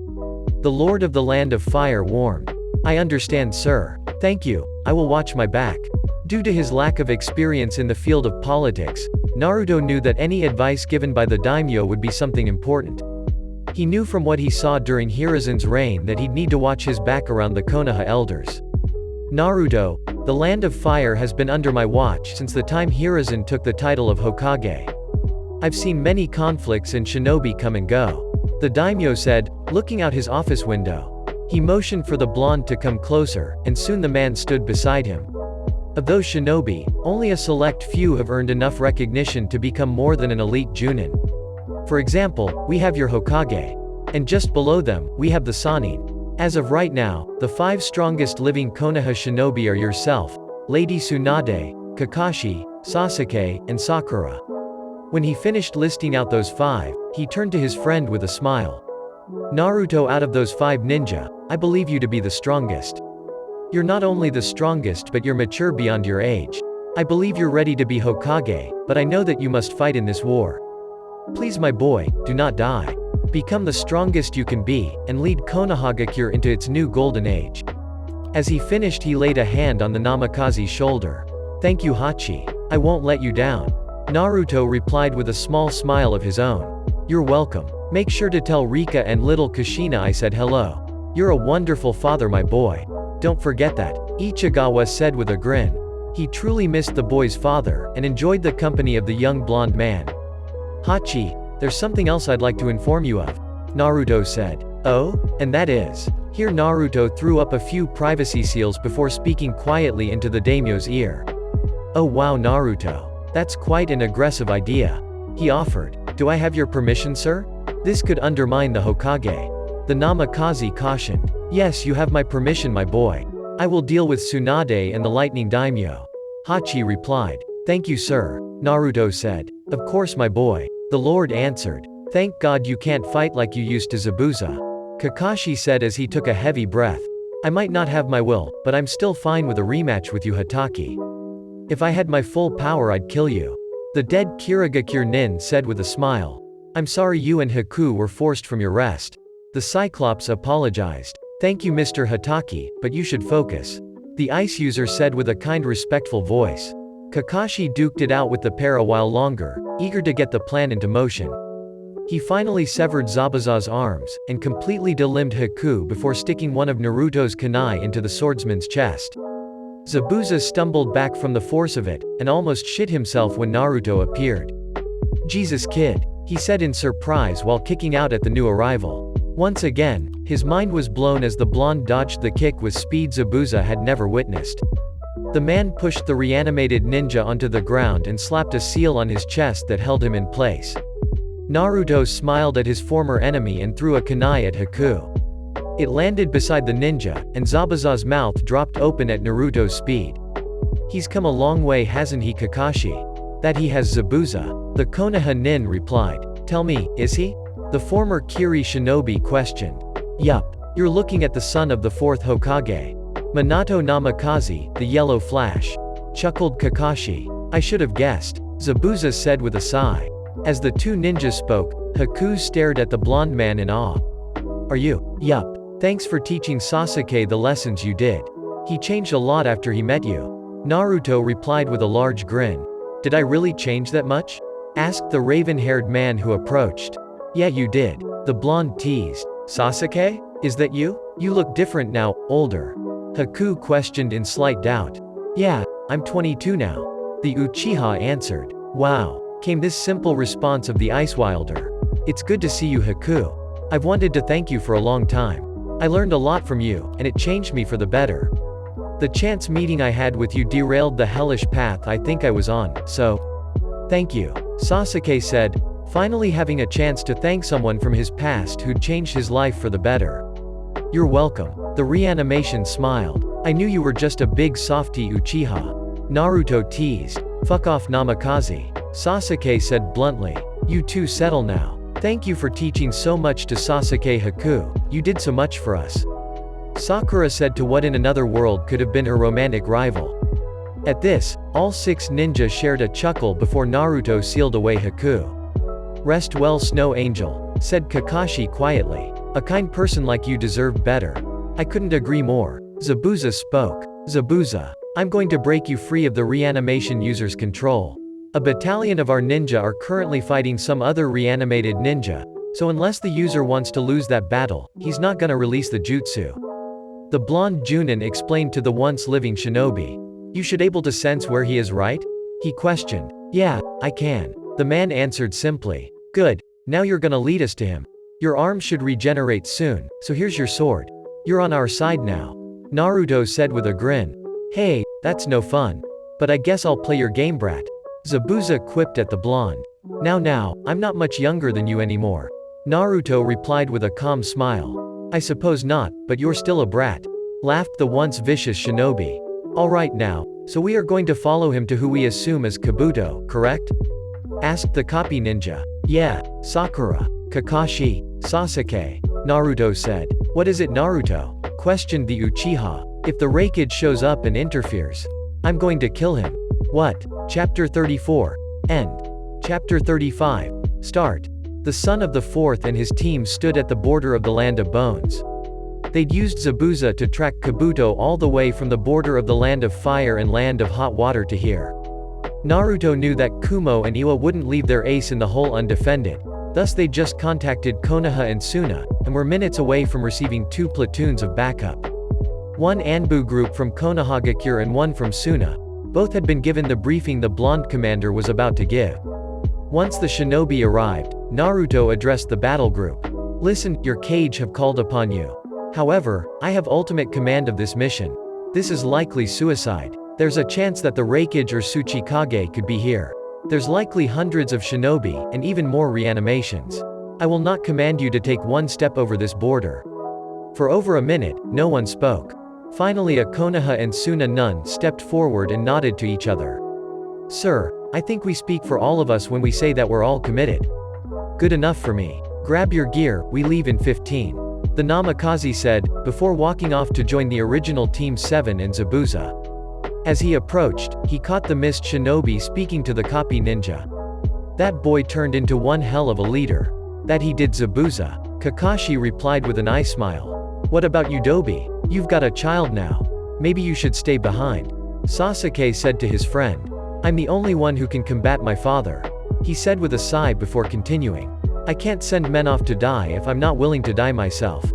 The Lord of the Land of Fire warned. I understand sir. Thank you, I will watch my back. Due to his lack of experience in the field of politics, Naruto knew that any advice given by the daimyo would be something important. He knew from what he saw during Hiruzen's reign that he'd need to watch his back around the Konoha elders. Naruto, the Land of Fire has been under my watch since the time Hiruzen took the title of Hokage. I've seen many conflicts and shinobi come and go, the daimyo said, looking out his office window. He motioned for the blonde to come closer, and soon the man stood beside him. Of those shinobi, only a select few have earned enough recognition to become more than an elite Junin. For example, we have your Hokage. And just below them, we have the Sannin. As of right now, the 5 strongest living Konoha shinobi are yourself, Lady Tsunade, Kakashi, Sasuke, and Sakura. When he finished listing out those 5, he turned to his friend with a smile. Naruto, out of those 5 ninja, I believe you to be the strongest. You're not only the strongest but you're mature beyond your age. I believe you're ready to be Hokage, but I know that you must fight in this war. Please my boy, do not die. Become the strongest you can be, and lead Konohagakure into its new golden age. As he finished, he laid a hand on the Namikaze's shoulder. Thank you Hachi. I won't let you down. Naruto replied with a small smile of his own. You're welcome. Make sure to tell Rika and little Kushina I said hello. You're a wonderful father my boy. Don't forget that, Ichigawa said with a grin. He truly missed the boy's father, and enjoyed the company of the young blonde man. Hachi, there's something else I'd like to inform you of, Naruto said. Oh? And that is? Here Naruto threw up a few privacy seals before speaking quietly into the daimyo's ear. Oh wow Naruto. That's quite an aggressive idea. He offered. Do I have your permission sir? This could undermine the Hokage. The Namikaze cautioned. Yes, you have my permission my boy. I will deal with Tsunade and the lightning daimyo. Hachi replied. Thank you sir, Naruto said. Of course my boy. The Lord answered. Thank God you can't fight like you used to Zabuza. Kakashi said as he took a heavy breath. I might not have my will, but I'm still fine with a rematch with you Hatake. If I had my full power I'd kill you. The dead Kirigakure Nin said with a smile. I'm sorry you and Haku were forced from your rest. The Cyclops apologized. Thank you Mr. Hatake, but you should focus. The ice user said with a kind respectful voice. Kakashi duked it out with the pair a while longer, eager to get the plan into motion. He finally severed Zabuza's arms, and completely delimbed Haku before sticking one of Naruto's kunai into the swordsman's chest. Zabuza stumbled back from the force of it, and almost shit himself when Naruto appeared. Jesus kid, he said in surprise while kicking out at the new arrival. Once again, his mind was blown as the blonde dodged the kick with speed Zabuza had never witnessed. The man pushed the reanimated ninja onto the ground and slapped a seal on his chest that held him in place. Naruto smiled at his former enemy and threw a kunai at Haku. It landed beside the ninja, and Zabuza's mouth dropped open at Naruto's speed. He's come a long way hasn't he Kakashi? That he has Zabuza? The Konoha Nin replied. Tell me, is he? The former Kiri shinobi questioned. Yup. You're looking at the son of the 4th Hokage. Minato Namikaze, the yellow flash. Chuckled Kakashi. I should have guessed, Zabuza said with a sigh. As the 2 ninjas spoke, Haku stared at the blonde man in awe. Are you? Yup. Thanks for teaching Sasuke the lessons you did. He changed a lot after he met you. Naruto replied with a large grin. Did I really change that much? Asked the raven-haired man who approached. Yeah you did. The blonde teased. Sasuke? Is that you? You look different now, older. Haku questioned in slight doubt. Yeah, I'm 22 now. The Uchiha answered. Wow. Came this simple response of the Icewilder. It's good to see you Haku. I've wanted to thank you for a long time. I learned a lot from you, and it changed me for the better. The chance meeting I had with you derailed the hellish path I think I was on, so thank you, Sasuke said, finally having a chance to thank someone from his past who'd changed his life for the better. You're welcome. The reanimation smiled. I knew you were just a big softy Uchiha. Naruto teased. Fuck off Namikaze. Sasuke said bluntly. You two settle now. Thank you for teaching so much to Sasuke Haku, you did so much for us. Sakura said to what in another world could have been her romantic rival. At this, all 6 ninjas shared a chuckle before Naruto sealed away Haku. Rest well Snow Angel, said Kakashi quietly. A kind person like you deserved better. I couldn't agree more. Zabuza spoke. Zabuza, I'm going to break you free of the reanimation user's control. A battalion of our ninja are currently fighting some other reanimated ninja, so unless the user wants to lose that battle, he's not gonna release the jutsu. The blonde Junin explained to the once living shinobi. You should able to sense where he is right? He questioned. Yeah, I can. The man answered simply. Good, now you're gonna lead us to him. Your arm should regenerate soon, so here's your sword. You're on our side now. Naruto said with a grin. Hey, that's no fun. But I guess I'll play your game brat. Zabuza quipped at the blonde. Now, I'm not much younger than you anymore. Naruto replied with a calm smile. I suppose not, but you're still a brat. Laughed the once vicious shinobi. Alright now, so we are going to follow him to who we assume is Kabuto, correct? Asked the copy ninja. Yeah, Sakura, Kakashi, Sasuke, Naruto said. What is it, Naruto? Questioned the Uchiha. If the Raikage shows up and interferes, I'm going to kill him. What? Chapter 34. End. Chapter 35. Start. The son of the fourth and his team stood at the border of the Land of Bones. They'd used Zabuza to track Kabuto all the way from the border of the Land of Fire and Land of Hot Water to here. Naruto knew that Kumo and Iwa wouldn't leave their ace in the hole undefended, thus they just contacted Konoha and Suna, and were minutes away from receiving 2 platoons of backup. One Anbu group from Konohagakure and one from Suna. Both had been given the briefing the blonde commander was about to give. Once the shinobi arrived, Naruto addressed the battle group. Listen, your Kage have called upon you. However, I have ultimate command of this mission. This is likely suicide. There's a chance that the Raikage or Tsuchikage could be here. There's likely hundreds of shinobi, and even more reanimations. I will not command you to take one step over this border. For over a minute, no one spoke. Finally a Konoha and Suna nun stepped forward and nodded to each other. Sir, I think we speak for all of us when we say that we're all committed. Good enough for me. Grab your gear, we leave in 15. The Namikaze said, before walking off to join the original Team 7 and Zabuza. As he approached, he caught the mist shinobi speaking to the copy ninja. That boy turned into one hell of a leader. That he did, Zabuza. Kakashi replied with an eye smile. What about you, Dobi? You've got a child now. Maybe you should stay behind. Sasuke said to his friend. I'm the only one who can combat my father. He said with a sigh before continuing. I can't send men off to die if I'm not willing to die myself.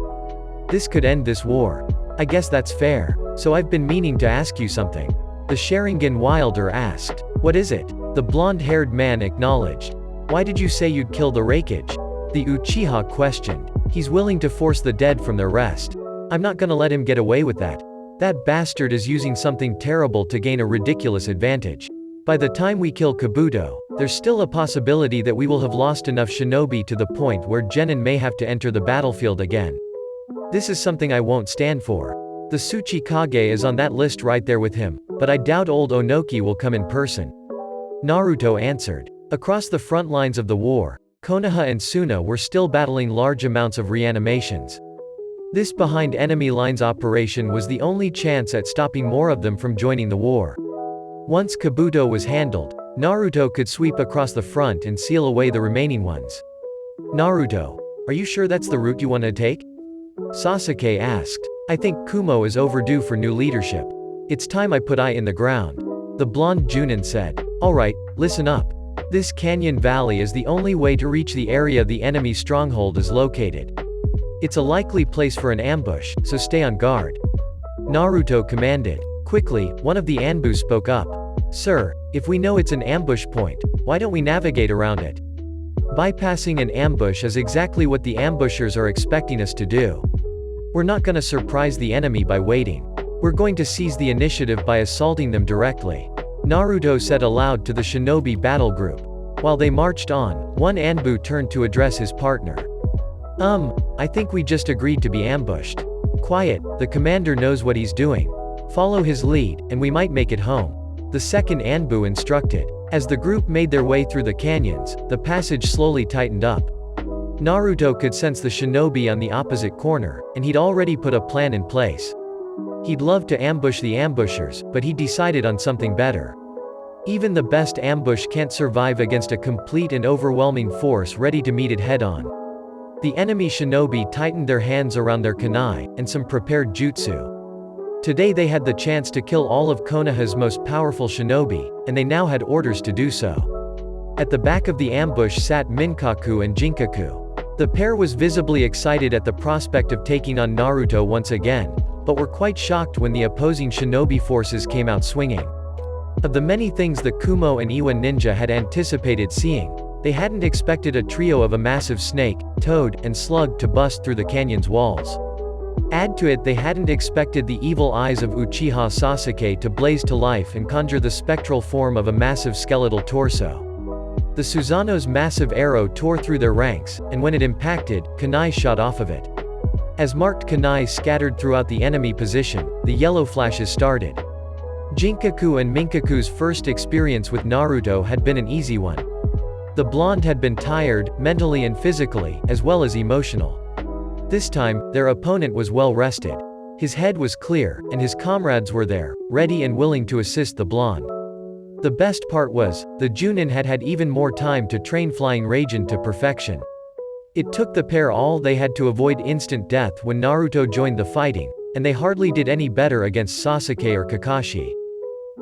This could end this war. I guess that's fair. So I've been meaning to ask you something. The Sharingan wielder asked. What is it? The blonde-haired man acknowledged. Why did you say you'd kill the Raikage? The Uchiha questioned. He's willing to force the dead from their rest. I'm not gonna let him get away with that. That bastard is using something terrible to gain a ridiculous advantage. By the time we kill Kabuto, there's still a possibility that we will have lost enough shinobi to the point where Genin may have to enter the battlefield again. This is something I won't stand for. The Tsuchikage is on that list right there with him, but I doubt old Onoki will come in person. Naruto answered. Across the front lines of the war, Konoha and Suna were still battling large amounts of reanimations. This behind enemy lines operation was the only chance at stopping more of them from joining the war. Once Kabuto was handled, Naruto could sweep across the front and seal away the remaining ones. Naruto, are you sure that's the route you want to take? Sasuke asked. I think Kumo is overdue for new leadership. It's time I put eye in the ground. The blonde Junin said. Alright, listen up. This canyon valley is the only way to reach the area the enemy stronghold is located. It's a likely place for an ambush, so stay on guard. Naruto commanded. Quickly, one of the Anbu spoke up. Sir, if we know it's an ambush point, why don't we navigate around it? Bypassing an ambush is exactly what the ambushers are expecting us to do. We're not gonna surprise the enemy by waiting. We're going to seize the initiative by assaulting them directly. Naruto said aloud to the shinobi battle group. While they marched on, one Anbu turned to address his partner. I think we just agreed to be ambushed. Quiet, the commander knows what he's doing. Follow his lead, and we might make it home. The second Anbu instructed. As the group made their way through the canyons, the passage slowly tightened up. Naruto could sense the shinobi on the opposite corner, and he'd already put a plan in place. He'd love to ambush the ambushers, but he decided on something better. Even the best ambush can't survive against a complete and overwhelming force ready to meet it head-on. The enemy shinobi tightened their hands around their kunai, and some prepared jutsu. Today they had the chance to kill all of Konoha's most powerful shinobi, and they now had orders to do so. At the back of the ambush sat Minkaku and Jinkaku. The pair was visibly excited at the prospect of taking on Naruto once again, but were quite shocked when the opposing shinobi forces came out swinging. Of the many things the Kumo and Iwa ninja had anticipated seeing, they hadn't expected a trio of a massive snake, toad, and slug to bust through the canyon's walls. Add to it they hadn't expected the evil eyes of Uchiha Sasuke to blaze to life and conjure the spectral form of a massive skeletal torso. The Susanoo's massive arrow tore through their ranks, and when it impacted, kunai shot off of it. As marked kunai scattered throughout the enemy position, the yellow flashes started. Jinkaku and Minkaku's first experience with Naruto had been an easy one. The blonde had been tired, mentally and physically, as well as emotional. This time, their opponent was well rested. His head was clear, and his comrades were there, ready and willing to assist the blonde. The best part was, the Junin had had even more time to train Flying Raijin to perfection. It took the pair all they had to avoid instant death when Naruto joined the fighting, and they hardly did any better against Sasuke or Kakashi.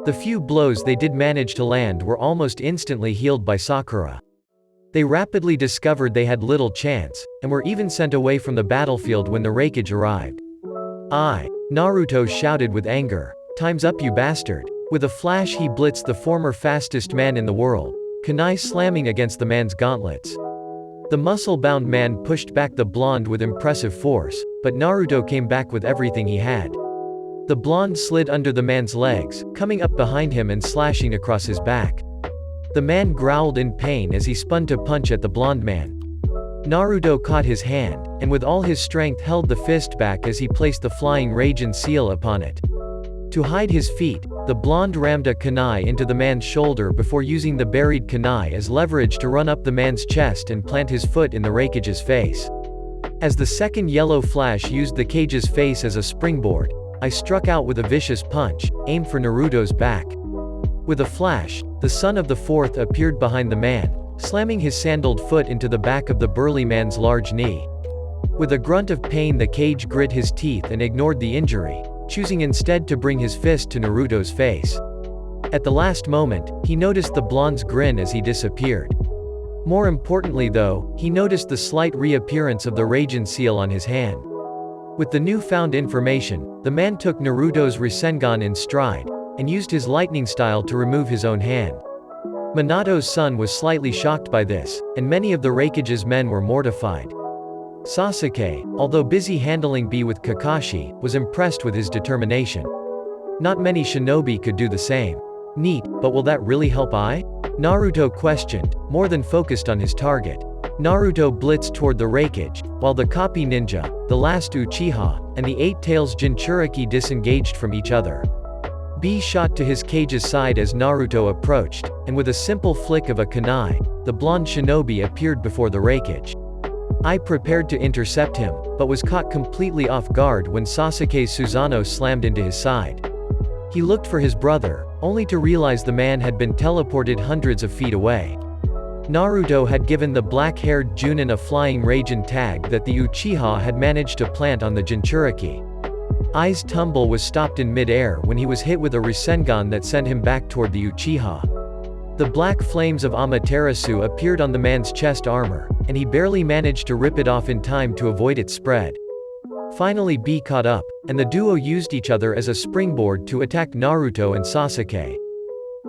The few blows they did manage to land were almost instantly healed by Sakura. They rapidly discovered they had little chance, and were even sent away from the battlefield when the Raikage arrived. Naruto shouted with anger. "Time's up, you bastard." With a flash he blitzed the former fastest man in the world, kunai slamming against the man's gauntlets. The muscle-bound man pushed back the blonde with impressive force, but Naruto came back with everything he had. The blonde slid under the man's legs, coming up behind him and slashing across his back. The man growled in pain as he spun to punch at the blonde man. Naruto caught his hand, and with all his strength held the fist back as he placed the Flying Raijin seal upon it. To hide his feet, the blonde rammed a kunai into the man's shoulder before using the buried kunai as leverage to run up the man's chest and plant his foot in the Raikage's face. As the second yellow flash used the cage's face as a springboard, I struck out with a vicious punch, aimed for Naruto's back. With a flash, the son of the fourth appeared behind the man, slamming his sandaled foot into the back of the burly man's large knee. With a grunt of pain the cage grit his teeth and ignored the injury, choosing instead to bring his fist to Naruto's face. At the last moment, he noticed the blonde's grin as he disappeared. More importantly though, he noticed the slight reappearance of the Raijin seal on his hand. With the newfound information, the man took Naruto's Rasengan in stride, and used his lightning style to remove his own hand. Minato's son was slightly shocked by this, and many of the Raikage's men were mortified. Sasuke, although busy handling B with Kakashi, was impressed with his determination. Not many shinobi could do the same. Neat, but will that really help I? Naruto questioned, more than focused on his target. Naruto blitzed toward the Raikage, while the copy ninja, the last Uchiha, and the Eight Tails Jinchuriki disengaged from each other. B shot to his cage's side as Naruto approached, and with a simple flick of a kunai, the blonde shinobi appeared before the Raikage. I prepared to intercept him, but was caught completely off guard when Sasuke's Susanoo slammed into his side. He looked for his brother, only to realize the man had been teleported hundreds of feet away. Naruto had given the black-haired Junin a Flying Raijin tag that the Uchiha had managed to plant on the Jinchuriki. Ai's tumble was stopped in mid-air when he was hit with a Rasengan that sent him back toward the Uchiha. The black flames of Amaterasu appeared on the man's chest armor, and he barely managed to rip it off in time to avoid its spread. Finally B caught up, and the duo used each other as a springboard to attack Naruto and Sasuke.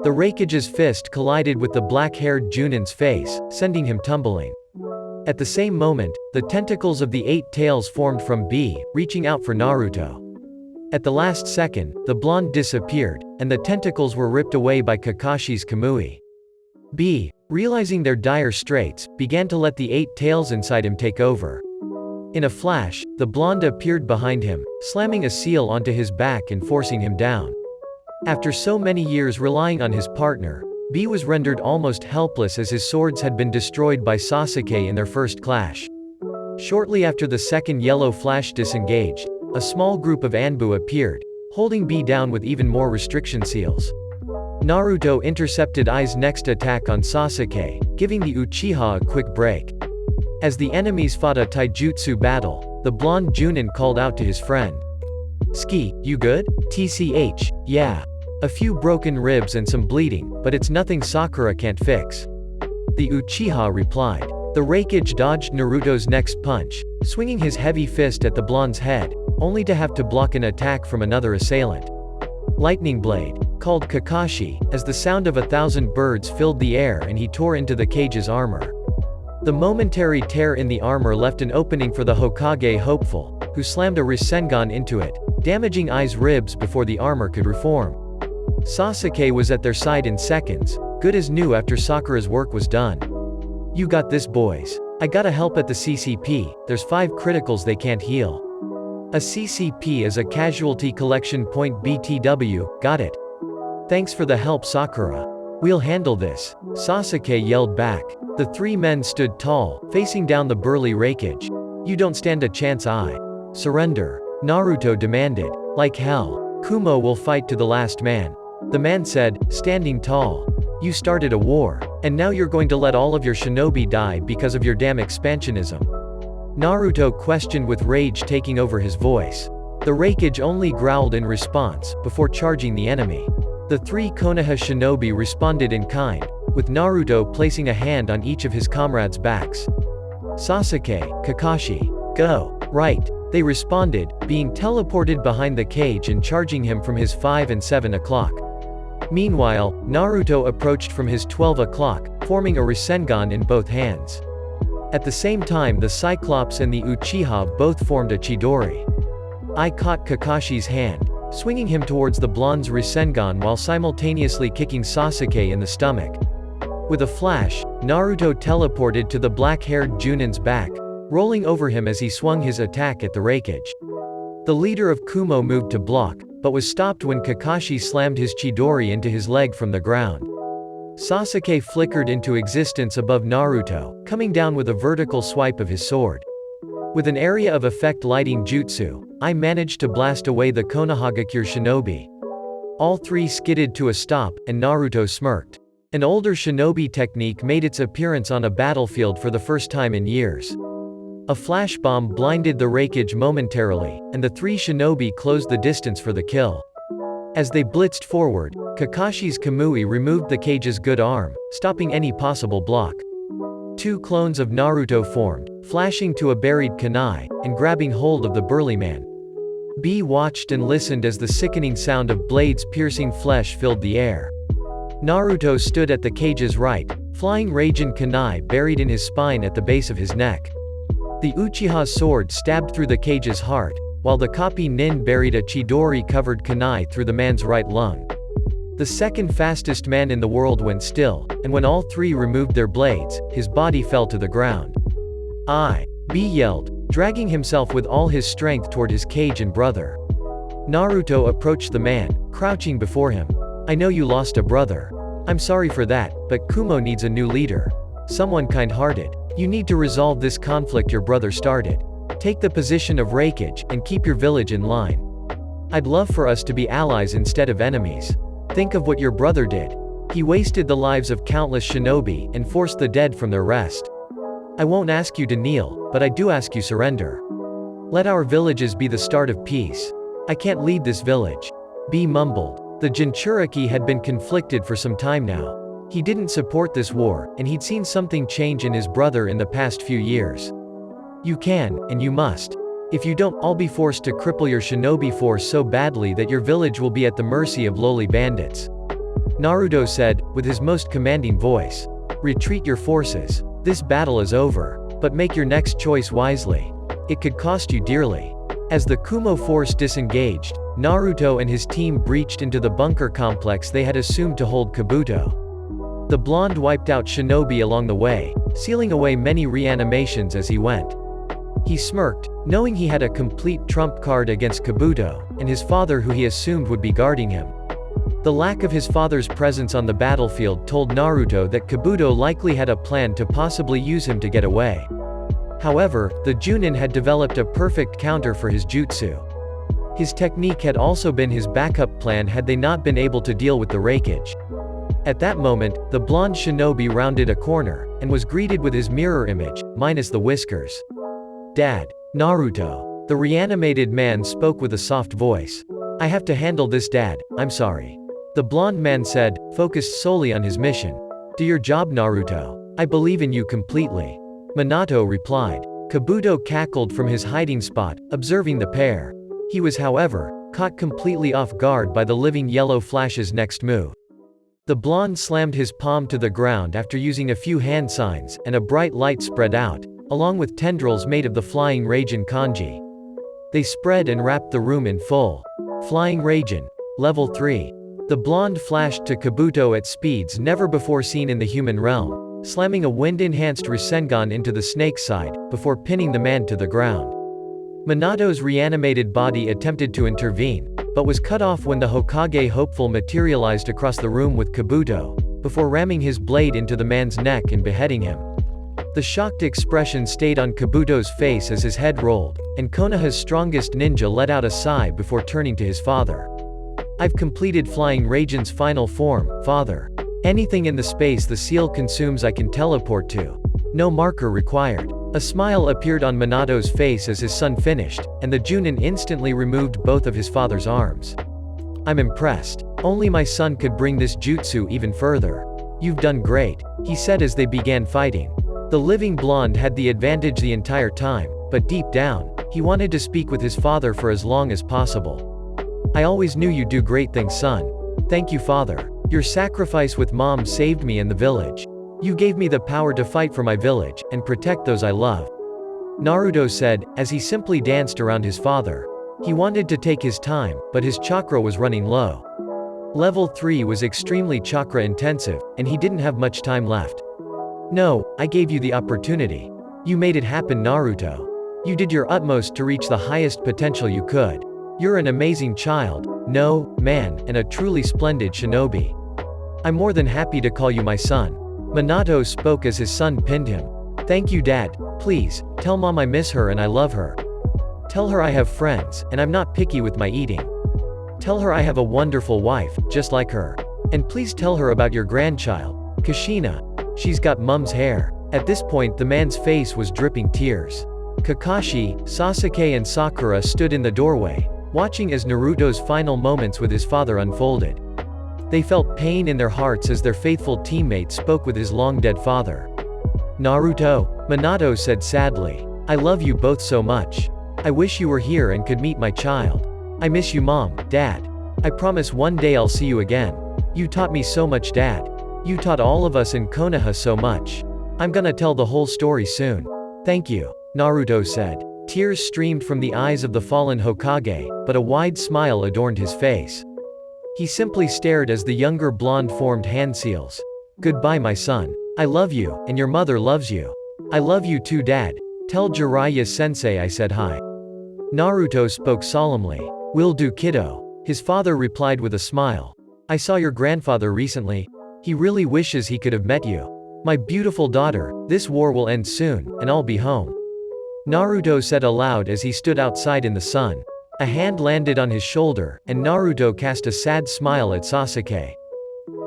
The Raikage's fist collided with the black-haired Junin's face, sending him tumbling. At the same moment, the tentacles of the Eight Tails formed from B, reaching out for Naruto. At the last second, the blonde disappeared, and the tentacles were ripped away by Kakashi's Kamui. B, realizing their dire straits, began to let the Eight Tails inside him take over. In a flash, the blonde appeared behind him, slamming a seal onto his back and forcing him down. After so many years relying on his partner, B was rendered almost helpless as his swords had been destroyed by Sasuke in their first clash. Shortly after the second yellow flash disengaged, a small group of Anbu appeared, holding B down with even more restriction seals. Naruto intercepted Ai's next attack on Sasuke, giving the Uchiha a quick break. As the enemies fought a taijutsu battle, the blonde Junin called out to his friend. "Ski, you good?" "TCH, yeah. A few broken ribs and some bleeding, but it's nothing Sakura can't fix." The Uchiha replied. The Raikage dodged Naruto's next punch, swinging his heavy fist at the blonde's head, only to have to block an attack from another assailant. "Lightning Blade," called Kakashi, as the sound of 1,000 birds filled the air and he tore into the cage's armor. The momentary tear in the armor left an opening for the Hokage hopeful, who slammed a Rasengan into it, damaging Ai's ribs before the armor could reform. Sasuke was at their side in seconds, good as new after Sakura's work was done. You got this, boys. I gotta help at the CCP, there's 5 criticals they can't heal. A CCP is a Casualty Collection Point BTW, got it. Thanks for the help, Sakura. We'll handle this, Sasuke yelled back. The 3 men stood tall, facing down the burly Raikage. You don't stand a chance. I surrender, Naruto demanded. Like hell, Kumo will fight to the last man. The man said, standing tall. You started a war, and now you're going to let all of your shinobi die because of your damn expansionism? Naruto questioned with rage taking over his voice. The Raikage only growled in response, before charging the enemy. The 3 Konoha shinobi responded in kind, with Naruto placing a hand on each of his comrades' backs. Sasuke, Kakashi, go. Right. They responded, being teleported behind the cage and charging him from his 5 and 7 o'clock. Meanwhile, Naruto approached from his 12 o'clock, forming a Rasengan in both hands. At the same time, the Cyclops and the Uchiha both formed a Chidori. I caught Kakashi's hand, swinging him towards the blonde's Rasengan while simultaneously kicking Sasuke in the stomach. With a flash, Naruto teleported to the black-haired Junin's back, rolling over him as he swung his attack at the Raikage. The leader of Kumo moved to block, but was stopped when Kakashi slammed his Chidori into his leg from the ground. Sasuke flickered into existence above Naruto, coming down with a vertical swipe of his sword. With an area of effect lighting jutsu, I managed to blast away the Konohagakure shinobi. All 3 skidded to a stop, and Naruto smirked. An older shinobi technique made its appearance on a battlefield for the first time in years. A flash bomb blinded the Raikage momentarily, and the 3 shinobi closed the distance for the kill. As they blitzed forward, Kakashi's Kamui removed the cage's good arm, stopping any possible block. 2 clones of Naruto formed, flashing to a buried kunai, and grabbing hold of the burly man. B watched and listened as the sickening sound of blades piercing flesh filled the air. Naruto stood at the cage's right, flying Raijin kunai buried in his spine at the base of his neck. The Uchiha's sword stabbed through the cage's heart, while the copy nin buried a Chidori-covered kunai through the man's right lung. The second fastest man in the world went still, and when all 3 removed their blades, his body fell to the ground. B yelled, dragging himself with all his strength toward his cage and brother. Naruto approached the man, crouching before him. I know you lost a brother. I'm sorry for that, but Kumo needs a new leader. Someone kind-hearted. You need to resolve this conflict your brother started. Take the position of Raikage, and keep your village in line. I'd love for us to be allies instead of enemies. Think of what your brother did. He wasted the lives of countless shinobi, and forced the dead from their rest. I won't ask you to kneel, but I do ask you surrender. Let our villages be the start of peace. I can't lead this village. B mumbled. The Jinchuriki had been conflicted for some time now. He didn't support this war, and he'd seen something change in his brother in the past few years. You can, and you must. If you don't, I'll be forced to cripple your shinobi force so badly that your village will be at the mercy of lowly bandits. Naruto said, with his most commanding voice. Retreat your forces. This battle is over. But make your next choice wisely. It could cost you dearly. As the Kumo force disengaged, Naruto and his team breached into the bunker complex they had assumed to hold Kabuto. The blonde wiped out shinobi along the way, sealing away many reanimations as he went. He smirked, knowing he had a complete trump card against Kabuto, and his father who he assumed would be guarding him. The lack of his father's presence on the battlefield told Naruto that Kabuto likely had a plan to possibly use him to get away. However, the Junin had developed a perfect counter for his jutsu. His technique had also been his backup plan had they not been able to deal with the Raikage. At that moment, the blonde shinobi rounded a corner, and was greeted with his mirror image, minus the whiskers. Dad. Naruto. The reanimated man spoke with a soft voice. I have to handle this, Dad, I'm sorry. The blonde man said, focused solely on his mission. Do your job, Naruto. I believe in you completely. Minato replied. Kabuto cackled from his hiding spot, observing the pair. He was, however, caught completely off guard by the living yellow flash's next move. The blonde slammed his palm to the ground after using a few hand signs, and a bright light spread out, along with tendrils made of the flying Raijin kanji. They spread and wrapped the room in full. Flying Raijin. Level 3. The blonde flashed to Kabuto at speeds never before seen in the human realm, slamming a wind-enhanced Rasengan into the snake's side, before pinning the man to the ground. Minato's reanimated body attempted to intervene, but was cut off when the Hokage hopeful materialized across the room with Kabuto, before ramming his blade into the man's neck and beheading him. The shocked expression stayed on Kabuto's face as his head rolled, and Konoha's strongest ninja let out a sigh before turning to his father. "I've completed Flying Raiden's final form, father. Anything in the space the seal consumes I can teleport to. No marker required." A smile appeared on Minato's face as his son finished, and the Junin instantly removed both of his father's arms. "I'm impressed. Only my son could bring this jutsu even further. You've done great," he said as they began fighting. The living blonde had the advantage the entire time, but deep down, he wanted to speak with his father for as long as possible. "I always knew you'd do great things, son. Thank you, father. Your sacrifice with mom saved me and the village. You gave me the power to fight for my village, and protect those I love," Naruto said, as he simply danced around his father. He wanted to take his time, but his chakra was running low. Level 3 was extremely chakra intensive, and he didn't have much time left. "No, I gave you the opportunity. You made it happen, Naruto. You did your utmost to reach the highest potential you could. You're an amazing child, no, man, and a truly splendid shinobi. I'm more than happy to call you my son," Minato spoke as his son pinned him. "Thank you, Dad. Please, tell Mom I miss her and I love her. Tell her I have friends, and I'm not picky with my eating. Tell her I have a wonderful wife, just like her. And please tell her about your grandchild, Kushina. She's got Mom's hair." At this point the man's face was dripping tears. Kakashi, Sasuke and Sakura stood in the doorway, watching as Naruto's final moments with his father unfolded. They felt pain in their hearts as their faithful teammate spoke with his long-dead father. "Naruto," Minato said sadly, "I love you both so much. I wish you were here and could meet my child. I miss you, Mom, Dad. I promise one day I'll see you again. You taught me so much, Dad. You taught all of us in Konoha so much. I'm gonna tell the whole story soon. Thank you," Naruto said. Tears streamed from the eyes of the fallen Hokage, but a wide smile adorned his face. He simply stared as the younger blonde formed hand seals. "Goodbye, my son. I love you, and your mother loves you. I love you too, Dad. Tell Jiraiya-sensei I said hi." Naruto spoke solemnly. "Will do, kiddo," his father replied with a smile. "I saw your grandfather recently. He really wishes he could have met you. My beautiful daughter, this war will end soon, and I'll be home," Naruto said aloud as he stood outside in the sun. A hand landed on his shoulder, and Naruto cast a sad smile at Sasuke.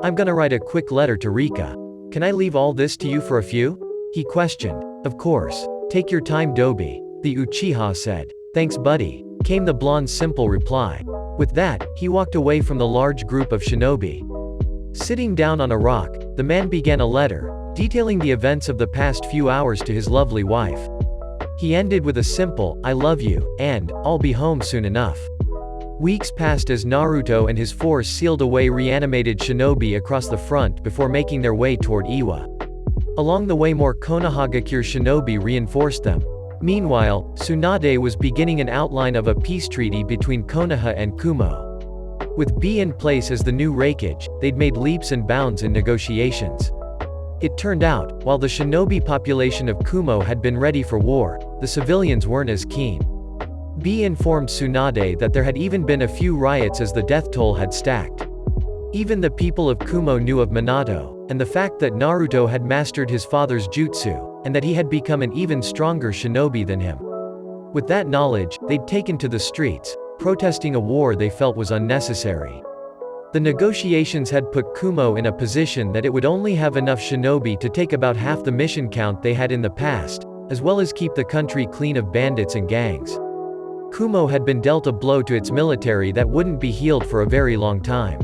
"I'm gonna write a quick letter to Rika. Can I leave all this to you for a few?" he questioned. "Of course. Take your time, Dobi," the Uchiha said. "Thanks, buddy," came the blonde's simple reply. With that, he walked away from the large group of shinobi. Sitting down on a rock, the man began a letter, detailing the events of the past few hours to his lovely wife. He ended with a simple, "I love you," and, "I'll be home soon enough." Weeks passed as Naruto and his force sealed away reanimated shinobi across the front before making their way toward Iwa. Along the way more Konohagakure shinobi reinforced them. Meanwhile, Tsunade was beginning an outline of a peace treaty between Konoha and Kumo. With B in place as the new Raikage, they'd made leaps and bounds in negotiations. It turned out, while the shinobi population of Kumo had been ready for war, the civilians weren't as keen. B informed Tsunade that there had even been a few riots as the death toll had stacked. Even the people of Kumo knew of Minato, and the fact that Naruto had mastered his father's jutsu, and that he had become an even stronger shinobi than him. With that knowledge, they'd taken to the streets, protesting a war they felt was unnecessary. The negotiations had put Kumo in a position that it would only have enough shinobi to take about half the mission count they had in the past, as well as keep the country clean of bandits and gangs. Kumo had been dealt a blow to its military that wouldn't be healed for a very long time.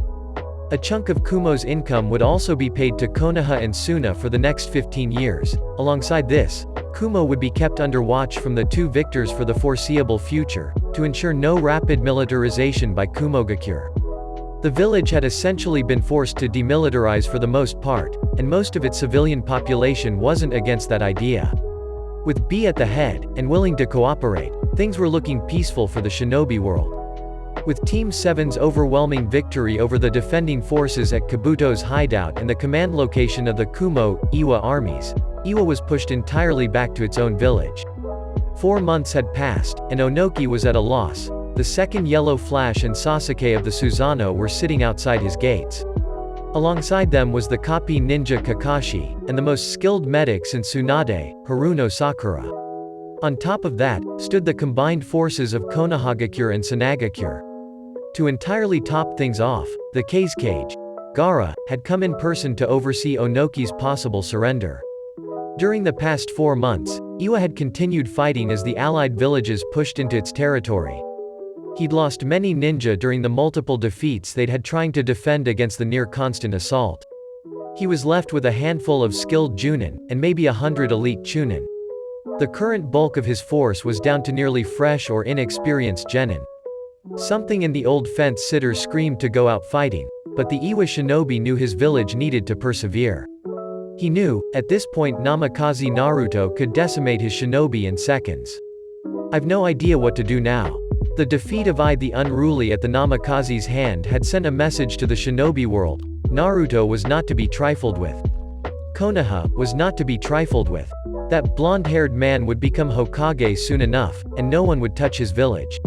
A chunk of Kumo's income would also be paid to Konoha and Suna for the next 15 years. Alongside this, Kumo would be kept under watch from the two victors for the foreseeable future, to ensure no rapid militarization by Kumogakure. The village had essentially been forced to demilitarize for the most part, and most of its civilian population wasn't against that idea. With B at the head, and willing to cooperate, things were looking peaceful for the shinobi world. With Team 7's overwhelming victory over the defending forces at Kabuto's hideout and the command location of the Kumo, Iwa armies, Iwa was pushed entirely back to its own village. 4 months had passed, and Onoki was at a loss. The second Yellow Flash and Sasuke of the Susanoo were sitting outside his gates. Alongside them was the copy ninja Kakashi, and the most skilled medics in Tsunade, Haruno Sakura. On top of that, stood the combined forces of Konohagakure and Tsunagakure. To entirely top things off, the Kase Cage, Gaara, had come in person to oversee Onoki's possible surrender. During the past 4 months, Iwa had continued fighting as the allied villages pushed into its territory. He'd lost many ninja during the multiple defeats they'd had trying to defend against the near-constant assault. He was left with a handful of skilled Junin, and maybe 100 elite Chunin. The current bulk of his force was down to nearly fresh or inexperienced genin. Something in the old fence-sitter screamed to go out fighting, but the Iwa shinobi knew his village needed to persevere. He knew, at this point Namikaze Naruto could decimate his shinobi in seconds. I've no idea what to do now. The defeat of I the Unruly at the Namikaze's hand had sent a message to the shinobi world. Naruto was not to be trifled with. Konoha was not to be trifled with. That blonde-haired man would become Hokage soon enough, and no one would touch his village.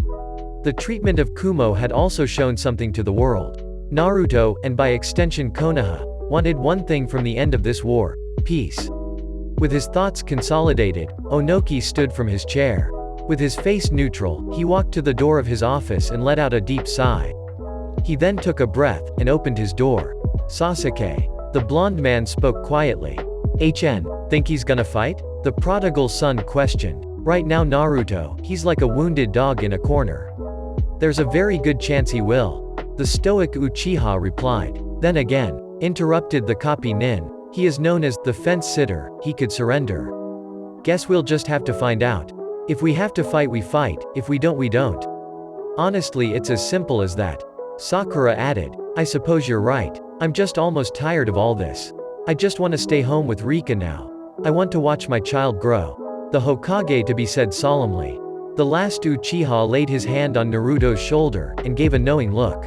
The treatment of Kumo had also shown something to the world. Naruto, and by extension Konoha, wanted one thing from the end of this war: peace. With his thoughts consolidated, Onoki stood from his chair. With his face neutral, he walked to the door of his office and let out a deep sigh. He then took a breath, and opened his door. Sasuke. The blonde man spoke quietly. Think he's gonna fight? The prodigal son questioned. Right now Naruto, he's like a wounded dog in a corner. There's a very good chance he will. The stoic Uchiha replied. Then again, interrupted the copy nin. He is known as the fence-sitter, he could surrender. Guess we'll just have to find out. If we have to fight we fight, if we don't we don't. Honestly it's as simple as that. Sakura added. I suppose you're right. I'm just almost tired of all this. I just want to stay home with Rika now. I want to watch my child grow. The Hokage to be said solemnly. The last Uchiha laid his hand on Naruto's shoulder, and gave a knowing look.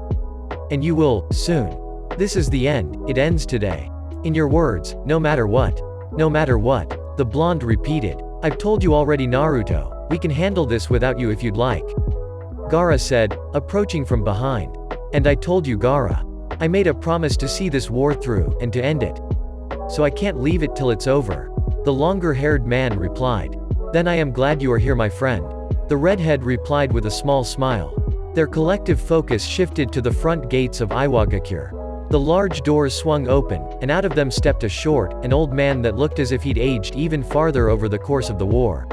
And you will, soon. This is the end, it ends today. In your words, no matter what. No matter what, the blonde repeated. I've told you already Naruto, we can handle this without you if you'd like. Gaara said, approaching from behind. And I told you Gaara. I made a promise to see this war through, and to end it. So I can't leave it till it's over. The longer-haired man replied. Then I am glad you are here my friend. The redhead replied with a small smile. Their collective focus shifted to the front gates of Iwagakure. The large doors swung open, and out of them stepped a short, an old man that looked as if he'd aged even farther over the course of the war.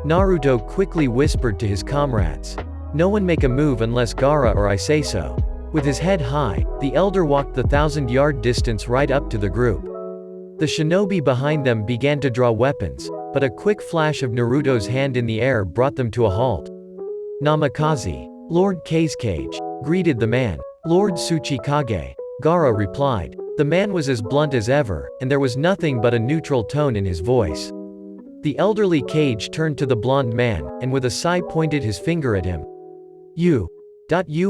Naruto quickly whispered to his comrades. No one make a move unless Gaara or I say so. With his head high, the elder walked the 1,000-yard distance right up to the group. The shinobi behind them began to draw weapons, but a quick flash of Naruto's hand in the air brought them to a halt. Namikaze. Lord Kase Cage. Greeted the man. Lord Tsuchikage. Gaara replied. The man was as blunt as ever, and there was nothing but a neutral tone in his voice. The elderly Cage turned to the blonde man, and with a sigh pointed his finger at him. You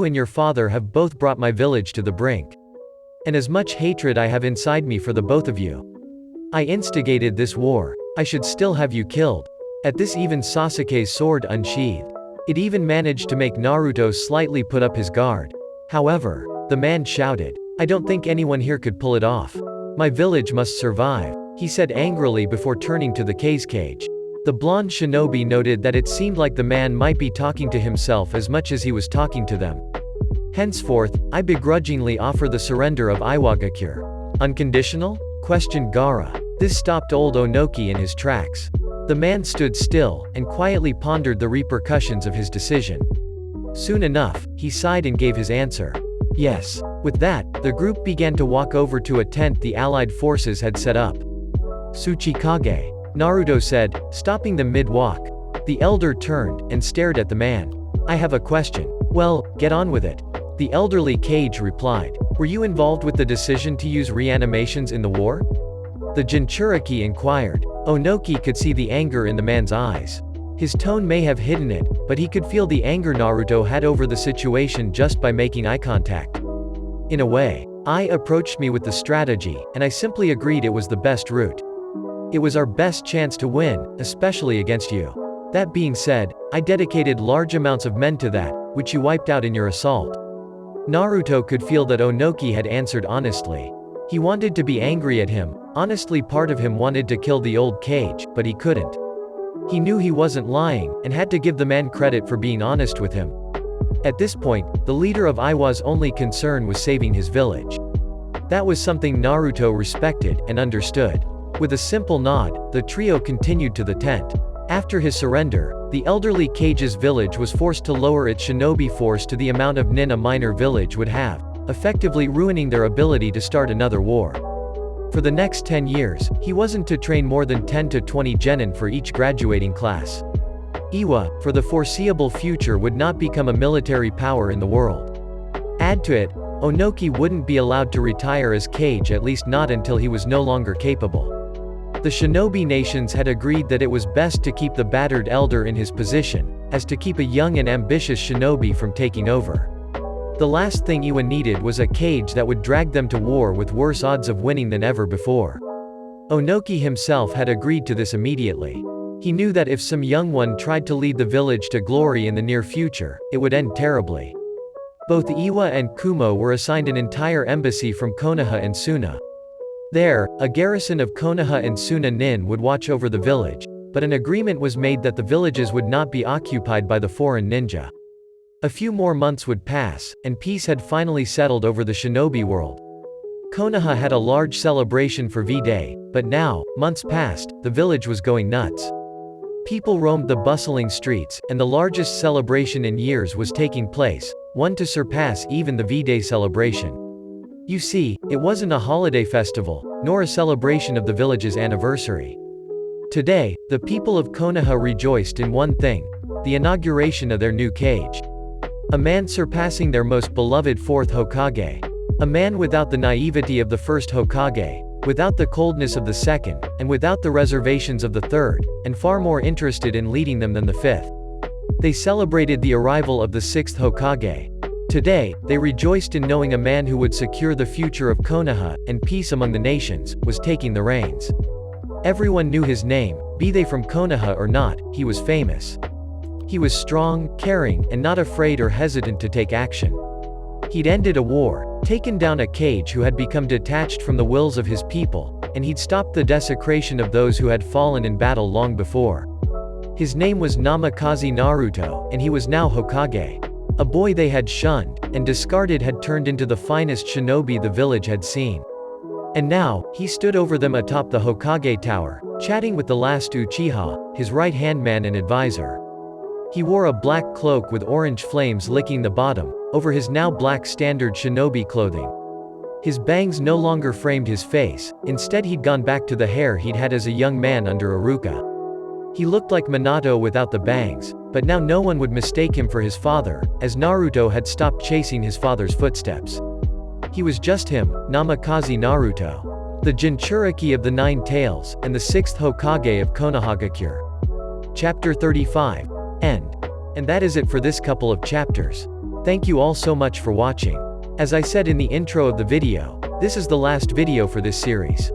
and your father have both brought my village to the brink. And as much hatred I have inside me for the both of you. I instigated this war. I should still have you killed. At this even Sasuke's sword unsheathed. It even managed to make Naruto slightly put up his guard. However, the man shouted. I don't think anyone here could pull it off. My village must survive, he said angrily before turning to the Kase Cage. The blonde shinobi noted that it seemed like the man might be talking to himself as much as he was talking to them. Henceforth, I begrudgingly offer the surrender of Iwagakure. Unconditional? Questioned Gaara. This stopped old Onoki in his tracks. The man stood still, and quietly pondered the repercussions of his decision. Soon enough, he sighed and gave his answer. Yes. With that, the group began to walk over to a tent the allied forces had set up. Tsuchikage. Naruto said, stopping them mid-walk. The elder turned, and stared at the man. I have a question. Well, get on with it. The elderly Cage replied. Were you involved with the decision to use reanimations in the war? The Jinchuriki inquired. Onoki could see the anger in the man's eyes. His tone may have hidden it, but he could feel the anger Naruto had over the situation just by making eye contact. In a way, Ai approached me with the strategy, and I simply agreed it was the best route. It was our best chance to win, especially against you. That being said, I dedicated large amounts of men to that, which you wiped out in your assault. Naruto could feel that Onoki had answered honestly. He wanted to be angry at him, honestly part of him wanted to kill the old Kage, but he couldn't. He knew he wasn't lying, and had to give the man credit for being honest with him. At this point, the leader of Iwa's only concern was saving his village. That was something Naruto respected, and understood. With a simple nod, the trio continued to the tent. After his surrender, the elderly Kage's village was forced to lower its shinobi force to the amount of nin a minor village would have, effectively ruining their ability to start another war. For the next 10 years, he wasn't to train more than 10 to 20 genin for each graduating class. Iwa, for the foreseeable future, would not become a military power in the world. Add to it, Onoki wouldn't be allowed to retire as Kage, at least not until he was no longer capable. The shinobi nations had agreed that it was best to keep the battered elder in his position, as to keep a young and ambitious shinobi from taking over. The last thing Iwa needed was a Kage that would drag them to war with worse odds of winning than ever before. Onoki himself had agreed to this immediately. He knew that if some young one tried to lead the village to glory in the near future, it would end terribly. Both Iwa and Kumo were assigned an entire embassy from Konoha and Suna. There, a garrison of Konoha and Suna nin would watch over the village, but an agreement was made that the villages would not be occupied by the foreign ninja. A few more months would pass, and peace had finally settled over the shinobi world. Konoha had a large celebration for V-Day, but now, months passed, the village was going nuts. People roamed the bustling streets, and the largest celebration in years was taking place, one to surpass even the V-Day celebration. You see, it wasn't a holiday festival, nor a celebration of the village's anniversary. Today, the people of Konoha rejoiced in one thing: the inauguration of their new Kage. A man surpassing their most beloved fourth Hokage. A man without the naivety of the first Hokage, without the coldness of the second, and without the reservations of the third, and far more interested in leading them than the fifth. They celebrated the arrival of the sixth Hokage. Today, they rejoiced in knowing a man who would secure the future of Konoha, and peace among the nations, was taking the reins. Everyone knew his name, be they from Konoha or not, he was famous. He was strong, caring, and not afraid or hesitant to take action. He'd ended a war, taken down a Kage who had become detached from the wills of his people, and he'd stopped the desecration of those who had fallen in battle long before. His name was Namikaze Naruto, and he was now Hokage. A boy they had shunned, and discarded had turned into the finest shinobi the village had seen. And now, he stood over them atop the Hokage tower, chatting with the last Uchiha, his right-hand man and advisor. He wore a black cloak with orange flames licking the bottom, over his now black standard shinobi clothing. His bangs no longer framed his face, instead he'd gone back to the hair he'd had as a young man under Iruka. He looked like Minato without the bangs, but now no one would mistake him for his father, as Naruto had stopped chasing his father's footsteps. He was just him, Namikaze Naruto. The Jinchuriki of the Nine Tails, and the sixth Hokage of Konohagakure. Chapter 35. End. And that is it for this couple of chapters. Thank you all so much for watching. As I said in the intro of the video, this is the last video for this series.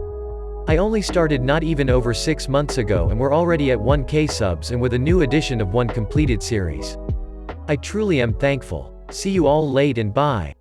I only started not even over 6 months ago and we're already at 1K subs and with a new edition of one completed series. I truly am thankful. See you all late and bye.